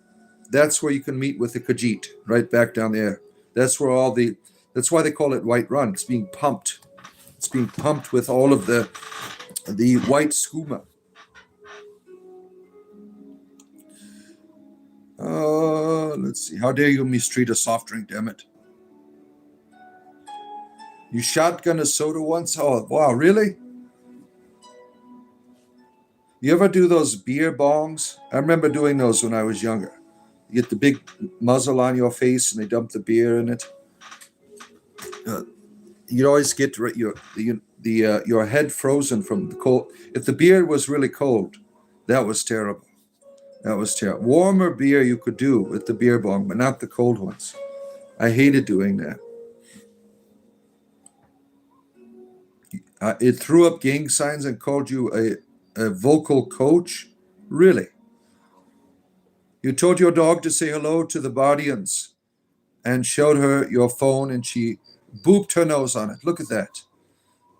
That's where you can meet with the Khajiit, right back down there. That's where that's why they call it Whiterun. It's being pumped. It's being pumped with all of the white skooma. Let's see. How dare you mistreat a soft drink, damn it. You shotgun a soda once? Oh, wow, really? You ever do those beer bongs? I remember doing those when I was younger. You get the big muzzle on your face and they dump the beer in it. You'd always get your head frozen from the cold. If the beer was really cold, that was terrible. That was terrible. Warmer beer you could do with the beer bong, but not the cold ones. I hated doing that. It threw up gang signs and called you a vocal coach? Really? You told your dog to say hello to the Bardians and showed her your phone and she booped her nose on it. Look at that.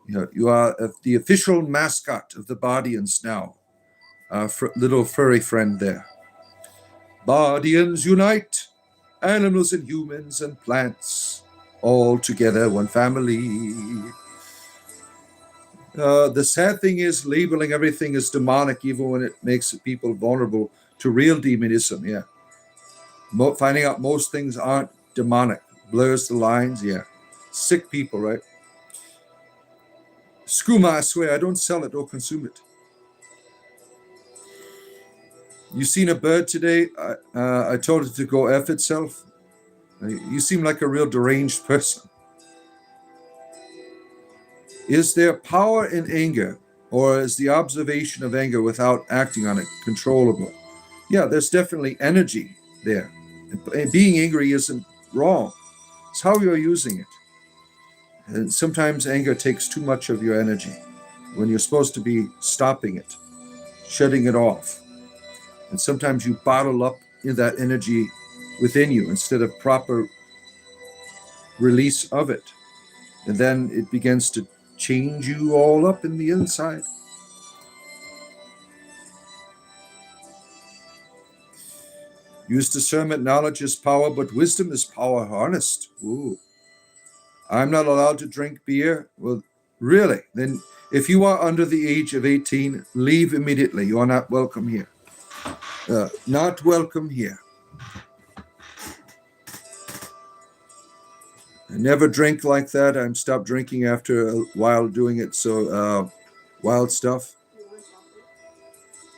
You are the official mascot of the Bardians now. Little furry friend there. Bardians unite, animals and humans and plants, all together one family. The sad thing is labeling everything as demonic, even when it makes people vulnerable to real demonism. Yeah, finding out most things aren't demonic blurs the lines. Yeah, sick people, right? Skooma, I swear, I don't sell it or consume it. You seen a bird today? I told it to go F itself. You seem like a real deranged person. Is there power in anger, or is the observation of anger without acting on it controllable? Yeah, there's definitely energy there. Being angry isn't wrong. It's how you're using it. And sometimes anger takes too much of your energy when you're supposed to be stopping it, shutting it off. And sometimes you bottle up in that energy within you instead of proper release of it. And then it begins to change you all up in the inside. Use discernment, knowledge is power, but wisdom is power harnessed. Ooh. I'm not allowed to drink beer? Well, really? Then if you are under the age of 18, leave immediately. You are not welcome here. Not welcome here. I never drink like that. I stopped drinking after a while doing it. So, wild stuff.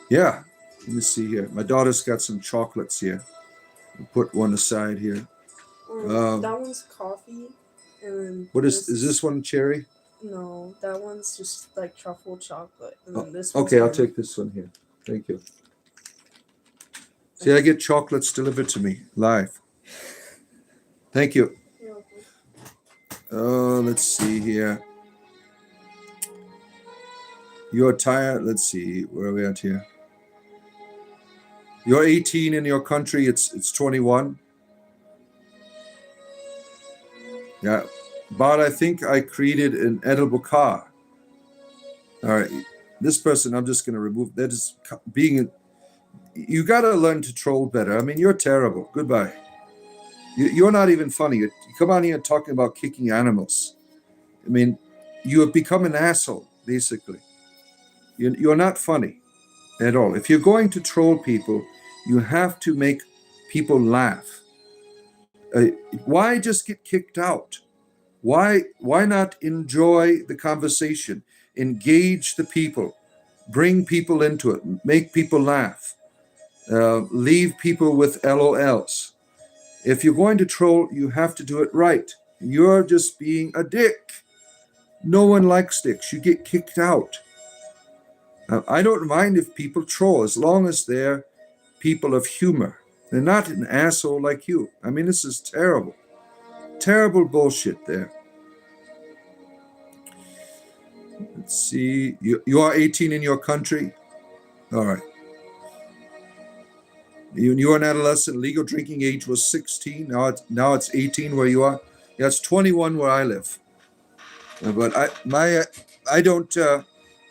Yeah. Let me see here. My daughter's got some chocolates here. I'll put one aside here. That one's coffee. And what is this one cherry? No, that one's just like truffle chocolate. And then this okay, I'll take this one here. Thank you. See, I get chocolates delivered to me live. Thank you. Let's see here. You're tired. Let's see. Where are we at here? You're 18 in your country. It's 21. Yeah. But I think I created an edible car. All right. This person, I'm just going to remove. That is being... You got to learn to troll better. I mean, you're terrible. Goodbye. You're not even funny. You come on here talking about kicking animals. I mean, you have become an asshole, basically. You're not funny at all. If you're going to troll people, you have to make people laugh. Why just get kicked out? Why not enjoy the conversation, engage the people, bring people into it, make people laugh, leave people with LOLs? If you're going to troll, you have to do it right. You're just being a dick. No one likes dicks. You get kicked out. I don't mind if people troll as long as they're people of humor They're not an asshole like you. I mean, this is terrible. Terrible bullshit there. Let's see. You are 18 in your country? All right. You are an adolescent. Legal drinking age was 16. Now it's 18 where you are. Yeah, it's 21 where I live. But I don't.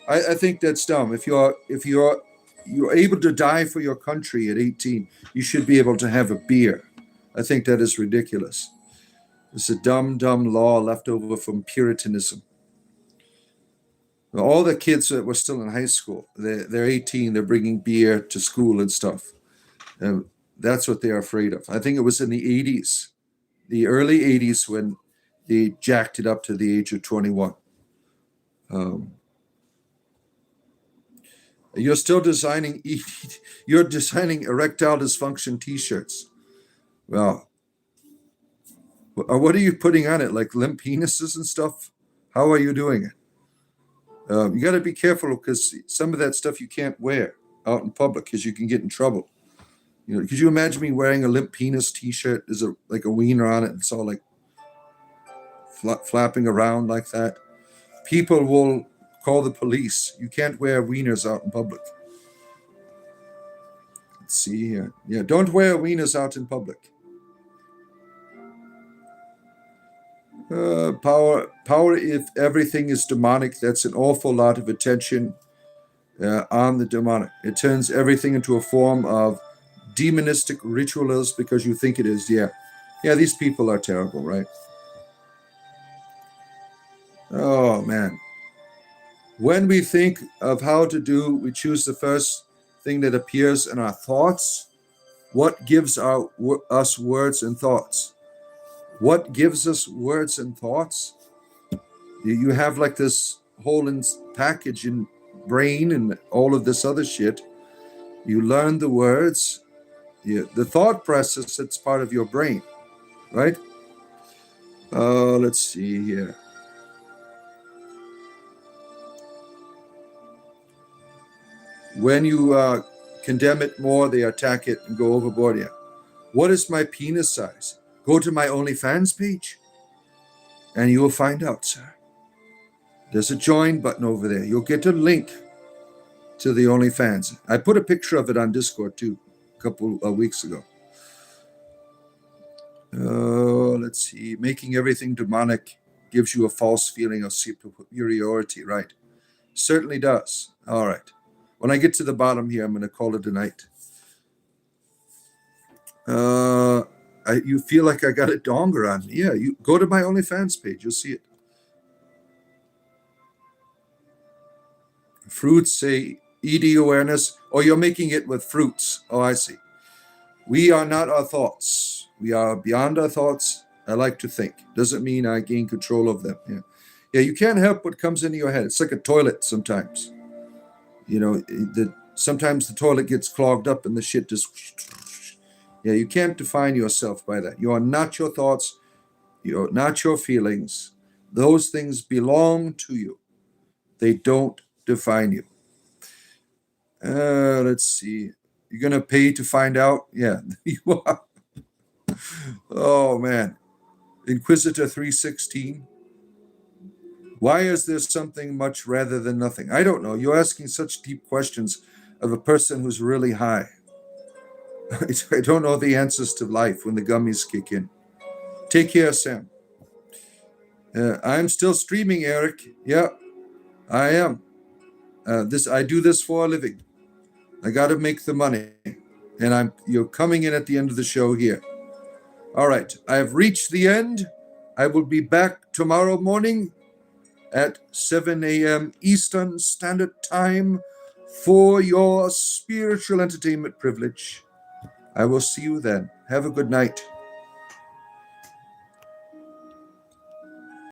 I think that's dumb. If you're able to die for your country at 18, you should be able to have a beer. I think that is ridiculous. It's a dumb law left over from Puritanism. All the kids that were still in high school, they're 18. They're bringing beer to school and stuff. And that's what they're afraid of. I think it was in the 80s, the early 80s, when they jacked it up to the age of 21. You're still designing you're designing erectile dysfunction T-shirts. Well, what are you putting on it? Like limp penises and stuff? How are you doing it? You got to be careful, because some of that stuff you can't wear out in public because you can get in trouble. You know, could you imagine me wearing a limp penis T-shirt? There's like a wiener on it. It's all like flapping around like that. People will call the police. You can't wear wieners out in public. Let's see here. Yeah, don't wear wieners out in public. Power. If everything is demonic, that's an awful lot of attention on the demonic. It turns everything into a form of demonistic rituals because you think it is. Yeah, these people are terrible, right? Oh man. When we think of how to do, we choose the first thing that appears in our thoughts. What gives us words and thoughts? What gives us words and thoughts? You have like this whole package in brain and all of this other shit. You learn the words. The thought process, it's part of your brain, right? Let's see here. When you condemn it more, they attack it and go overboard. Yeah. What is my penis size? Go to my OnlyFans page and you will find out, sir. There's a join button over there. You'll get a link to the OnlyFans. I put a picture of it on Discord too a couple of weeks ago. Let's see. Making everything demonic gives you a false feeling of superiority, right? Certainly does. All right. When I get to the bottom here, I'm going to call it a night. You feel like I got a donger on me. Yeah, you go to my OnlyFans page. You'll see it. Fruits say ED awareness. Oh, you're making it with fruits. Oh, I see. We are not our thoughts. We are beyond our thoughts. I like to think. Doesn't mean I gain control of them. Yeah, you can't help what comes into your head. It's like a toilet sometimes. You know, sometimes the toilet gets clogged up and the shit just... Yeah, you can't define yourself by that. You are not your thoughts. You're not your feelings. Those things belong to you. They don't define you. Let's see. You're going to pay to find out? Yeah, you are. Oh, man. Inquisitor 316. Why is there something much rather than nothing? I don't know. You're asking such deep questions of a person who's really high. I don't know the answers to life when the gummies kick in. Take care, Sam. I'm still streaming, Eric. Yeah, I am. I do this for a living. I got to make the money, and you're coming in at the end of the show here. All right, I have reached the end. I will be back tomorrow morning at 7 a.m. Eastern Standard Time for your spiritual entertainment privilege. I will see you then. Have a good night.